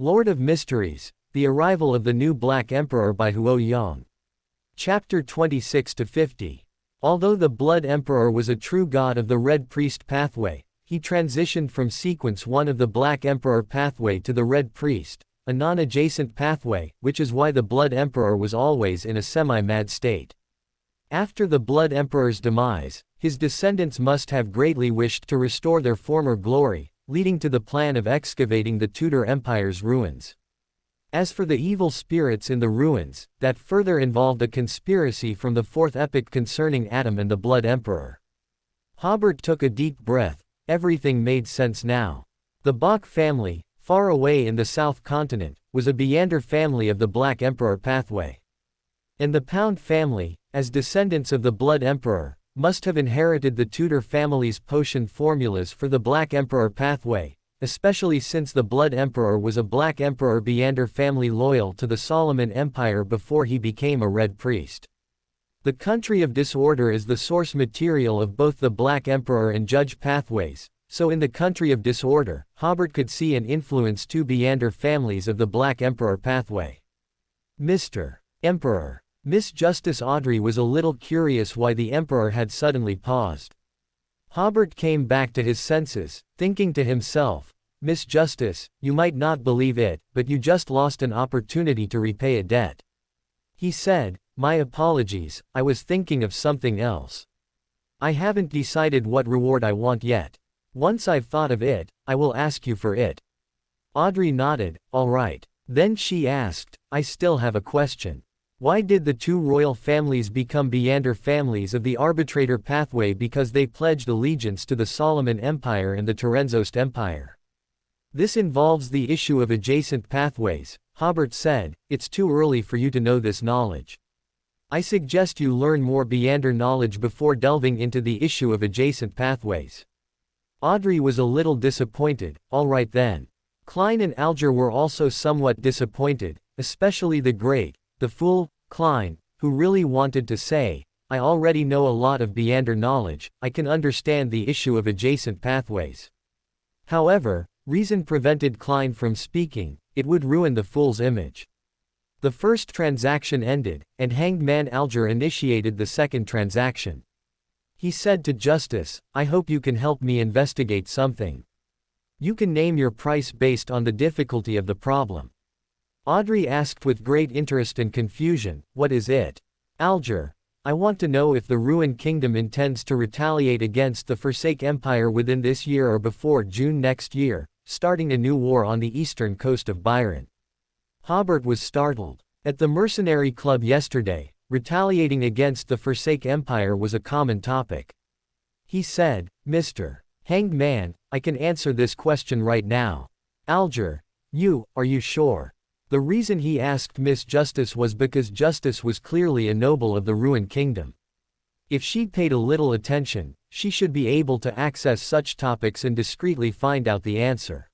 Lord of Mysteries, The Arrival of the New Black Emperor by Huo Yang. Chapter 26-50. Although the Blood Emperor was a true god of the Red Priest pathway, he transitioned from Sequence 1 of the Black Emperor pathway to the Red Priest, a non-adjacent pathway, which is why the Blood Emperor was always in a semi-mad state. After the Blood Emperor's demise, his descendants must have greatly wished to restore their former glory, leading to the plan of excavating the Tudor Empire's ruins. As for the evil spirits in the ruins, that further involved a conspiracy from the Fourth Epoch concerning Adam and the Blood Emperor. Hobert took a deep breath. Everything made sense now. The Bach family, far away in the South Continent, was a Beander family of the Black Emperor pathway. And the Pound family, as descendants of the Blood Emperor, must have inherited the Tudor family's potion formulas for the Black Emperor pathway, especially since the Blood Emperor was a Black Emperor Beander family loyal to the Solomon Empire before he became a Red Priest. The Country of Disorder is the source material of both the Black Emperor and Judge pathways, so in the Country of Disorder, Hobert could see and influence two Beander families of the Black Emperor pathway. Mr. Emperor. Miss Justice Audrey was a little curious why the Emperor had suddenly paused. Hobert came back to his senses, thinking to himself, "Miss Justice, you might not believe it, but you just lost an opportunity to repay a debt." He said, "My apologies, I was thinking of something else. I haven't decided what reward I want yet. Once I've thought of it, I will ask you for it." Audrey nodded, "All right." Then she asked, "I still have a question. Why did the two royal families become Beander families of the Arbitrator pathway? Because they pledged allegiance to the Solomon Empire and the Terenzost Empire. This involves the issue of adjacent pathways," Hobert said. "It's too early for you to know this knowledge. I suggest you learn more Beander knowledge before delving into the issue of adjacent pathways." Audrey was a little disappointed. All right then. Klein and Alger were also somewhat disappointed, especially the great, the fool, Klein, who really wanted to say, "I already know a lot of Beander knowledge, I can understand the issue of adjacent pathways." However, reason prevented Klein from speaking. It would ruin the fool's image. The first transaction ended, and Hanged Man Alger initiated the second transaction. He said to Justice, "I hope you can help me investigate something. You can name your price based on the difficulty of the problem." Audrey asked with great interest and confusion, "What is it?" Alger, "I want to know if the Ruined Kingdom intends to retaliate against the Forsake Empire within this year or before June next year, starting a new war on the eastern coast of Byron." Hobert was startled. At the Mercenary Club yesterday, retaliating against the Forsake Empire was a common topic. He said, "Mr. Hanged Man, I can answer this question right now." Alger, Are you sure?" The reason he asked Miss Justice was because Justice was clearly a noble of the Ruined Kingdom. If she'd paid a little attention, she should be able to access such topics and discreetly find out the answer.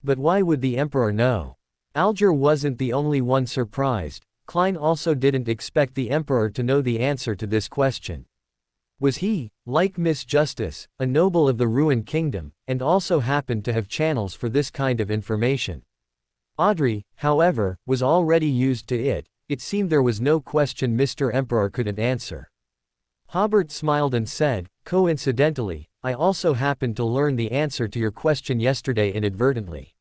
But why would the Emperor know? Alger wasn't the only one surprised. Klein also didn't expect the Emperor to know the answer to this question. Was he, like Miss Justice, a noble of the Ruined Kingdom, and also happened to have channels for this kind of information? Audrey, however, was already used to it. It seemed there was no question Mr. Emperor couldn't answer. Hobert smiled and said, "Coincidentally, I also happened to learn the answer to your question yesterday inadvertently.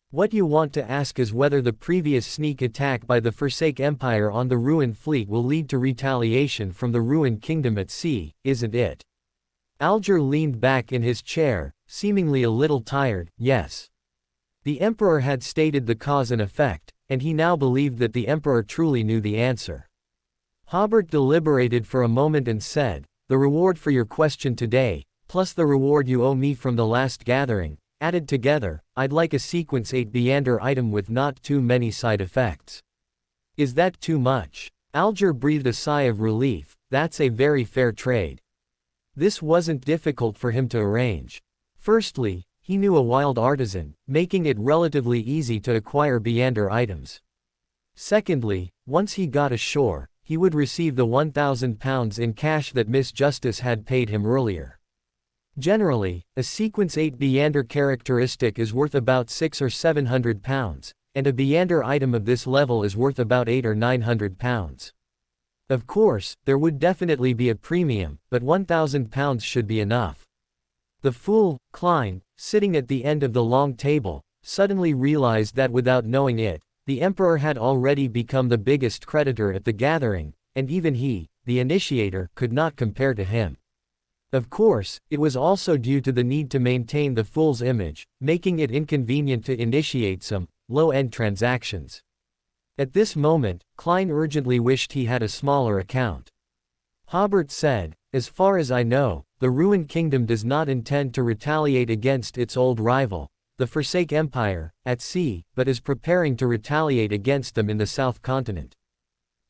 What you want to ask is whether the previous sneak attack by the Forsake Empire on the Ruined Fleet will lead to retaliation from the Ruined Kingdom at sea, isn't it?" Alger leaned back in his chair, seemingly a little tired. Yes. The Emperor had stated the cause and effect, and he now believed that the Emperor truly knew the answer. Hobert deliberated for a moment and said, "The reward for your question today, plus the reward you owe me from the last gathering, added together, I'd like a Sequence 8 Beander item with not too many side effects." "Is that too much?" Alger breathed a sigh of relief. "That's a very fair trade." This wasn't difficult for him to arrange. Firstly, he knew a wild artisan, making it relatively easy to acquire Beander items. Secondly, once he got ashore, he would receive the £1,000 in cash that Miss Justice had paid him earlier. Generally, a Sequence 8 Beander characteristic is worth about £600 or £700, and a Beander item of this level is worth about £800 or £900. Of course, there would definitely be a premium, but £1,000 should be enough. The fool, Klein, sitting at the end of the long table, suddenly realized that without knowing it, the Emperor had already become the biggest creditor at the gathering, and even he, the initiator, could not compare to him. Of course, it was also due to the need to maintain the fool's image, making it inconvenient to initiate some low-end transactions. At this moment, Klein urgently wished he had a smaller account. Hobert said, "As far as I know, the Ruined Kingdom does not intend to retaliate against its old rival, the Forsake Empire, at sea, but is preparing to retaliate against them in the South Continent.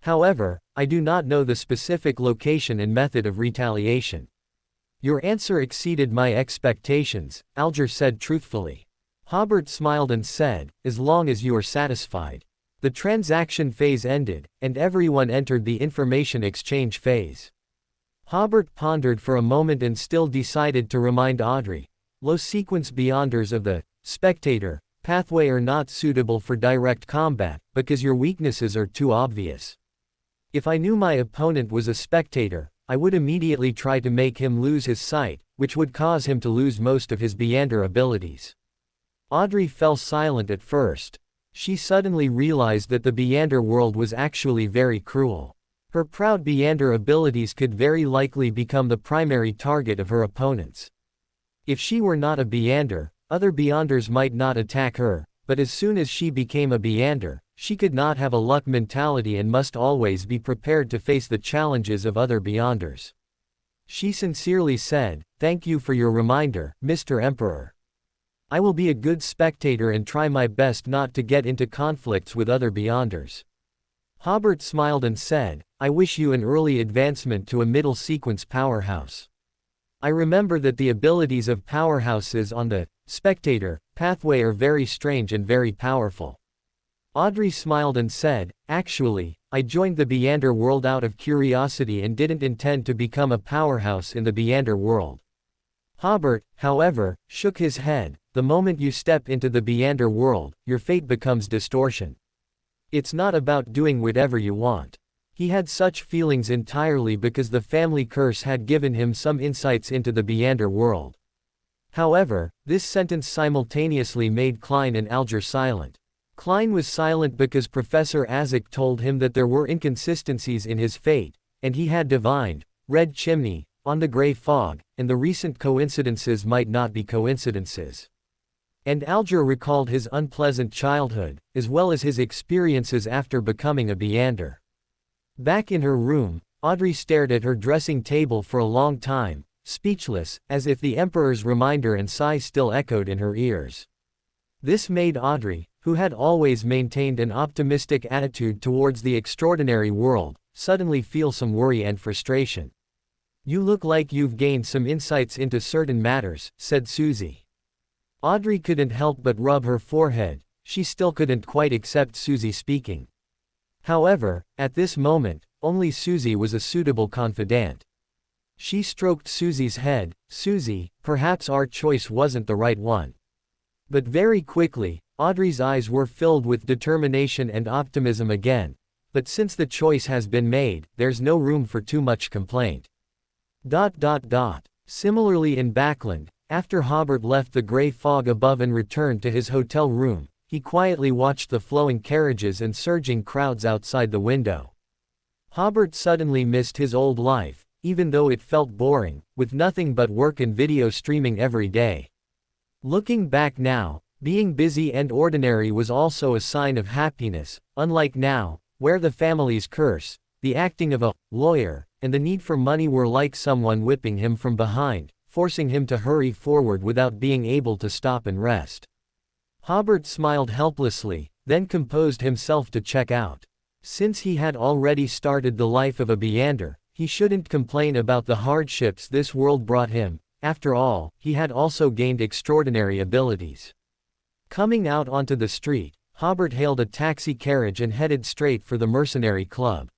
However, I do not know the specific location and method of retaliation." "Your answer exceeded my expectations," Alger said truthfully. Hobert smiled and said, "As long as you are satisfied." The transaction phase ended, and everyone entered the information exchange phase. Hobert pondered for a moment and still decided to remind Audrey, "Low sequence Beyonders of the Spectator pathway are not suitable for direct combat, because your weaknesses are too obvious. If I knew my opponent was a Spectator, I would immediately try to make him lose his sight, which would cause him to lose most of his Beander abilities." Audrey fell silent at first. She suddenly realized that the Beander world was actually very cruel. Her proud Beander abilities could very likely become the primary target of her opponents. If she were not a Beander, other Beanders might not attack her, but as soon as she became a Beander, she could not have a luck mentality and must always be prepared to face the challenges of other Beanders. She sincerely said, "Thank you for your reminder, Mr. Emperor. I will be a good spectator and try my best not to get into conflicts with other Beanders." Hobert smiled and said, "I wish you an early advancement to a middle sequence powerhouse. I remember that the abilities of powerhouses on the Spectator pathway are very strange and very powerful." Audrey smiled and said, "Actually, I joined the Beander world out of curiosity and didn't intend to become a powerhouse in the Beander world." Hobert, however, shook his head. "The moment you step into the Beander world, your fate becomes distortion. It's not about doing whatever you want." He had such feelings entirely because the family curse had given him some insights into the Beander world. However, this sentence simultaneously made Klein and Alger silent. Klein was silent because Professor Azek told him that there were inconsistencies in his fate, and he had divined, Red Chimney, on the Grey Fog, and the recent coincidences might not be coincidences. And Alger recalled his unpleasant childhood, as well as his experiences after becoming a Beander. Back in her room, Audrey stared at her dressing table for a long time, speechless, as if the Emperor's reminder and sigh still echoed in her ears. This made Audrey, who had always maintained an optimistic attitude towards the extraordinary world, suddenly feel some worry and frustration. "You look like you've gained some insights into certain matters," said Susie. Audrey couldn't help but rub her forehead. She still couldn't quite accept Susie speaking. However, at this moment, only Susie was a suitable confidant. She stroked Susie's head. "Susie, perhaps our choice wasn't the right one." But very quickly, Audrey's eyes were filled with determination and optimism again. "But since the choice has been made, there's no room for too much complaint." Similarly in Backland, after Hobert left the grey fog above and returned to his hotel room, he quietly watched the flowing carriages and surging crowds outside the window. Hobert suddenly missed his old life, even though it felt boring, with nothing but work and video streaming every day. Looking back now, being busy and ordinary was also a sign of happiness, unlike now, where the family's curse, the acting of a lawyer, and the need for money were like someone whipping him from behind, forcing him to hurry forward without being able to stop and rest. Hobert smiled helplessly, then composed himself to check out. Since he had already started the life of a Beander, he shouldn't complain about the hardships this world brought him. After all, he had also gained extraordinary abilities. Coming out onto the street, Hobert hailed a taxi carriage and headed straight for the Mercenary Club.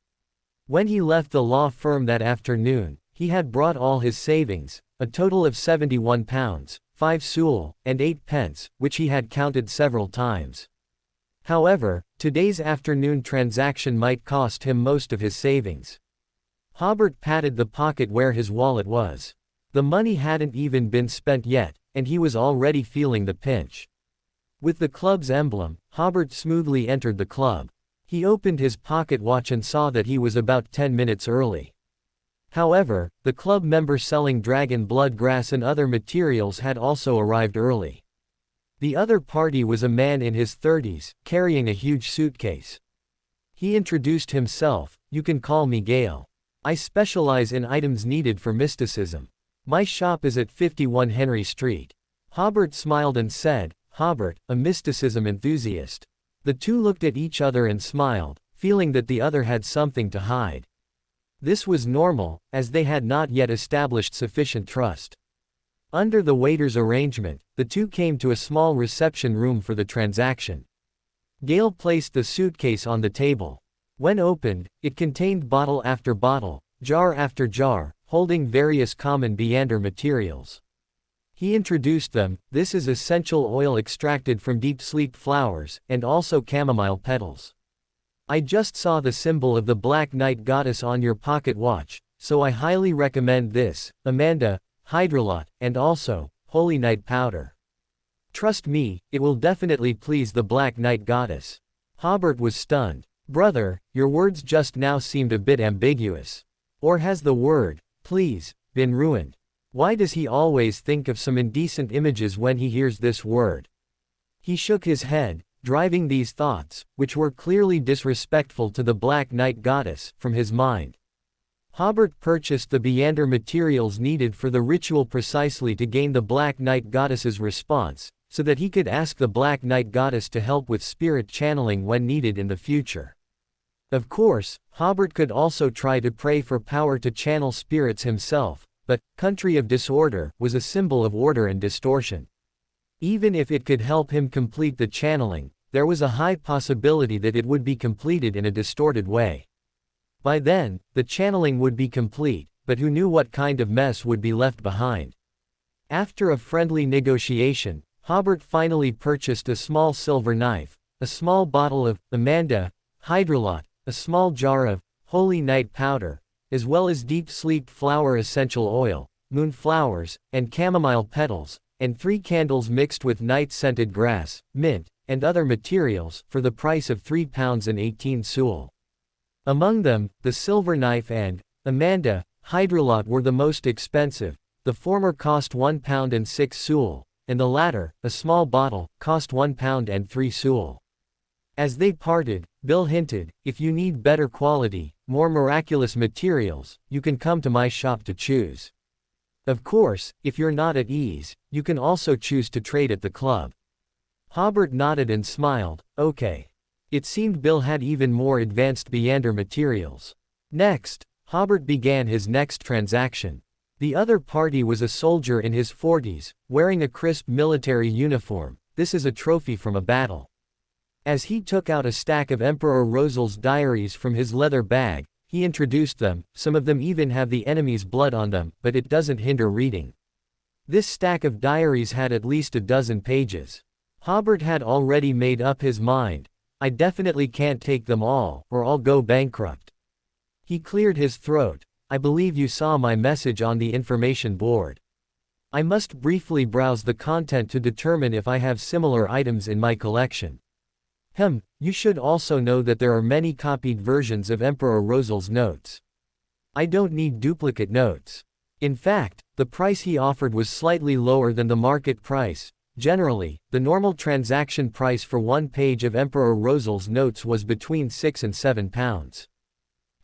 When he left the law firm that afternoon, he had brought all his savings, a total of 71 pounds, 5 sous, and 8 pence, which he had counted several times. However, today's afternoon transaction might cost him most of his savings. Hobert patted the pocket where his wallet was. The money hadn't even been spent yet, and he was already feeling the pinch. With the club's emblem, Hobert smoothly entered the club. He opened his pocket watch and saw that he was about 10 minutes early. However, the club member selling dragon blood grass and other materials had also arrived early. The other party was a man in his 30s, carrying a huge suitcase. He introduced himself. "You can call me Gale. I specialize in items needed for mysticism. My shop is at 51 Henry Street." Hobert smiled and said, "Hobert, a mysticism enthusiast." The two looked at each other and smiled, feeling that the other had something to hide. This was normal, as they had not yet established sufficient trust. Under the waiter's arrangement, the two came to a small reception room for the transaction. Gale placed the suitcase on the table. When opened, it contained bottle after bottle, jar after jar, holding various common Beander materials. He introduced them. "This is essential oil extracted from deep sleep flowers, and also chamomile petals. I just saw the symbol of the Black Knight goddess on your pocket watch, so I highly recommend this, Amanda, Hydrolot, and also, Holy Night powder. Trust me, it will definitely please the Black Knight goddess." Hobert was stunned. "Brother, your words just now seemed a bit ambiguous. Or has the word, please, been ruined? Why does he always think of some indecent images when he hears this word?" He shook his head, driving these thoughts, which were clearly disrespectful to the Black Knight goddess, from his mind. Hobert purchased the Beander materials needed for the ritual precisely to gain the Black Knight goddess's response, so that he could ask the Black Knight goddess to help with spirit channeling when needed in the future. Of course, Hobert could also try to pray for power to channel spirits himself, but Country of Disorder was a symbol of order and distortion. Even if it could help him complete the channeling, there was a high possibility that it would be completed in a distorted way. By then, the channeling would be complete, but who knew what kind of mess would be left behind. After a friendly negotiation, Hobert finally purchased a small silver knife, a small bottle of Amanda, Hydrolot, a small jar of Holy Night powder, as well as deep sleep flower essential oil, moonflowers, and chamomile petals, and 3 candles mixed with night-scented grass, mint, and other materials, for the price of £3.18. Among them, the silver knife and Amanda, Hydrolot were the most expensive. The former cost £1.06, and the latter, a small bottle, cost £1.03. As they parted, Bill hinted, "If you need better quality, more miraculous materials, you can come to my shop to choose. Of course, if you're not at ease, you can also choose to trade at the club." Hobert nodded and smiled. "Okay." It seemed Bill had even more advanced Beander materials. Next, Hobert began his next transaction. The other party was a soldier in his 40s, wearing a crisp military uniform. This is a trophy from a battle. As he took out a stack of Emperor Roselle's diaries from his leather bag, he introduced them. Some of them even have the enemy's blood on them, but it doesn't hinder reading. This stack of diaries had at least a dozen pages. Hobert had already made up his mind. "I definitely can't take them all, or I'll go bankrupt." He cleared his throat. "I believe you saw my message on the information board. I must briefly browse the content to determine if I have similar items in my collection. You should also know that there are many copied versions of Emperor Roselle's notes. I don't need duplicate notes." In fact, the price he offered was slightly lower than the market price. Generally, the normal transaction price for one page of Emperor Roselle's notes was between £6 and £7.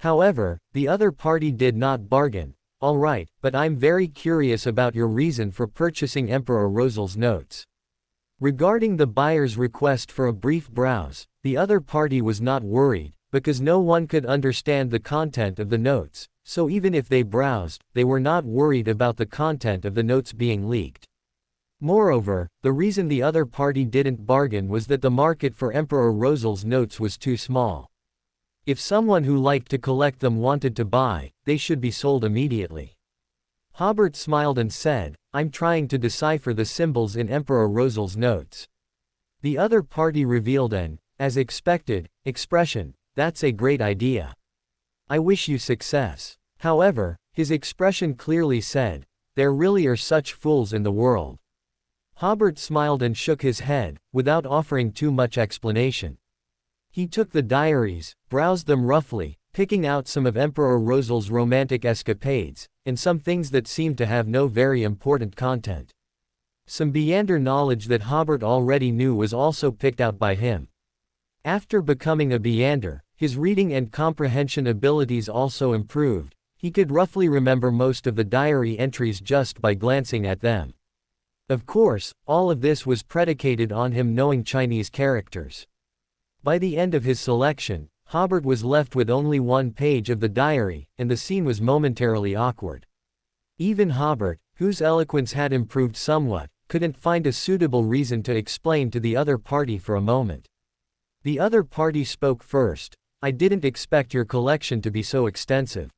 However, the other party did not bargain. "All right, but I'm very curious about your reason for purchasing Emperor Roselle's notes." Regarding the buyer's request for a brief browse, the other party was not worried, because no one could understand the content of the notes, so even if they browsed, they were not worried about the content of the notes being leaked. Moreover, the reason the other party didn't bargain was that the market for Emperor Roselle's notes was too small. If someone who liked to collect them wanted to buy, they should be sold immediately. Hobert smiled and said, I'm trying to decipher the symbols in Emperor Roselle's notes. The other party revealed an, as expected, expression, that's a great idea. I wish you success. However, his expression clearly said, there really are such fools in the world. Hobert smiled and shook his head, without offering too much explanation. He took the diaries, browsed them roughly, picking out some of Emperor Roselle's romantic escapades, and some things that seemed to have no very important content. Some Beander knowledge that Hobert already knew was also picked out by him. After becoming a Beander, his reading and comprehension abilities also improved. He could roughly remember most of the diary entries just by glancing at them. Of course, all of this was predicated on him knowing Chinese characters. By the end of his selection, Hobert was left with only one page of the diary, and the scene was momentarily awkward. Even Hobert, whose eloquence had improved somewhat, couldn't find a suitable reason to explain to the other party for a moment. The other party spoke first. I didn't expect your collection to be so extensive.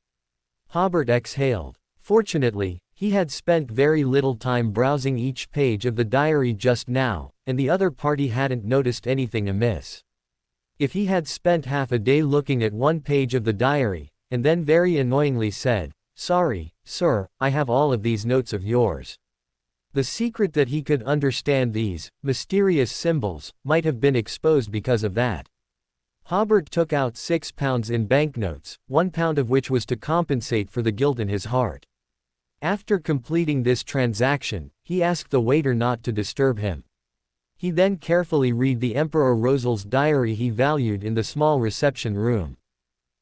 Hobert exhaled. Fortunately, he had spent very little time browsing each page of the diary just now, and the other party hadn't noticed anything amiss. If he had spent half a day looking at one page of the diary, and then very annoyingly said, sorry, sir, I have all of these notes of yours. The secret that he could understand these mysterious symbols might have been exposed because of that. Hobert took out £6 in banknotes, £1 of which was to compensate for the guilt in his heart. After completing this transaction, he asked the waiter not to disturb him. He then carefully read the Emperor Roselle's diary he valued in the small reception room.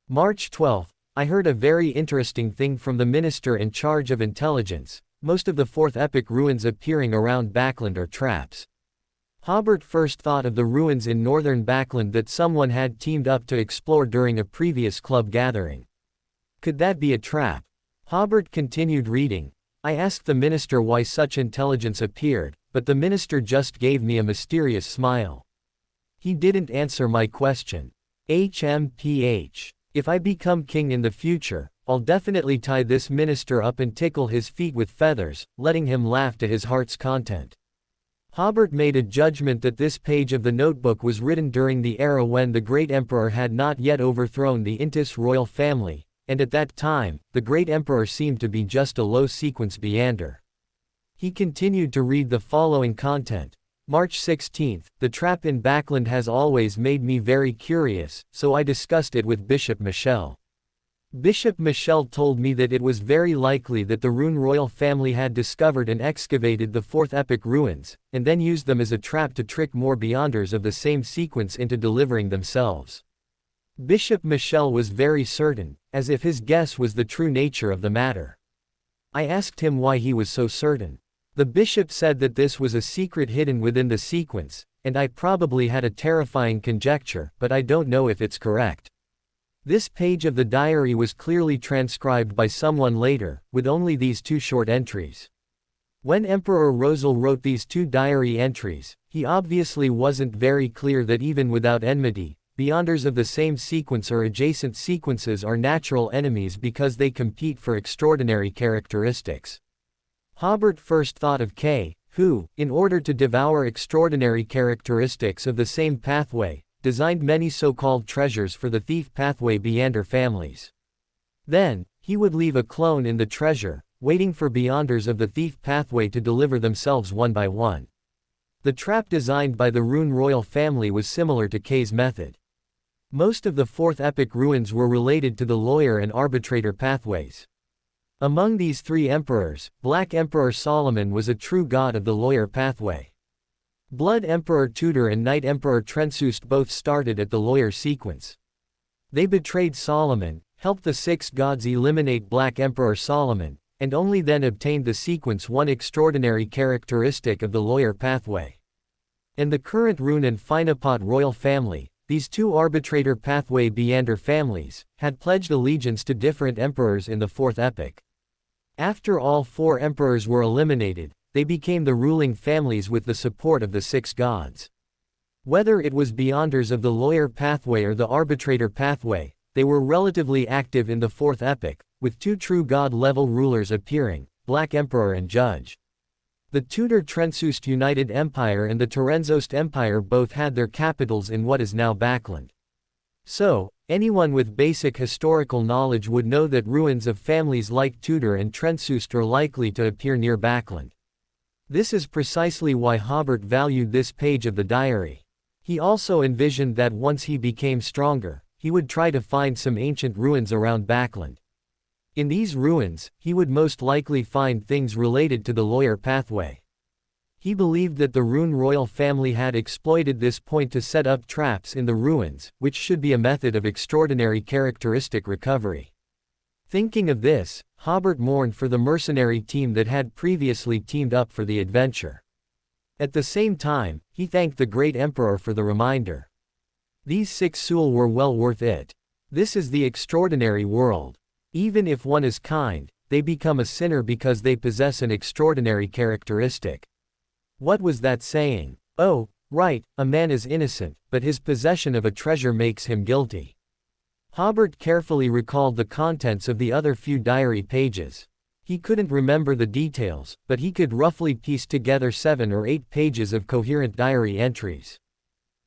March 12, I heard a very interesting thing from the minister in charge of intelligence. Most of the Fourth Epoch ruins appearing around Backland are traps. Hobert first thought of the ruins in northern Backland that someone had teamed up to explore during a previous club gathering. Could that be a trap? Hobert continued reading. I asked the minister why such intelligence appeared, but the minister just gave me a mysterious smile. He didn't answer my question. HMPH. If I become king in the future, I'll definitely tie this minister up and tickle his feet with feathers, letting him laugh to his heart's content. Hobert made a judgment that this page of the notebook was written during the era when the great emperor had not yet overthrown the Intis royal family, and at that time, the great emperor seemed to be just a low-sequence Beander. He continued to read the following content. March 16, the trap in Backland has always made me very curious, so I discussed it with Bishop Michel. Bishop Michel told me that it was very likely that the Rune royal family had discovered and excavated the Fourth Epoch ruins, and then used them as a trap to trick more Beanders of the same sequence into delivering themselves. Bishop Michel was very certain, as if his guess was the true nature of the matter. I asked him why he was so certain. The bishop said that this was a secret hidden within the sequence, and I probably had a terrifying conjecture, but I don't know if it's correct. This page of the diary was clearly transcribed by someone later, with only these two short entries. When Emperor Roselle wrote these two diary entries, he obviously wasn't very clear that even without enmity, Beanders of the same sequence or adjacent sequences are natural enemies because they compete for extraordinary characteristics. Hobert first thought of K, who, in order to devour extraordinary characteristics of the same pathway, designed many so-called treasures for the thief pathway Beander families. Then, he would leave a clone in the treasure, waiting for Beanders of the thief pathway to deliver themselves one by one. The trap designed by the Rune royal family was similar to K's method. Most of the Fourth Epoch ruins were related to the lawyer and arbitrator pathways. Among these three emperors, Black Emperor Solomon was a true god of the lawyer pathway. Blood Emperor Tudor and Night Emperor Trensused both started at the lawyer sequence. They betrayed Solomon, helped the six gods eliminate Black Emperor Solomon, and only then obtained the sequence one extraordinary characteristic of the lawyer pathway. In the current Rune and Finapot royal family, these two arbitrator pathway Beander families had pledged allegiance to different emperors in the Fourth Epoch. After all four emperors were eliminated, they became the ruling families with the support of the six gods. Whether it was Beanders of the lawyer pathway or the arbitrator pathway, they were relatively active in the Fourth Epoch, with two true god-level rulers appearing, Black Emperor and Judge. The Tudor-Trensost United Empire and the Terenzost Empire both had their capitals in what is now Backland. So, anyone with basic historical knowledge would know that ruins of families like Tudor and Trensost are likely to appear near Backland. This is precisely why Hobert valued this page of the diary. He also envisioned that once he became stronger, he would try to find some ancient ruins around Backland. In these ruins, he would most likely find things related to the lawyer pathway. He believed that the Rune royal family had exploited this point to set up traps in the ruins, which should be a method of extraordinary characteristic recovery. Thinking of this, Hobert mourned for the mercenary team that had previously teamed up for the adventure. At the same time, he thanked the great emperor for the reminder. These 6 Sul were well worth it. This is the extraordinary world. Even if one is kind, they become a sinner because they possess an extraordinary characteristic. What was that saying? Oh, right, a man is innocent, but his possession of a treasure makes him guilty. Hobert carefully recalled the contents of the other few diary pages. He couldn't remember the details, but he could roughly piece together 7 or 8 pages of coherent diary entries.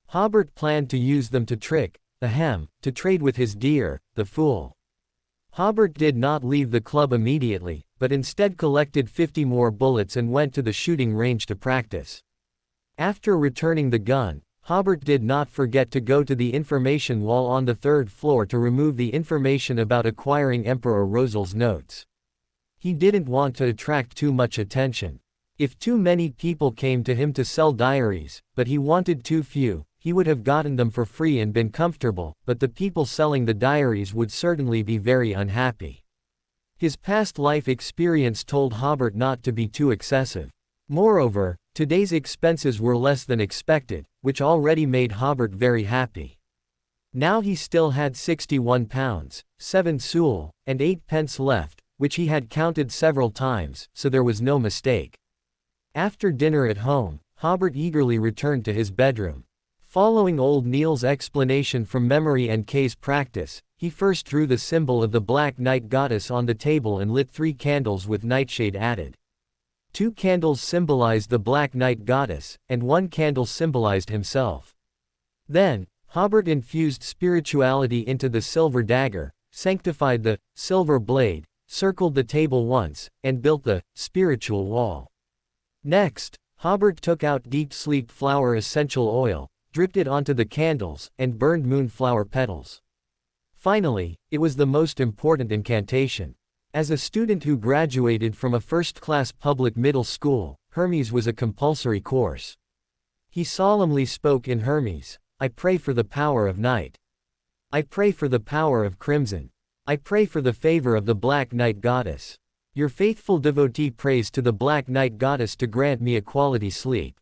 Hobert planned to use them to trick, to trade with his dear, the fool. Hobert did not leave the club immediately, but instead collected 50 more bullets and went to the shooting range to practice. After returning the gun, Hobert did not forget to go to the information wall on the 3rd floor to remove the information about acquiring Emperor Roselle's notes. He didn't want to attract too much attention. If too many people came to him to sell diaries, but he wanted too few, he would have gotten them for free and been comfortable, but the people selling the diaries would certainly be very unhappy. His past life experience told Hobert not to be too excessive. Moreover, today's expenses were less than expected, which already made Hobert very happy. Now he still had £61, 7 Sul, and 8 pence left, which he had counted several times, so there was no mistake. After dinner at home, Hobert eagerly returned to his bedroom. Following old Neil's explanation from memory and case practice, he first drew the symbol of the Black Night Goddess on the table and lit 3 candles with nightshade added. 2 candles symbolized the Black Night Goddess, and 1 candle symbolized himself. Then, Hobert infused spirituality into the silver dagger, sanctified the silver blade, circled the table once, and built the spiritual wall. Next, Hobert took out deep sleep flower essential oil, dripped it onto the candles, and burned moonflower petals. Finally, it was the most important incantation. As a student who graduated from a first-class public middle school, Hermes was a compulsory course. He solemnly spoke in Hermes, "I pray for the power of night. I pray for the power of crimson. I pray for the favor of the Black Night Goddess. Your faithful devotee prays to the Black Night Goddess to grant me a quality sleep.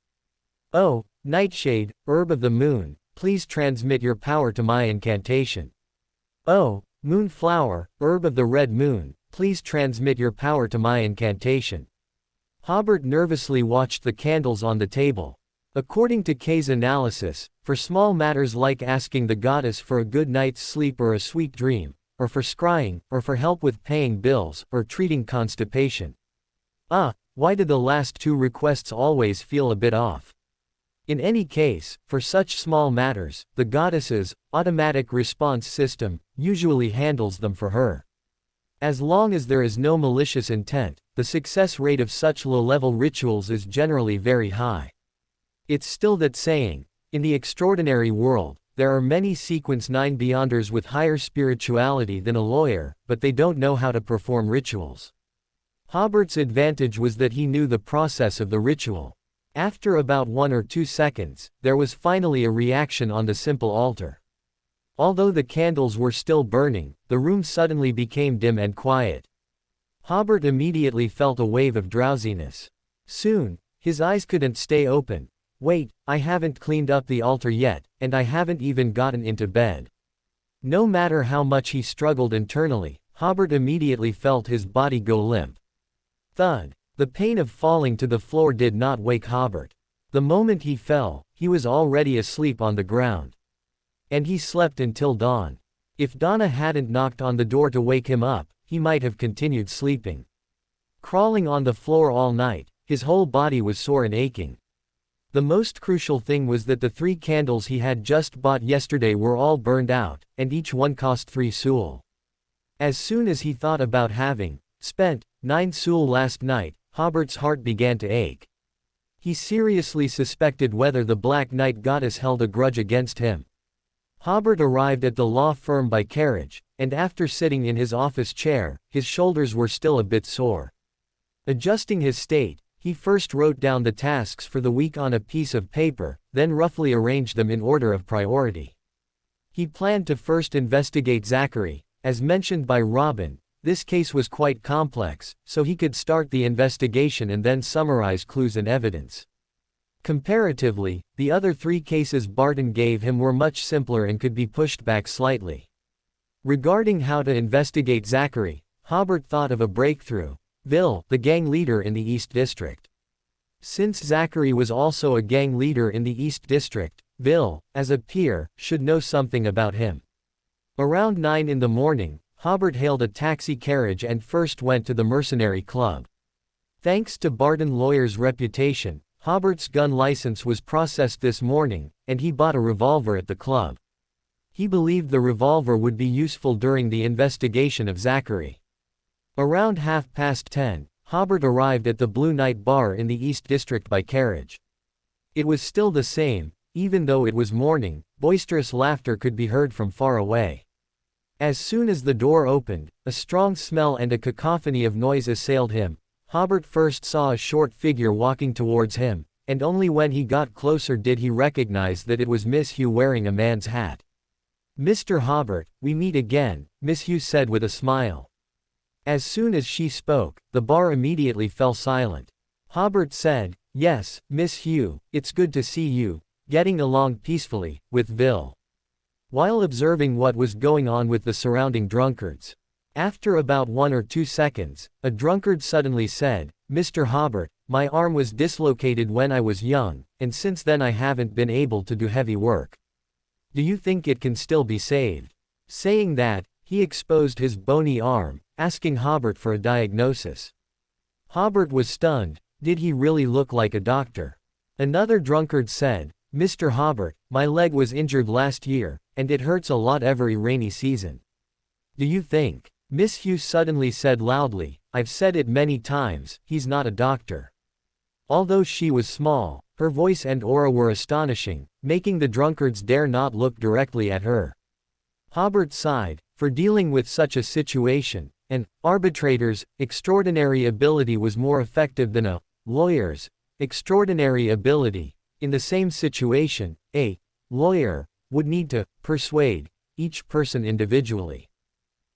Oh, nightshade, herb of the moon, please transmit your power to my incantation. Oh, moonflower, herb of the red moon, please transmit your power to my incantation." Hobert nervously watched the candles on the table. According to Kay's analysis, for small matters like asking the goddess for a good night's sleep or a sweet dream, or for scrying, or for help with paying bills, or treating constipation. Why did the last 2 requests always feel a bit off? In any case, for such small matters, the goddess's automatic response system usually handles them for her. As long as there is no malicious intent, the success rate of such low-level rituals is generally very high. It's still that saying, in the extraordinary world, there are many Sequence 9 Beyonders with higher spirituality than a lawyer, but they don't know how to perform rituals. Hobert's advantage was that he knew the process of the ritual. After about 1 or 2 seconds, there was finally a reaction on the simple altar. Although the candles were still burning, the room suddenly became dim and quiet. Hobert immediately felt a wave of drowsiness. Soon, his eyes couldn't stay open. Wait, I haven't cleaned up the altar yet, and I haven't even gotten into bed. No matter how much he struggled internally, Hobert immediately felt his body go limp. Thud. The pain of falling to the floor did not wake Hobert. The moment he fell, he was already asleep on the ground. And he slept until dawn. If Donna hadn't knocked on the door to wake him up, he might have continued sleeping. Crawling on the floor all night, his whole body was sore and aching. The most crucial thing was that the 3 candles he had just bought yesterday were all burned out, and each one cost 3 soul. As soon as he thought about having spent 9 soul last night, Hobert's heart began to ache. He seriously suspected whether the Black Knight goddess held a grudge against him. Hobert arrived at the law firm by carriage, and after sitting in his office chair, his shoulders were still a bit sore. Adjusting his state, he first wrote down the tasks for the week on a piece of paper, then roughly arranged them in order of priority. He planned to first investigate Zachary. As mentioned by Robin, this case was quite complex, so he could start the investigation and then summarize clues and evidence. Comparatively, the other 3 cases Barton gave him were much simpler and could be pushed back slightly. Regarding how to investigate Zachary, Hobert thought of a breakthrough: Vil, the gang leader in the East District. Since Zachary was also a gang leader in the East District, Vil, as a peer, should know something about him. Around 9 in the morning, Hobert hailed a taxi carriage and first went to the Mercenary Club. Thanks to Barton Lawyer's reputation, Hobert's gun license was processed this morning, and he bought a revolver at the club. He believed the revolver would be useful during the investigation of Zachary. Around 10:30, Hobert arrived at the Blue Night Bar in the East District by carriage. It was still the same, even though it was morning. Boisterous laughter could be heard from far away. As soon as the door opened, a strong smell and a cacophony of noise assailed him. Hobert first saw a short figure walking towards him, and only when he got closer did he recognize that it was Miss Hugh wearing a man's hat. "Mr. Hobert, we meet again," Miss Hugh said with a smile. As soon as she spoke, the bar immediately fell silent. Hobert said, "Yes, Miss Hugh, it's good to see you, getting along peacefully with Vil," while observing what was going on with the surrounding drunkards. After about 1 or 2 seconds, a drunkard suddenly said, "Mr. Hobert, my arm was dislocated when I was young, and since then I haven't been able to do heavy work. Do you think it can still be saved?" Saying that, he exposed his bony arm, asking Hobert for a diagnosis. Hobert was stunned. Did he really look like a doctor? Another drunkard said, "Mr. Hobert, my leg was injured last year, and it hurts a lot every rainy season. Do you think?" Miss Hugh suddenly said loudly, "I've said it many times, he's not a doctor." Although she was small, her voice and aura were astonishing, making the drunkards dare not look directly at her. Hobert sighed. For dealing with such a situation, an arbitrator's extraordinary ability was more effective than a lawyer's extraordinary ability. In the same situation, a lawyer would need to persuade each person individually.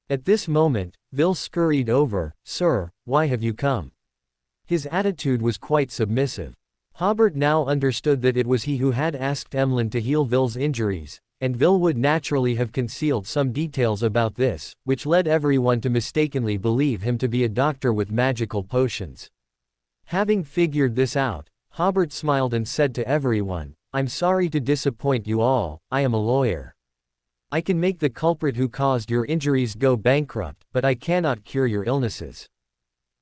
At this moment, Vil scurried over. "Sir, why have you come?" His attitude was quite submissive. Hobert now understood that it was he who had asked Emlyn to heal Vil's injuries, and Vil would naturally have concealed some details about this, which led everyone to mistakenly believe him to be a doctor with magical potions. Having figured this out, Hobert smiled and said to everyone, "I'm sorry to disappoint you all, I am a lawyer. I can make the culprit who caused your injuries go bankrupt, but I cannot cure your illnesses."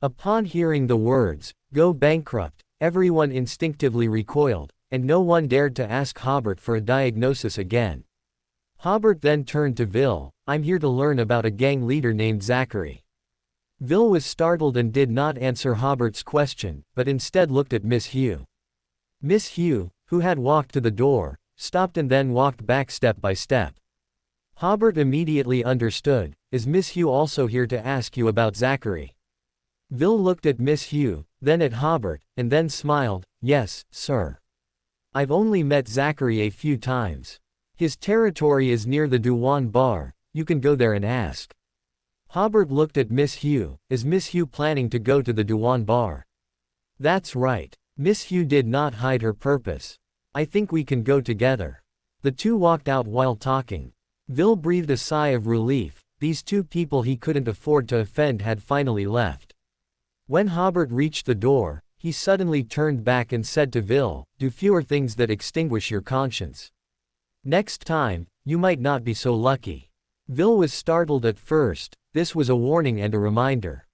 Upon hearing the words, "go bankrupt," everyone instinctively recoiled, and no one dared to ask Hobert for a diagnosis again. Hobert then turned to Vil. "I'm here to learn about a gang leader named Zachary." Vil was startled and did not answer Hobert's question, but instead looked at Miss Hugh. Miss Hugh, who had walked to the door, stopped and then walked back step by step. Hobert immediately understood. "Is Miss Hugh also here to ask you about Zachary?" Vil looked at Miss Hugh, then at Hobert, and then smiled. "Yes, sir. I've only met Zachary a few times. His territory is near the Dewan Bar, you can go there and ask." Hobert looked at Miss Hugh. "Is Miss Hugh planning to go to the Dewan Bar?" "That's right." Miss Hugh did not hide her purpose. "I think we can go together." The two walked out while talking. Vil breathed a sigh of relief. These 2 people he couldn't afford to offend had finally left. When Hobert reached the door, he suddenly turned back and said to Vil, "Do fewer things that extinguish your conscience. Next time, you might not be so lucky." Vil was startled at first. This was a warning and a reminder.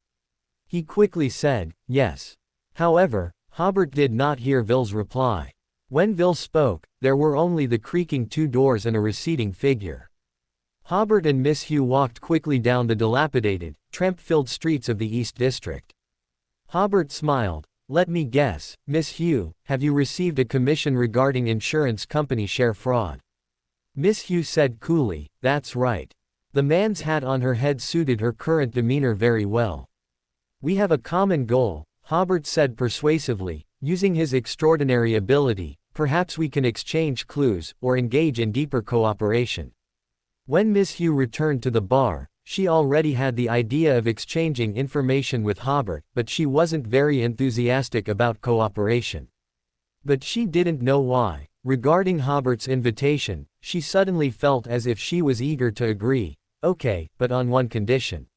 He quickly said, yes. However, Hobert did not hear Vil's reply. When Vil spoke, there were only the creaking two doors and a receding figure. Hobert and Miss Hugh walked quickly down the dilapidated, tramp-filled streets of the East District. Hobert smiled. Let me guess, Miss Hugh, have you received a commission regarding insurance company share fraud? Miss Hugh said coolly, that's right. The man's hat on her head suited her current demeanor very well. We have a common goal, Hobert said persuasively, using his extraordinary ability. Perhaps we can exchange clues, or engage in deeper cooperation. When Miss Hugh returned to the bar, she already had the idea of exchanging information with Hobert, but she wasn't very enthusiastic about cooperation. But she didn't know why. Regarding Hobert's invitation, she suddenly felt as if she was eager to agree. Okay, but on one condition.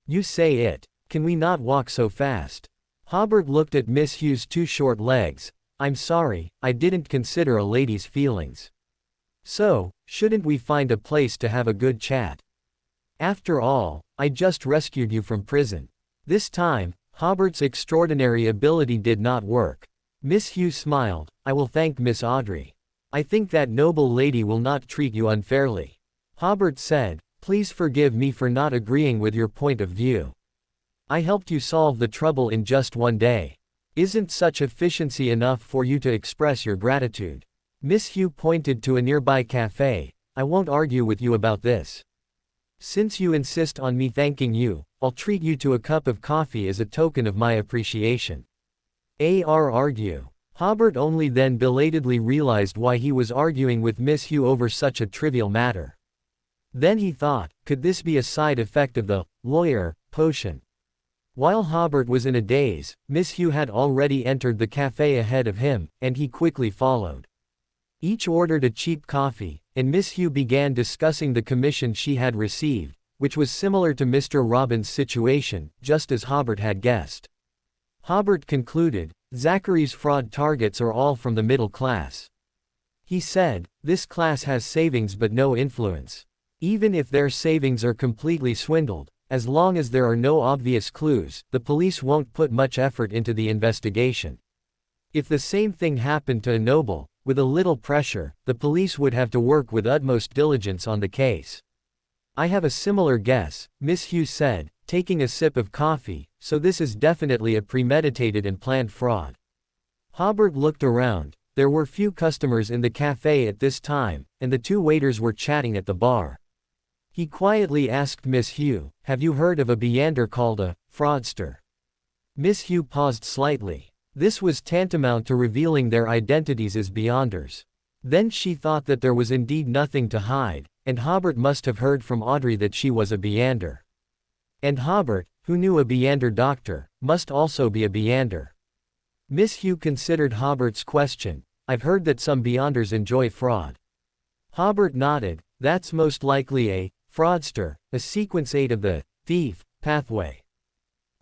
You say it. Can we not walk so fast? Hobert looked at Miss Hugh's two short legs. I'm sorry, I didn't consider a lady's feelings. So, shouldn't we find a place to have a good chat? After all, I just rescued you from prison. This time, Hobert's extraordinary ability did not work. Miss Hugh smiled. I will thank Miss Audrey. I think that noble lady will not treat you unfairly. Hobert said, please forgive me for not agreeing with your point of view. I helped you solve the trouble in just one day. Isn't such efficiency enough for you to express your gratitude? Miss Hugh pointed to a nearby cafe. I won't argue with you about this. Since you insist on me thanking you, I'll treat you to a cup of coffee as a token of my appreciation. Argue. Hobert only then belatedly realized why he was arguing with Miss Hugh over such a trivial matter. Then he thought, could this be a side effect of the lawyer potion? While Hobert was in a daze, Miss Hugh had already entered the cafe ahead of him, and he quickly followed. Each ordered a cheap coffee, and Miss Hugh began discussing the commission she had received, which was similar to Mr. Robin's situation, just as Hobert had guessed. Hobert concluded, Zachary's fraud targets are all from the middle class. He said, this class has savings but no influence. Even if their savings are completely swindled, as long as there are no obvious clues, the police won't put much effort into the investigation. If the same thing happened to a noble, with a little pressure, the police would have to work with utmost diligence on the case. I have a similar guess, Miss Hugh said, taking a sip of coffee, so this is definitely a premeditated and planned fraud. Hobert looked around. There were few customers in the cafe at this time, and the two waiters were chatting at the bar. He quietly asked Miss Hugh, have you heard of a Beander called a fraudster? Miss Hugh paused slightly. This was tantamount to revealing their identities as Beyonders. Then she thought that there was indeed nothing to hide, and Hobert must have heard from Audrey that she was a Beander. And Hobert, who knew a Beander doctor, must also be a Beander. Miss Hugh considered Hobert's question. I've heard that some Beyonders enjoy fraud. Hobert nodded. That's most likely a fraudster, a sequence 8 of the thief pathway.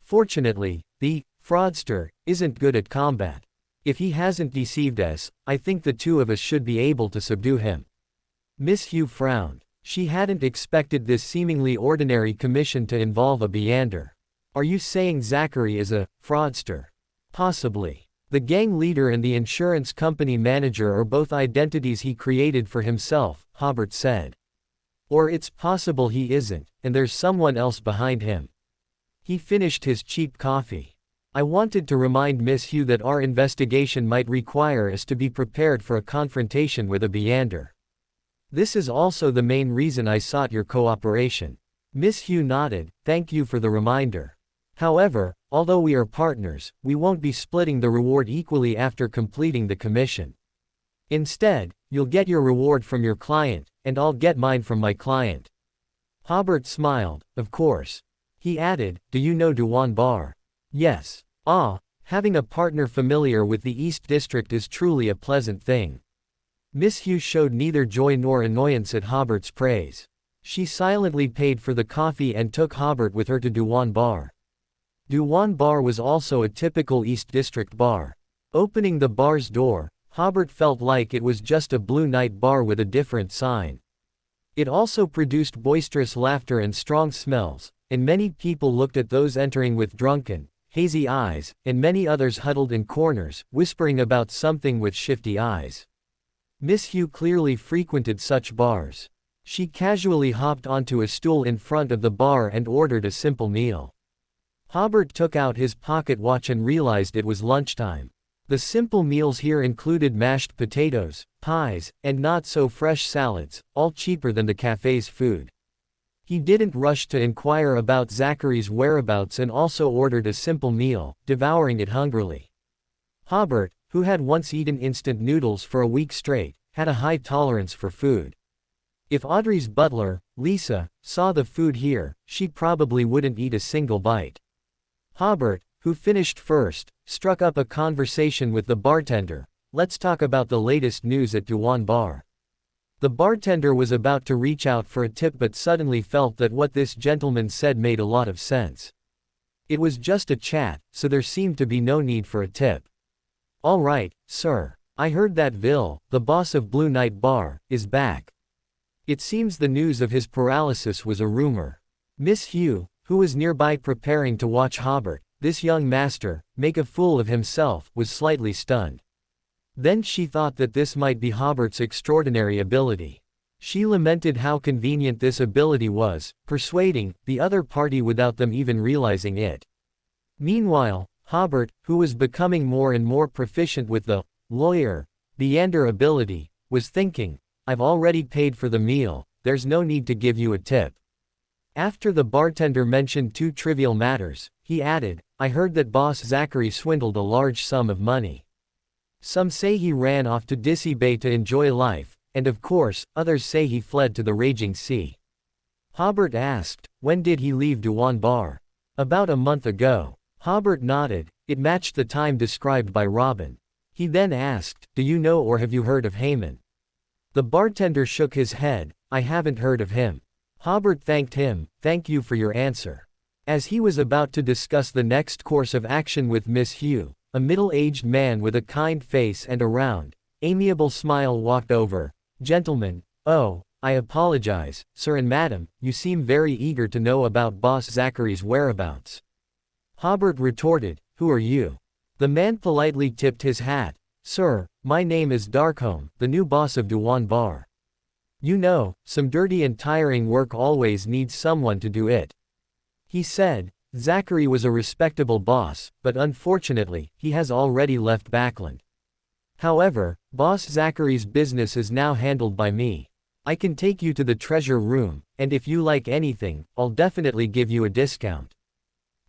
Fortunately, the fraudster isn't good at combat. If he hasn't deceived us, I think the two of us should be able to subdue him. Miss Hugh frowned. She hadn't expected this seemingly ordinary commission to involve a Beander. Are you saying Zachary is a fraudster? Possibly. The gang leader and the insurance company manager are both identities he created for himself, Hobert said. Or it's possible he isn't, and there's someone else behind him. He finished his cheap coffee. I wanted to remind Miss Hugh that our investigation might require us to be prepared for a confrontation with a Beander. This is also the main reason I sought your cooperation. Miss Hugh nodded. Thank you for the reminder. However, although we are partners, we won't be splitting the reward equally after completing the commission. Instead, you'll get your reward from your client, and I'll get mine from my client. Hobert smiled. Of course. He added, do you know Dewan Bar? Yes. Having a partner familiar with the East District is truly a pleasant thing. Miss Hugh showed neither joy nor annoyance at Hobert's praise. She silently paid for the coffee and took Hobert with her to Dewan Bar. Dewan Bar was also a typical East District bar. Opening the bar's door, Hobert felt like it was just a blue night bar with a different sign. It also produced boisterous laughter and strong smells, and many people looked at those entering with drunken, hazy eyes, and many others huddled in corners, whispering about something with shifty eyes. Miss Hugh clearly frequented such bars. She casually hopped onto a stool in front of the bar and ordered a simple meal. Hobert took out his pocket watch and realized it was lunchtime. The simple meals here included mashed potatoes, pies, and not-so-fresh salads, all cheaper than the cafe's food. He didn't rush to inquire about Zachary's whereabouts and also ordered a simple meal, devouring it hungrily. Hobert, who had once eaten instant noodles for a week straight, had a high tolerance for food. If Audrey's butler, Lisa, saw the food here, she probably wouldn't eat a single bite. Hobert, who finished first, struck up a conversation with the bartender. Let's talk about the latest news at Duan Bar. The bartender was about to reach out for a tip but suddenly felt that what this gentleman said made a lot of sense. It was just a chat, so there seemed to be no need for a tip. All right, sir. I heard that Vil, the boss of Blue Night Bar, is back. It seems the news of his paralysis was a rumor. Miss Hugh, who was nearby preparing to watch Hobert, this young master, make a fool of himself, was slightly stunned. Then she thought that this might be Hobert's extraordinary ability. She lamented how convenient this ability was, persuading the other party without them even realizing it. Meanwhile, Hobert, who was becoming more and more proficient with the lawyer Leander ability, was thinking, I've already paid for the meal, there's no need to give you a tip. After the bartender mentioned two trivial matters, he added, I heard that boss Zachary swindled a large sum of money. Some say he ran off to Dissy Bay to enjoy life, and of course, others say he fled to the raging sea. Hobert asked, when did he leave Duan Bar? About a month ago. Hobert nodded, it matched the time described by Robin. He then asked, do you know or have you heard of Heyman? The bartender shook his head, I haven't heard of him. Hobert thanked him, thank you for your answer. As he was about to discuss the next course of action with Miss Hugh, a middle-aged man with a kind face and a round, amiable smile walked over. Gentlemen, oh, I apologize, sir and madam, you seem very eager to know about boss Zachary's whereabouts. Hobert retorted, who are you? The man politely tipped his hat. Sir, my name is Darkholme, the new boss of Duan Bar. You know, some dirty and tiring work always needs someone to do it. He said, Zachary was a respectable boss, but unfortunately, he has already left Backland. However, boss Zachary's business is now handled by me. I can take you to the treasure room, and if you like anything, I'll definitely give you a discount.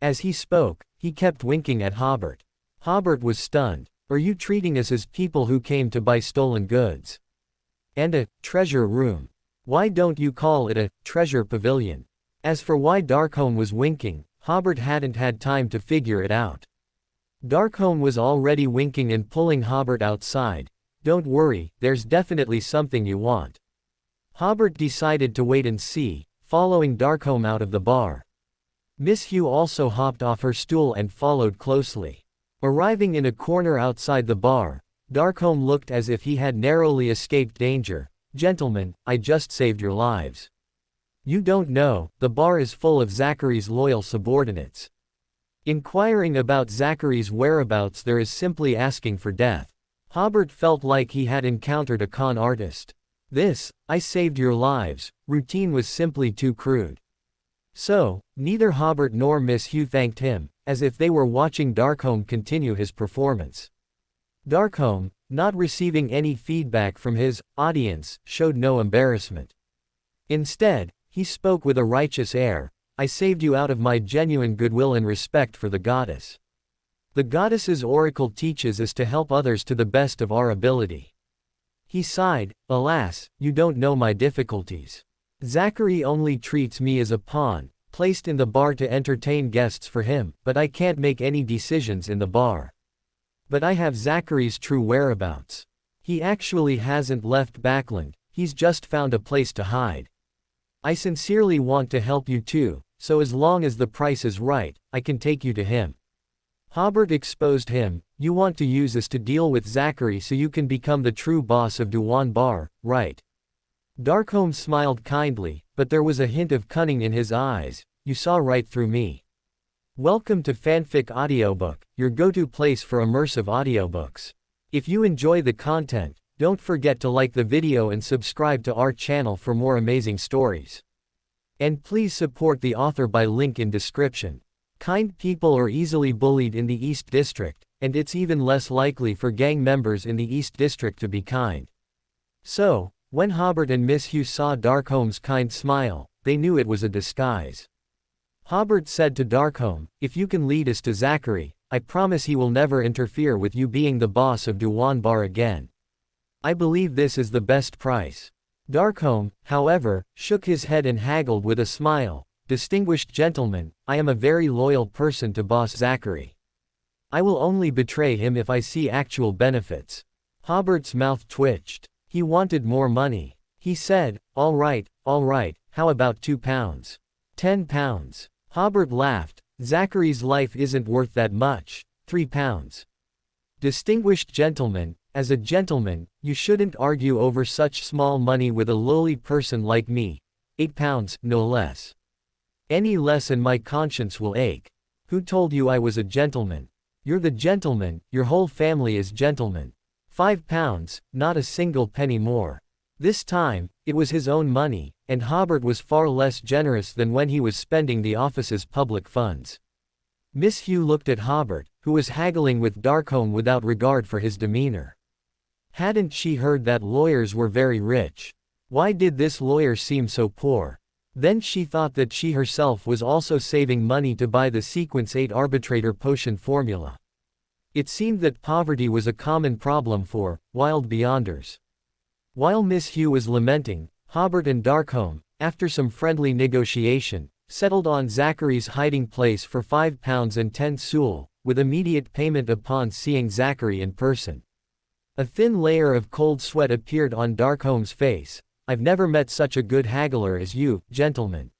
As he spoke, he kept winking at Hobert. Hobert was stunned. Are you treating us as people who came to buy stolen goods? And a treasure room. Why don't you call it a treasure pavilion? As for why Darkholme was winking, Hobert hadn't had time to figure it out. Darkholme was already winking and pulling Hobert outside. Don't worry, there's definitely something you want. Hobert decided to wait and see, following Darkholme out of the bar. Miss Hugh also hopped off her stool and followed closely. Arriving in a corner outside the bar, Darkholme looked as if he had narrowly escaped danger. Gentlemen, I just saved your lives. You don't know, the bar is full of Zachary's loyal subordinates. Inquiring about Zachary's whereabouts there is simply asking for death. Hobert felt like he had encountered a con artist. This, I saved your lives, routine was simply too crude. So, neither Hobert nor Miss Hugh thanked him, as if they were watching Darkholme continue his performance. Darkholme, not receiving any feedback from his audience, showed no embarrassment. Instead, he spoke with a righteous air, I saved you out of my genuine goodwill and respect for the goddess. The goddess's oracle teaches us to help others to the best of our ability. He sighed, alas, you don't know my difficulties. Zachary only treats me as a pawn, placed in the bar to entertain guests for him, but I can't make any decisions in the bar. But I have Zachary's true whereabouts. He actually hasn't left Backland, he's just found a place to hide. I sincerely want to help you too, so as long as the price is right, I can take you to him. Hobert exposed him, you want to use us to deal with Zachary so you can become the true boss of Duan Bar, right? Darkholme smiled kindly, but there was a hint of cunning in his eyes. You saw right through me. Welcome to Fanfic Audiobook, your go-to place for immersive audiobooks. If you enjoy the content, don't forget to like the video and subscribe to our channel for more amazing stories. And please support the author by link in description. Kind people are easily bullied in the East District, and it's even less likely for gang members in the East District to be kind. So, when Hobert and Miss Hugh saw Darkholme's kind smile, they knew it was a disguise. Hobert said to Darkholme, "If you can lead us to Zachary, I promise he will never interfere with you being the boss of Dewan Bar again. I believe this is the best price." Darkholme, however, shook his head and haggled with a smile. "Distinguished gentleman, I am a very loyal person to Boss Zachary. I will only betray him if I see actual benefits." Hobert's mouth twitched. He wanted more money. He said, all right, how about £2? £10? Hobert laughed. "Zachary's life isn't worth that much. £3. Distinguished gentleman, as a gentleman, you shouldn't argue over such small money with a lowly person like me. £8, no less. Any less and my conscience will ache. Who told you I was a gentleman? You're the gentleman, your whole family is gentlemen. £5, not a single penny more." This time, it was his own money, and Hobert was far less generous than when he was spending the office's public funds. Miss Hugh looked at Hobert, who was haggling with Darkholme without regard for his demeanor. Hadn't she heard that lawyers were very rich? Why did this lawyer seem so poor? Then she thought that she herself was also saving money to buy the Sequence 8 arbitrator potion formula. It seemed that poverty was a common problem for wild beyonders. While Miss Hugh was lamenting, Hobert and Darkholme, after some friendly negotiation, settled on Zachary's hiding place for £5.10, with immediate payment upon seeing Zachary in person. A thin layer of cold sweat appeared on Darkholme's face. "I've never met such a good haggler as you, gentlemen.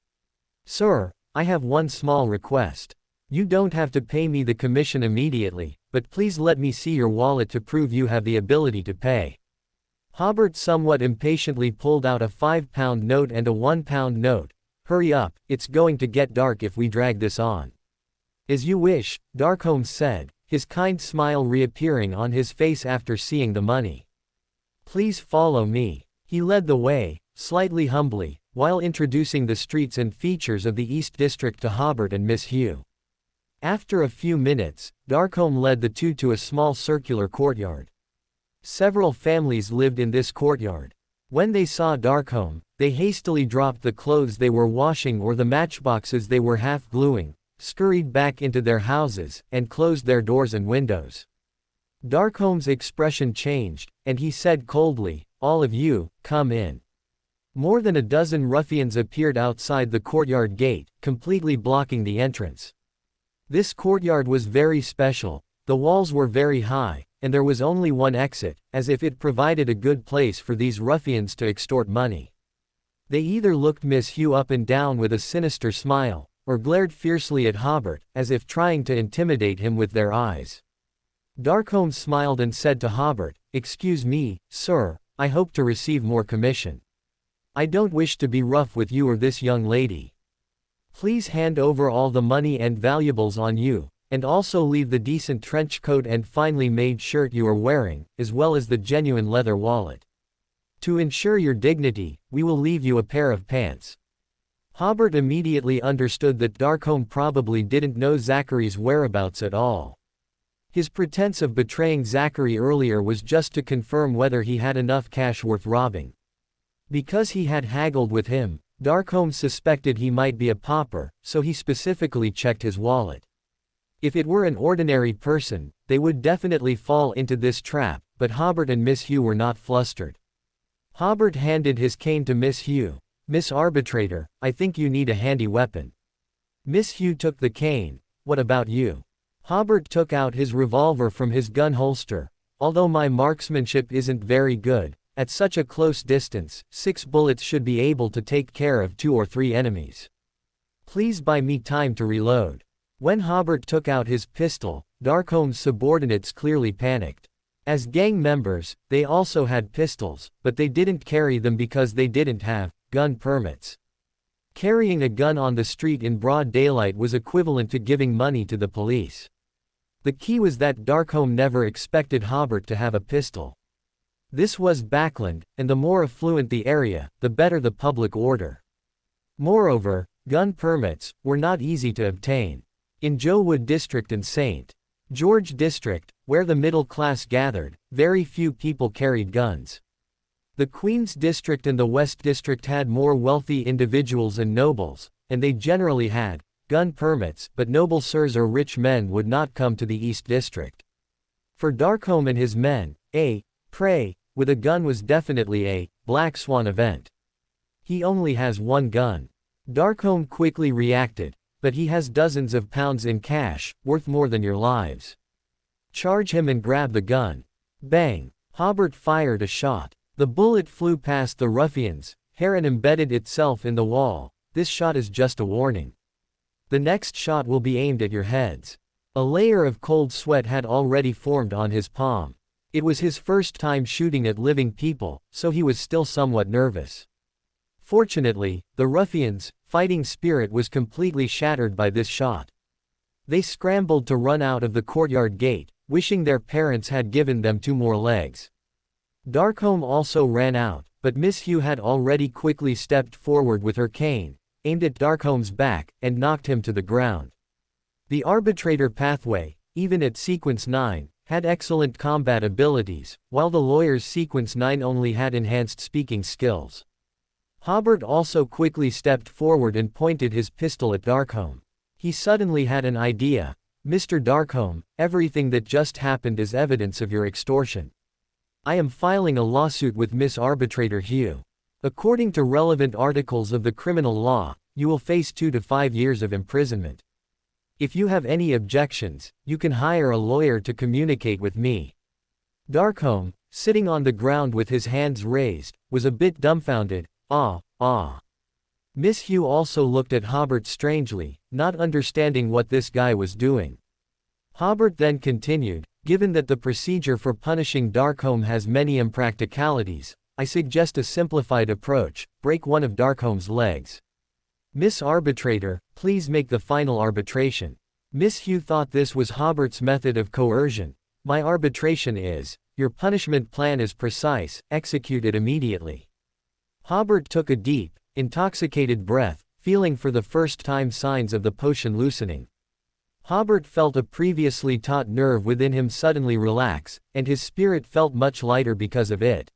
Sir, I have one small request. You don't have to pay me the commission immediately, but please let me see your wallet to prove you have the ability to pay." Hobert somewhat impatiently pulled out a £5 note and a £1 note. "Hurry up, it's going to get dark if we drag this on." "As you wish," Darkholme said, his kind smile reappearing on his face after seeing the money. "Please follow me." He led the way, slightly humbly, while introducing the streets and features of the East District to Hobert and Miss Hugh. After a few minutes, Darkholme led the two to a small circular courtyard. Several families lived in this courtyard. When they saw Darkholme, they hastily dropped the clothes they were washing or the matchboxes they were half gluing, scurried back into their houses, and closed their doors and windows. Darkholme's expression changed, and he said coldly, "All of you, come in." More than a dozen ruffians appeared outside the courtyard gate, completely blocking the entrance. This courtyard was very special. The walls were very high, and there was only one exit, as if it provided a good place for these ruffians to extort money. They either looked Miss Hugh up and down with a sinister smile, or glared fiercely at Hobert, as if trying to intimidate him with their eyes. Darkholme smiled and said to Hobert, "Excuse me, sir, I hope to receive more commission. I don't wish to be rough with you or this young lady. Please hand over all the money and valuables on you, and also leave the decent trench coat and finely made shirt you are wearing, as well as the genuine leather wallet. To ensure your dignity, we will leave you a pair of pants." Hobert immediately understood that Darkholme probably didn't know Zachary's whereabouts at all. His pretense of betraying Zachary earlier was just to confirm whether he had enough cash worth robbing. Because he had haggled with him, Darkholme suspected he might be a pauper, so he specifically checked his wallet. If it were an ordinary person, they would definitely fall into this trap, but Hobert and Miss Hugh were not flustered. Hobert handed his cane to Miss Hugh. "Miss Arbitrator, I think you need a handy weapon." Miss Hugh took the cane. "What about you?" Hobert took out his revolver from his gun holster. "Although my marksmanship isn't very good, at such a close distance, 6 bullets should be able to take care of 2 or 3 enemies. Please buy me time to reload." When Hobert took out his pistol, Darkholme's subordinates clearly panicked. As gang members, they also had pistols, but they didn't carry them because they didn't have gun permits. Carrying a gun on the street in broad daylight was equivalent to giving money to the police. The key was that Darkholme never expected Hobert to have a pistol. This was Backland, and the more affluent the area, the better the public order. Moreover, gun permits were not easy to obtain. In Joe Wood District and St. George District, where the middle class gathered, very few people carried guns. The Queen's District and the West District had more wealthy individuals and nobles, and they generally had gun permits, but noble sirs or rich men would not come to the East District. For Darkholme and his men, a prey with a gun was definitely a black swan event. He only has one gun. Darkholme quickly reacted, but he has dozens of pounds in cash, worth more than your lives. Charge him and grab the gun. Bang! Hobert fired a shot. The bullet flew past the ruffian's hair and embedded itself in the wall. This shot is just a warning. The next shot will be aimed at your heads. A layer of cold sweat had already formed on his palm. It was his first time shooting at living people, so he was still somewhat nervous. Fortunately, the ruffians' fighting spirit was completely shattered by this shot. They scrambled to run out of the courtyard gate, wishing their parents had given them 2 more legs. Darkholme also ran out, but Miss Hugh had already quickly stepped forward with her cane, aimed at Darkholme's back, and knocked him to the ground. The arbitrator pathway, even at Sequence 9, had excellent combat abilities, while the lawyer's Sequence 9 only had enhanced speaking skills. Hobert also quickly stepped forward and pointed his pistol at Darkholme. He suddenly had an idea. Mr. Darkholme, everything that just happened is evidence of your extortion. I am filing a lawsuit with Miss Arbitrator Hugh. According to relevant articles of the criminal law, you will face 2 to 5 years of imprisonment. If you have any objections, you can hire a lawyer to communicate with me. Darkholme, sitting on the ground with his hands raised, was a bit dumbfounded. Ah. Miss Hugh also looked at Hobert strangely, not understanding what this guy was doing. Hobert then continued, given that the procedure for punishing Darkholme has many impracticalities, I suggest a simplified approach: break one of Darkholme's legs. Miss Arbitrator, please make the final arbitration. Miss Hugh thought this was Hobert's method of coercion. My arbitration is, your punishment plan is precise, execute it immediately. Hobert took a deep, intoxicated breath, feeling for the first time signs of the potion loosening. Hobert felt a previously taut nerve within him suddenly relax, and his spirit felt much lighter because of it.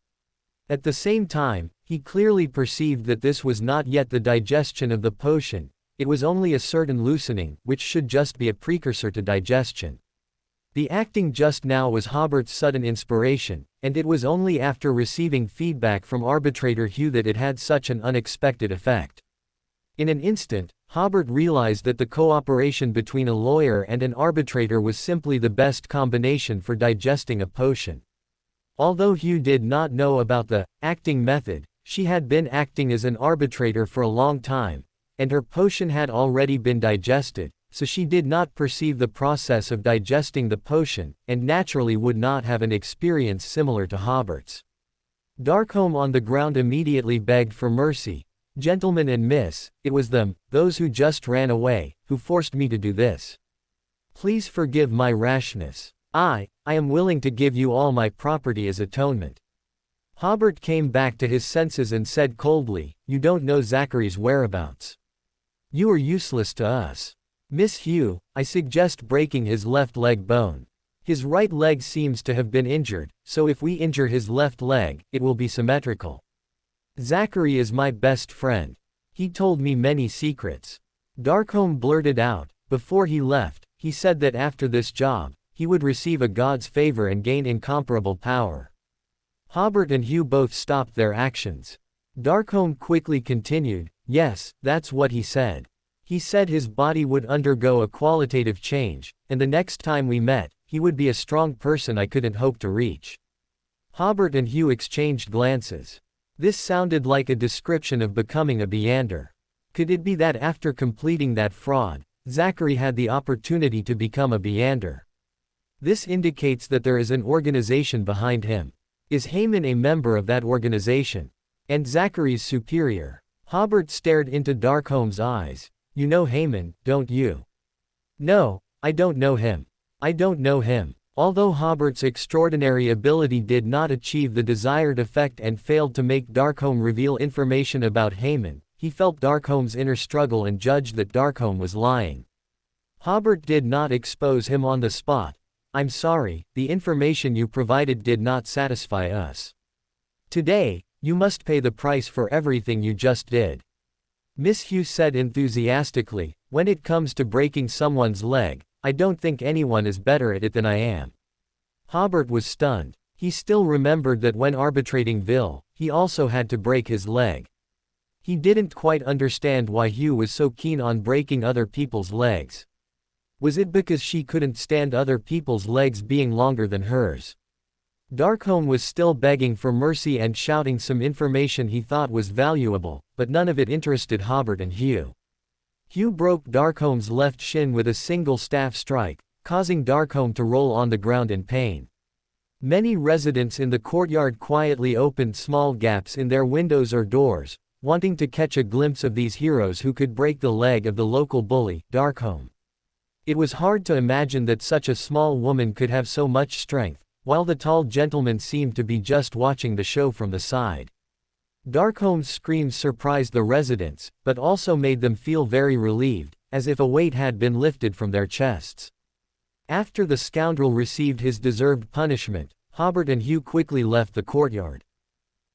At the same time, he clearly perceived that this was not yet the digestion of the potion, it was only a certain loosening, which should just be a precursor to digestion. The acting just now was Hobert's sudden inspiration, and it was only after receiving feedback from Arbitrator Hugh that it had such an unexpected effect. In an instant, Hobert realized that the cooperation between a lawyer and an arbitrator was simply the best combination for digesting a potion. Although Hugh did not know about the acting method, she had been acting as an arbitrator for a long time, and her potion had already been digested, so she did not perceive the process of digesting the potion, and naturally would not have an experience similar to Hobert's. Darkholme on the ground immediately begged for mercy. Gentlemen and miss, it was them, those who just ran away, who forced me to do this. Please forgive my rashness. I am willing to give you all my property as atonement. Hobert came back to his senses and said coldly, you don't know Zachary's whereabouts. You are useless to us. Miss Hugh, I suggest breaking his left leg bone. His right leg seems to have been injured, so if we injure his left leg, it will be symmetrical. Zachary is my best friend. He told me many secrets. Darkholme blurted out. Before he left, he said that after this job, he would receive a god's favor and gain incomparable power. Hobert and Hugh both stopped their actions. Darkholme quickly continued, yes, that's what he said. He said his body would undergo a qualitative change, and the next time we met, he would be a strong person I couldn't hope to reach. Hobert and Hugh exchanged glances. This sounded like a description of becoming a Beander. Could it be that after completing that fraud, Zachary had the opportunity to become a Beander? This indicates that there is an organization behind him. Is Haman a member of that organization? And Zachary's superior? Hobert stared into Darkholm's eyes. You know Haman, don't you? No, I don't know him. I don't know him. Although Hobert's extraordinary ability did not achieve the desired effect and failed to make Darkholm reveal information about Haman, he felt Darkholm's inner struggle and judged that Darkholm was lying. Hobert did not expose him on the spot. I'm sorry, the information you provided did not satisfy us. Today, you must pay the price for everything you just did. Miss Hugh said enthusiastically, when it comes to breaking someone's leg, I don't think anyone is better at it than I am. Hobert was stunned. He still remembered that when arbitrating Vil, he also had to break his leg. He didn't quite understand why Hugh was so keen on breaking other people's legs. Was it because she couldn't stand other people's legs being longer than hers? Darkholm was still begging for mercy and shouting some information he thought was valuable, but none of it interested Hobert and Hugh. Hugh broke Darkholm's left shin with a single staff strike, causing Darkholm to roll on the ground in pain. Many residents in the courtyard quietly opened small gaps in their windows or doors, wanting to catch a glimpse of these heroes who could break the leg of the local bully, Darkholm. It was hard to imagine that such a small woman could have so much strength, while the tall gentleman seemed to be just watching the show from the side. Darkholm's screams surprised the residents, but also made them feel very relieved, as if a weight had been lifted from their chests. After the scoundrel received his deserved punishment, Hobert and Hugh quickly left the courtyard.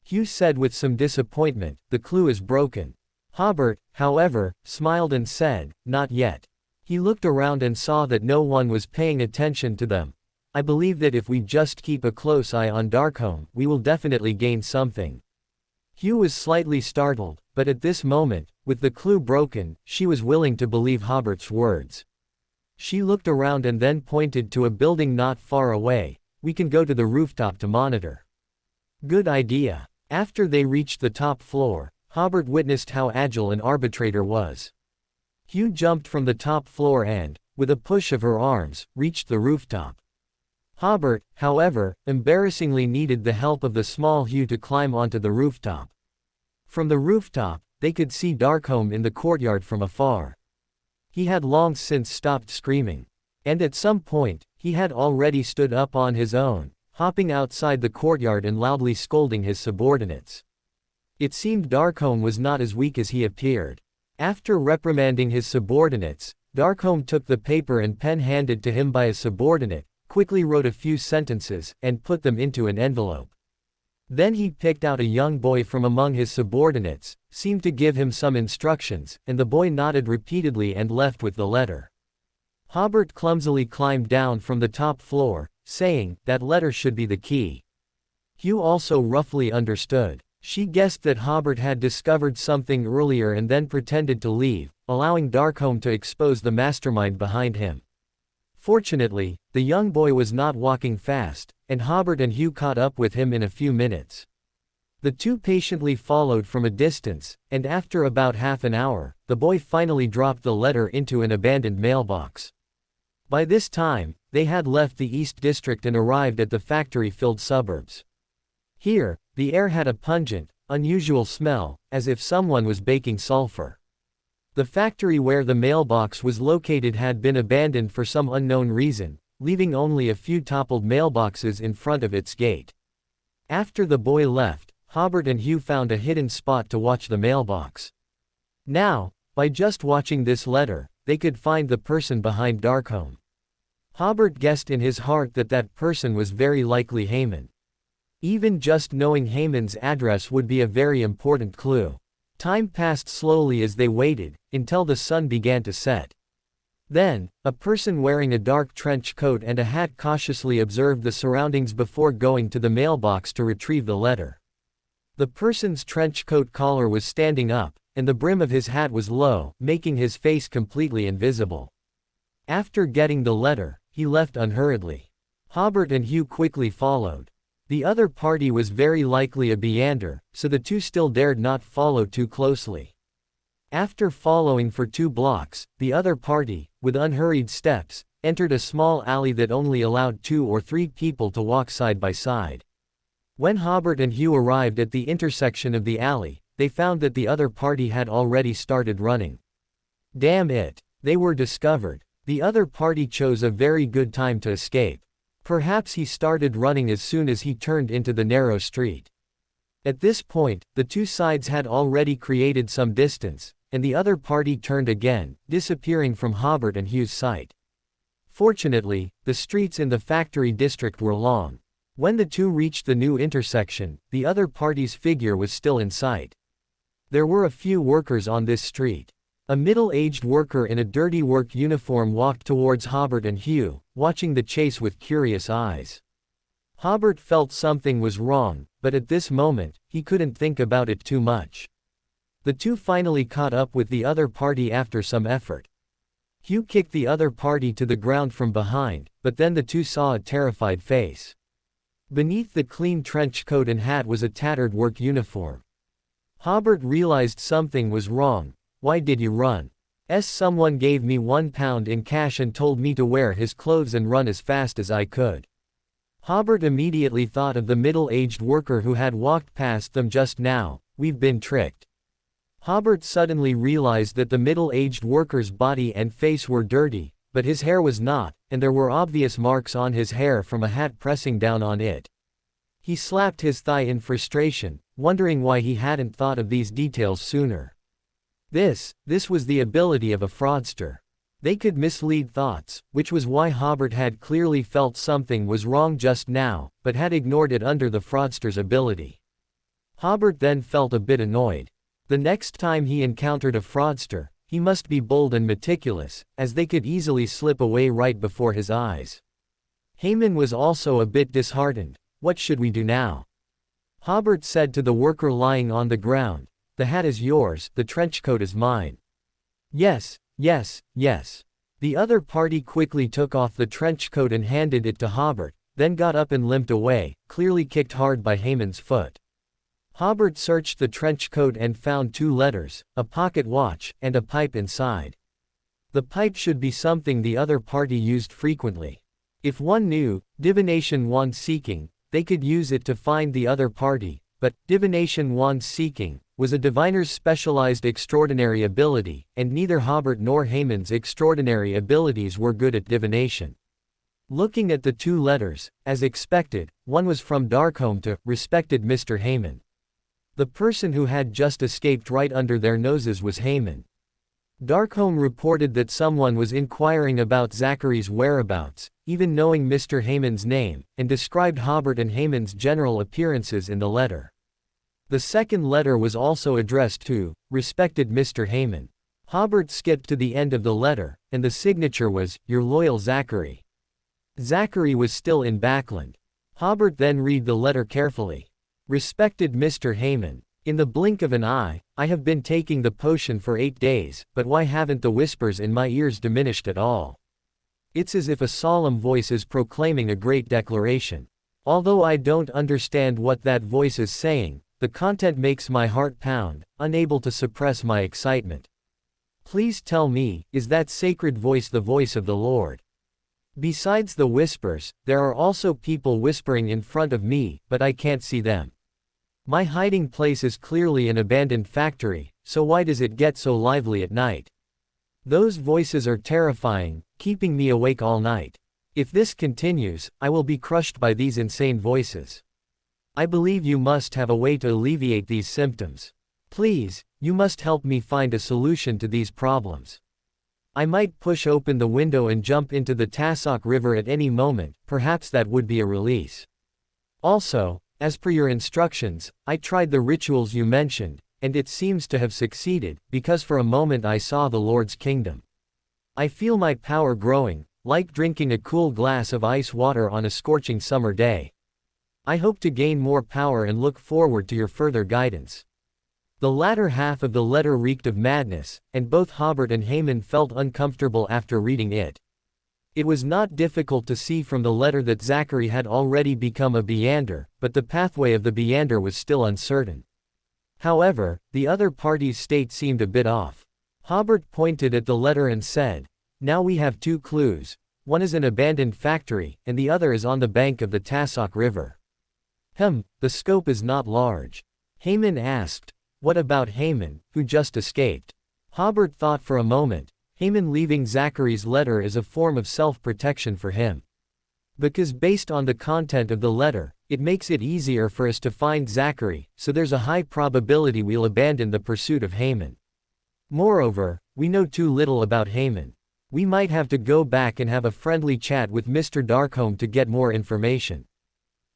Hugh said with some disappointment, the clue is broken. Hobert, however, smiled and said, not yet. He looked around and saw that no one was paying attention to them. I believe that if we just keep a close eye on Darkholm, we will definitely gain something. Hugh was slightly startled, but at this moment, with the clue broken, she was willing to believe Hobert's words. She looked around and then pointed to a building not far away. We can go to the rooftop to monitor. Good idea. After they reached the top floor, Hobert witnessed how agile an arbitrator was. Hugh jumped from the top floor and, with a push of her arms, reached the rooftop. Hobert, however, embarrassingly needed the help of the small Hugh to climb onto the rooftop. From the rooftop, they could see Darkholm in the courtyard from afar. He had long since stopped screaming. And at some point, he had already stood up on his own, hopping outside the courtyard and loudly scolding his subordinates. It seemed Darkholm was not as weak as he appeared. After reprimanding his subordinates, Darkholm took the paper and pen handed to him by a subordinate, quickly wrote a few sentences, and put them into an envelope. Then he picked out a young boy from among his subordinates, seemed to give him some instructions, and the boy nodded repeatedly and left with the letter. Hobert clumsily climbed down from the top floor, saying, that letter should be the key. Hugh also roughly understood. She guessed that Hobert had discovered something earlier and then pretended to leave, allowing Darkholm to expose the mastermind behind him. Fortunately, the young boy was not walking fast, and Hobert and Hugh caught up with him in a few minutes. The two patiently followed from a distance, and after about half an hour, the boy finally dropped the letter into an abandoned mailbox. By this time, they had left the East District and arrived at the factory-filled suburbs. Here, the air had a pungent, unusual smell, as if someone was baking sulfur. The factory where the mailbox was located had been abandoned for some unknown reason, leaving only a few toppled mailboxes in front of its gate. After the boy left, Hobert and Hugh found a hidden spot to watch the mailbox. Now, by just watching this letter, they could find the person behind Darkholm. Hobert guessed in his heart that that person was very likely Haman. Even just knowing Haman's address would be a very important clue. Time passed slowly as they waited, until the sun began to set. Then, a person wearing a dark trench coat and a hat cautiously observed the surroundings before going to the mailbox to retrieve the letter. The person's trench coat collar was standing up, and the brim of his hat was low, making his face completely invisible. After getting the letter, he left unhurriedly. Hobert and Hugh quickly followed. The other party was very likely a Beander, so the two still dared not follow too closely. After following for 2 blocks, the other party, with unhurried steps, entered a small alley that only allowed 2 or 3 people to walk side by side. When Hobert and Hugh arrived at the intersection of the alley, they found that the other party had already started running. Damn it! They were discovered. The other party chose a very good time to escape. Perhaps he started running as soon as he turned into the narrow street. At this point, the two sides had already created some distance, and the other party turned again, disappearing from Hobert and Hugh's sight. Fortunately, the streets in the factory district were long. When the two reached the new intersection, the other party's figure was still in sight. There were a few workers on this street. A middle-aged worker in a dirty work uniform walked towards Hobert and Hugh, watching the chase with curious eyes. Hobert felt something was wrong, but at this moment, he couldn't think about it too much. The two finally caught up with the other party after some effort. Hugh kicked the other party to the ground from behind, but then the two saw a terrified face. Beneath the clean trench coat and hat was a tattered work uniform. Hobert realized something was wrong. Why did you run? Someone gave me £1 in cash and told me to wear his clothes and run as fast as I could. Hobert immediately thought of the middle-aged worker who had walked past them just now. We've been tricked. Hobert suddenly realized that the middle-aged worker's body and face were dirty, but his hair was not, and there were obvious marks on his hair from a hat pressing down on it. He slapped his thigh in frustration, wondering why he hadn't thought of these details sooner. This was the ability of a fraudster. They could mislead thoughts, which was why Hobert had clearly felt something was wrong just now, but had ignored it under the fraudster's ability. Hobert then felt a bit annoyed. The next time he encountered a fraudster, he must be bold and meticulous, as they could easily slip away right before his eyes. Heyman was also a bit disheartened. What should we do now? Hobert said to the worker lying on the ground. The hat is yours, the trench coat is mine. Yes, yes, yes. The other party quickly took off the trench coat and handed it to Hobert, then got up and limped away, clearly kicked hard by Heyman's foot. Hobert searched the trench coat and found 2 letters, a pocket watch, and a pipe inside. The pipe should be something the other party used frequently. If one knew, divination wand seeking, they could use it to find the other party, but divination wand seeking was a diviner's specialized extraordinary ability, and neither Hobert nor Heyman's extraordinary abilities were good at divination. Looking at the 2 letters, as expected, one was from Darkholme to respected Mr. Heyman. The person who had just escaped right under their noses was Heyman. Darkholme reported that someone was inquiring about Zachary's whereabouts, even knowing Mr. Heyman's name, and described Hobert and Heyman's general appearances in the letter. The second letter was also addressed to respected Mr. Heyman. Hobert skipped to the end of the letter, and the signature was, your loyal Zachary. Zachary was still in Backland. Hobert then read the letter carefully. Respected Mr. Heyman. In the blink of an eye, I have been taking the potion for 8 days, but why haven't the whispers in my ears diminished at all? It's as if a solemn voice is proclaiming a great declaration. Although I don't understand what that voice is saying, the content makes my heart pound, unable to suppress my excitement. Please tell me, is that sacred voice the voice of the Lord? Besides the whispers, there are also people whispering in front of me, but I can't see them. My hiding place is clearly an abandoned factory, so why does it get so lively at night? Those voices are terrifying, keeping me awake all night. If this continues, I will be crushed by these insane voices. I believe you must have a way to alleviate these symptoms. Please, you must help me find a solution to these problems. I might push open the window and jump into the Tassoc River at any moment, perhaps that would be a release. Also, as per your instructions, I tried the rituals you mentioned, and it seems to have succeeded, because for a moment I saw the Lord's kingdom. I feel my power growing, like drinking a cool glass of ice water on a scorching summer day. I hope to gain more power and look forward to your further guidance. The latter half of the letter reeked of madness, and both Hobert and Heyman felt uncomfortable after reading it. It was not difficult to see from the letter that Zachary had already become a Beander, but the pathway of the Beander was still uncertain. However, the other party's state seemed a bit off. Hobert pointed at the letter and said, now we have 2 clues. one is an abandoned factory, and the other is on the bank of the Tassoc River. The scope is not large. Haman asked. What about Haman, who just escaped? Hobert thought for a moment. Haman leaving Zachary's letter is a form of self-protection for him. Because based on the content of the letter, it makes it easier for us to find Zachary, so there's a high probability we'll abandon the pursuit of Haman. Moreover, we know too little about Haman. We might have to go back and have a friendly chat with Mr. Darkholme to get more information.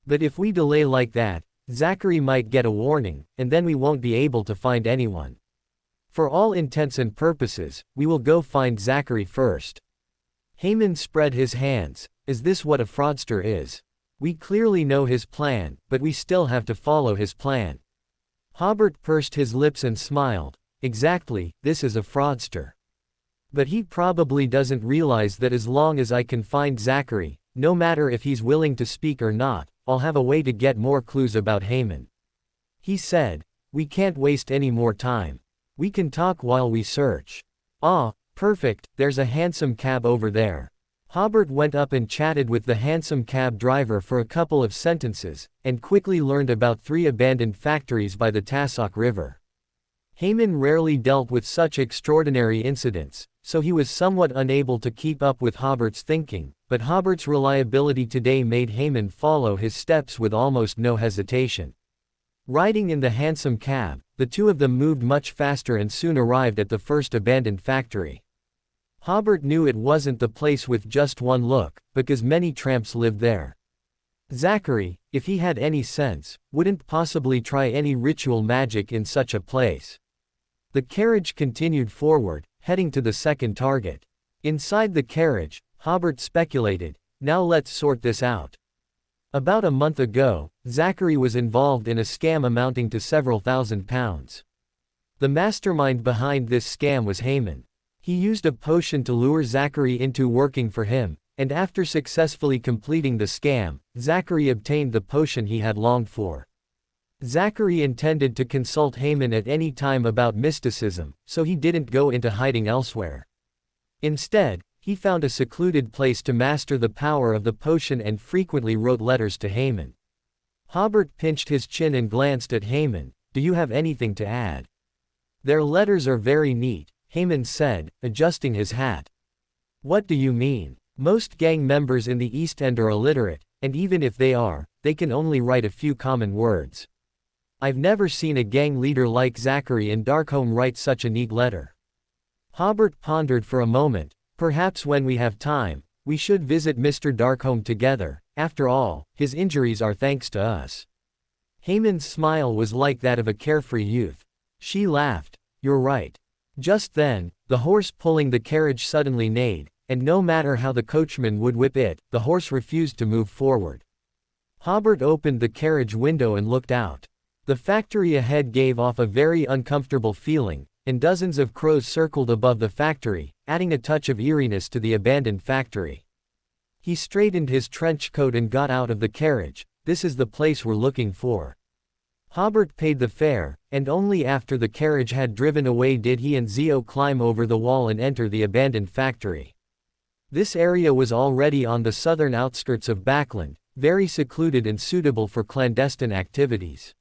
But if we delay like that, Zachary might get a warning, and then we won't be able to find anyone. For all intents and purposes, we will go find Zachary first. Haman spread his hands. Is this what a fraudster is? We clearly know his plan, but we still have to follow his plan. Hobert pursed his lips and smiled. Exactly, this is a fraudster. But he probably doesn't realize that as long as I can find Zachary, no matter if he's willing to speak or not, I'll have a way to get more clues about Haman. He said, we can't waste any more time. We can talk while we search. Ah, perfect, there's a hansom cab over there. Hobert went up and chatted with the hansom cab driver for a couple of sentences, and quickly learned about 3 abandoned factories by the Tassoc River. Haman rarely dealt with such extraordinary incidents, so he was somewhat unable to keep up with Hobert's thinking, but Hobert's reliability today made Haman follow his steps with almost no hesitation. Riding in the hansom cab, the two of them moved much faster and soon arrived at the first abandoned factory. Hobert knew it wasn't the place with just one look, because many tramps lived there. Zachary, if he had any sense, wouldn't possibly try any ritual magic in such a place. The carriage continued forward, heading to the second target. Inside the carriage, Hobert speculated, now let's sort this out. About a month ago, Zachary was involved in a scam amounting to several £1,000s. The mastermind behind this scam was Haman. He used a potion to lure Zachary into working for him, and after successfully completing the scam, Zachary obtained the potion he had longed for. Zachary intended to consult Haman at any time about mysticism, so he didn't go into hiding elsewhere. Instead, he found a secluded place to master the power of the potion and frequently wrote letters to Haman. Hobert pinched his chin and glanced at Haman. Do you have anything to add? Their letters are very neat, Haman said, adjusting his hat. What do you mean? Most gang members in the East End are illiterate, and even if they are, they can only write a few common words. I've never seen a gang leader like Zachary in Darkholme write such a neat letter. Hobert pondered for a moment. Perhaps when we have time, we should visit Mr. Darkholme together. After all, his injuries are thanks to us. Haman's smile was like that of a carefree youth. She laughed. You're right. Just then, the horse pulling the carriage suddenly neighed, and no matter how the coachman would whip it, the horse refused to move forward. Hobert opened the carriage window and looked out. The factory ahead gave off a very uncomfortable feeling, and dozens of crows circled above the factory, adding a touch of eeriness to the abandoned factory. He straightened his trench coat and got out of the carriage. This is the place we're looking for. Hobert paid the fare, and only after the carriage had driven away did he and Zio climb over the wall and enter the abandoned factory. This area was already on the southern outskirts of Backland, very secluded and suitable for clandestine activities.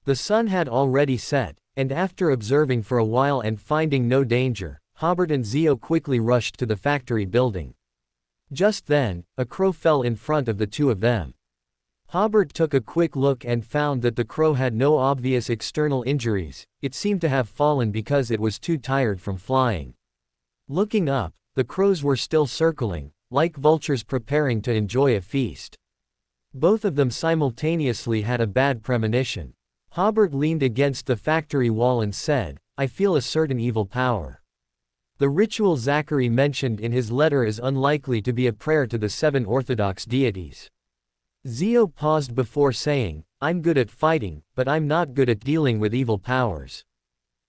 The sun had already set, and after observing for a while and finding no danger, Hobert and Zio quickly rushed to the factory building. Just then, a crow fell in front of the two of them. Hobert took a quick look and found that the crow had no obvious external injuries. It seemed to have fallen because it was too tired from flying. Looking up, the crows were still circling, like vultures preparing to enjoy a feast. Both of them simultaneously had a bad premonition. Hobert leaned against the factory wall and said, I feel a certain evil power. The ritual Zachary mentioned in his letter is unlikely to be a prayer to the 7 Orthodox deities. Zio paused before saying, I'm good at fighting, but I'm not good at dealing with evil powers.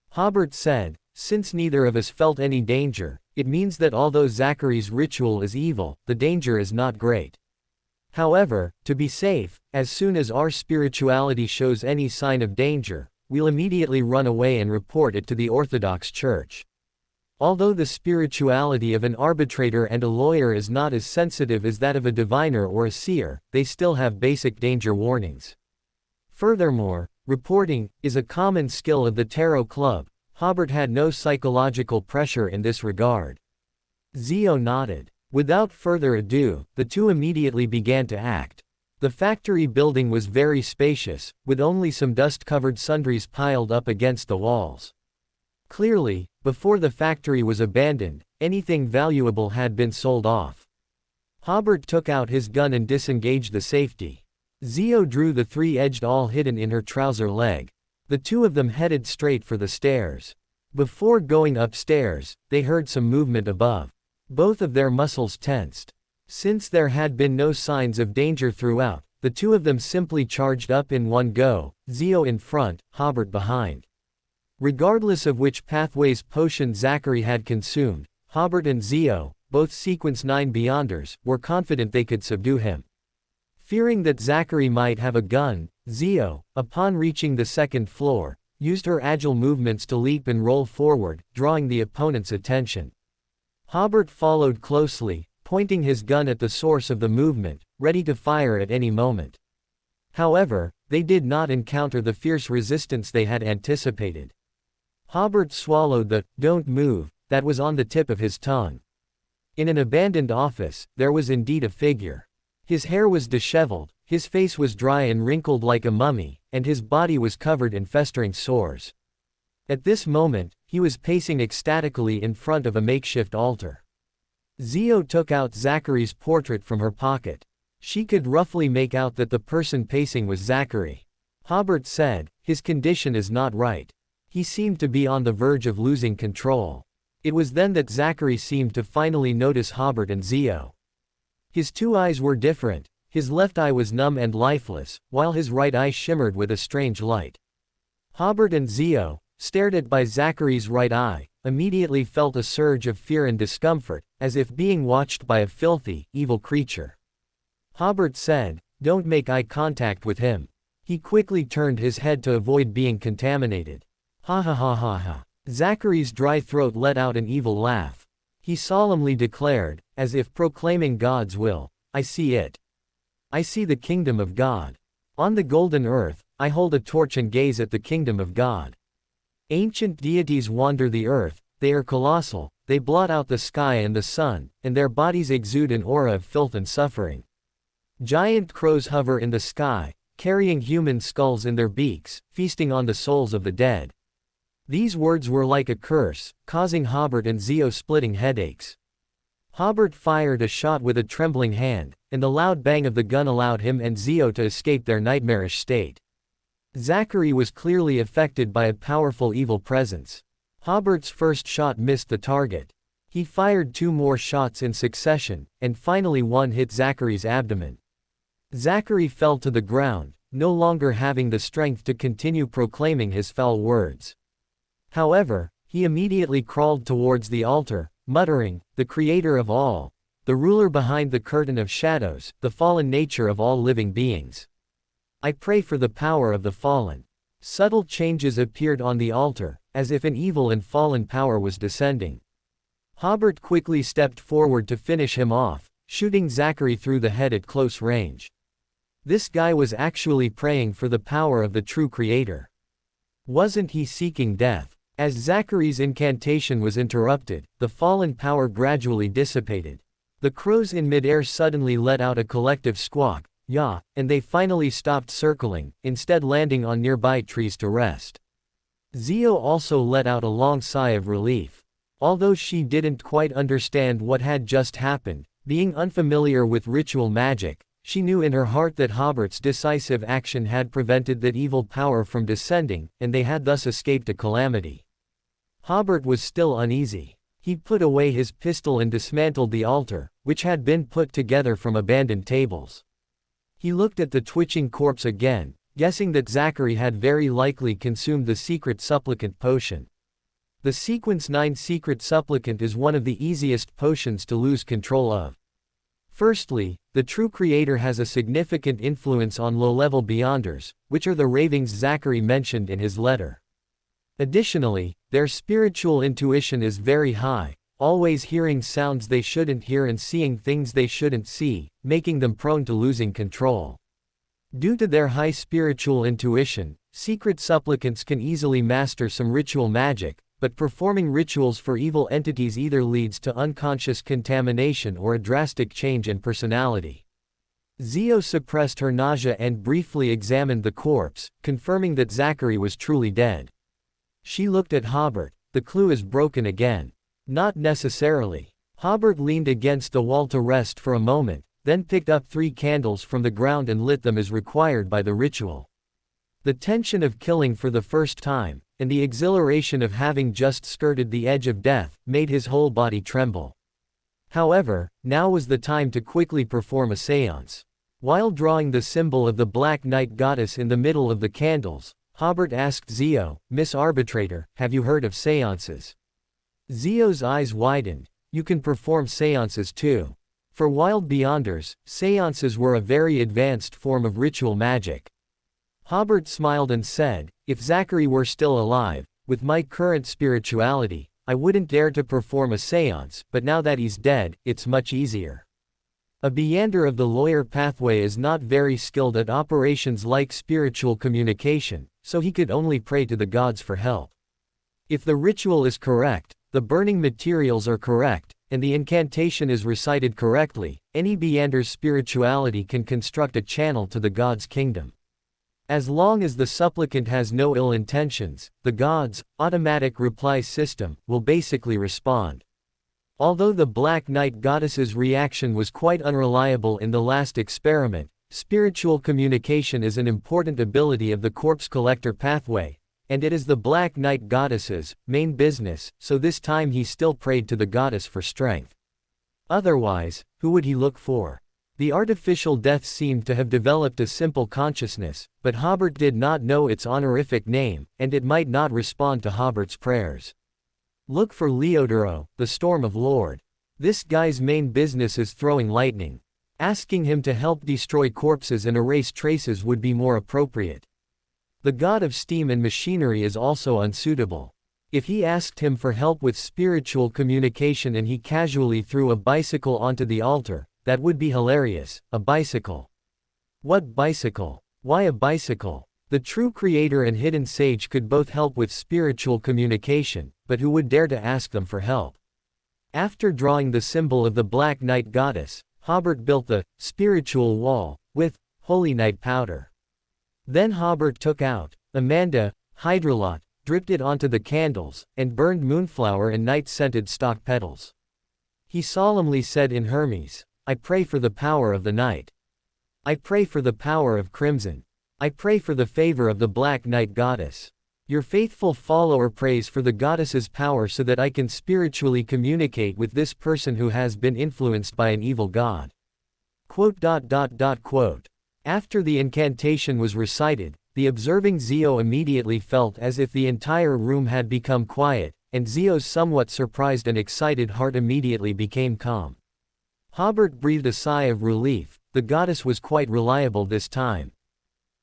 Hobert said, since neither of us felt any danger, it means that although Zachary's ritual is evil, the danger is not great. However, to be safe, as soon as our spirituality shows any sign of danger, we'll immediately run away and report it to the Orthodox Church. Although the spirituality of an arbitrator and a lawyer is not as sensitive as that of a diviner or a seer, they still have basic danger warnings. Furthermore, reporting is a common skill of the Tarot Club. Hobert had no psychological pressure in this regard. Zio nodded. Without further ado, the two immediately began to act. The factory building was very spacious, with only some dust-covered sundries piled up against the walls. Clearly, before the factory was abandoned, anything valuable had been sold off. Hobert took out his gun and disengaged the safety. Zio drew the three-edged awl hidden in her trouser leg. The two of them headed straight for the stairs. Before going upstairs, they heard some movement above. Both of their muscles tensed. Since there had been no signs of danger throughout, the two of them simply charged up in one go, Zio in front, Hobert behind. Regardless of which pathway's potion Zachary had consumed, Hobert and Zio, both Sequence 9 Beyonders, were confident they could subdue him. Fearing that Zachary might have a gun, Zio, upon reaching the second floor, used her agile movements to leap and roll forward, drawing the opponent's attention. Hobert followed closely, pointing his gun at the source of the movement, ready to fire at any moment. However, they did not encounter the fierce resistance they had anticipated. Hobert swallowed the "don't move" that was on the tip of his tongue. In an abandoned office, there was indeed a figure. His hair was disheveled, his face was dry and wrinkled like a mummy, and his body was covered in festering sores. At this moment, he was pacing ecstatically in front of a makeshift altar. Zio took out Zachary's portrait from her pocket. She could roughly make out that the person pacing was Zachary. Hobert said, "His condition is not right. He seemed to be on the verge of losing control." It was then that Zachary seemed to finally notice Hobert and Zio. His two eyes were different. His left eye was numb and lifeless, while his right eye shimmered with a strange light. Hobert and Zio, stared at by Zachary's right eye, immediately felt a surge of fear and discomfort, as if being watched by a filthy, evil creature. Hobert said, "Don't make eye contact with him." He quickly turned his head to avoid being contaminated. Ha ha ha ha ha. Zachary's dry throat let out an evil laugh. He solemnly declared, as if proclaiming God's will, "I see it. I see the kingdom of God. On the golden earth, I hold a torch and gaze at the kingdom of God. Ancient deities wander the earth, they are colossal, they blot out the sky and the sun, and their bodies exude an aura of filth and suffering. Giant crows hover in the sky, carrying human skulls in their beaks, feasting on the souls of the dead." These words were like a curse, causing Hobert and Zio splitting headaches. Hobert fired a shot with a trembling hand, and the loud bang of the gun allowed him and Zio to escape their nightmarish state. Zachary was clearly affected by a powerful evil presence. Hobert's first shot missed the target. He fired two more shots in succession, and finally one hit Zachary's abdomen. Zachary fell to the ground, no longer having the strength to continue proclaiming his foul words. However, he immediately crawled towards the altar, muttering, "The creator of all, the ruler behind the curtain of shadows, the fallen nature of all living beings. I pray for the power of the fallen." Subtle changes appeared on the altar, as if an evil and fallen power was descending. Hobert quickly stepped forward to finish him off, shooting Zachary through the head at close range. This guy was actually praying for the power of the true creator. Wasn't he seeking death? As Zachary's incantation was interrupted, the fallen power gradually dissipated. The crows in midair suddenly let out a collective squawk, "Yah," and they finally stopped circling, instead landing on nearby trees to rest. Zio also let out a long sigh of relief. Although she didn't quite understand what had just happened, being unfamiliar with ritual magic, she knew in her heart that Hobert's decisive action had prevented that evil power from descending, and they had thus escaped a calamity. Hobert was still uneasy. He put away his pistol and dismantled the altar, which had been put together from abandoned tables. He looked at the twitching corpse again, guessing that Zachary had very likely consumed the secret supplicant potion. The Sequence 9 secret supplicant is one of the easiest potions to lose control of. Firstly, the true creator has a significant influence on low-level beyonders, which are the ravings Zachary mentioned in his letter. Additionally, their spiritual intuition is very high, always hearing sounds they shouldn't hear and seeing things they shouldn't see, making them prone to losing control. Due to their high spiritual intuition, secret supplicants can easily master some ritual magic, but performing rituals for evil entities either leads to unconscious contamination or a drastic change in personality. Zio suppressed her nausea and briefly examined the corpse, confirming that Zachary was truly dead. She looked at Hobert. The clue is broken again. Not necessarily. Hobert leaned against the wall to rest for a moment, then picked up 3 candles from the ground and lit them as required by the ritual. The tension of killing for the first time, and the exhilaration of having just skirted the edge of death, made his whole body tremble. However, now was the time to quickly perform a séance. While drawing the symbol of the Black Night Goddess in the middle of the candles, Hobert asked Zio, "Miss Arbitrator, have you heard of séances?" Zio's eyes widened. "You can perform séances too." For Wild Beyonders, séances were a very advanced form of ritual magic. Hobert smiled and said, "If Zachary were still alive, with my current spirituality, I wouldn't dare to perform a séance, but now that he's dead, it's much easier." A Beyander of the lawyer pathway is not very skilled at operations like spiritual communication, so he could only pray to the gods for help. If the ritual is correct, the burning materials are correct, and the incantation is recited correctly, any Beyander's spirituality can construct a channel to the god's kingdom. As long as the supplicant has no ill intentions, the god's automatic reply system will basically respond. Although the Black Night Goddess's reaction was quite unreliable in the last experiment, spiritual communication is an important ability of the corpse collector pathway, and it is the Black Night Goddess's main business, so this time he still prayed to the goddess for strength. Otherwise, who would he look for? The artificial death seemed to have developed a simple consciousness, but Hobert did not know its honorific name, and it might not respond to Hobert's prayers. Look for Leodoro, the Storm of Lord. This guy's main business is throwing lightning. Asking him to help destroy corpses and erase traces would be more appropriate. The god of steam and machinery is also unsuitable. If he asked him for help with spiritual communication and he casually threw a bicycle onto the altar, that would be hilarious. A bicycle. What bicycle? Why a bicycle? The true creator and hidden sage could both help with spiritual communication, but who would dare to ask them for help? After drawing the symbol of the Black Night Goddess, Hobert built the spiritual wall with holy night powder. Then Hobert took out Amanda, Hydrolot, dripped it onto the candles, and burned moonflower and night-scented stock petals. He solemnly said in Hermes, "I pray for the power of the night. I pray for the power of crimson. I pray for the favor of the Black Night Goddess. Your faithful follower prays for the goddess's power so that I can spiritually communicate with this person who has been influenced by an evil god." After the incantation was recited, the observing Zio immediately felt as if the entire room had become quiet, and Zio's somewhat surprised and excited heart immediately became calm. Hobert breathed a sigh of relief. The goddess was quite reliable this time.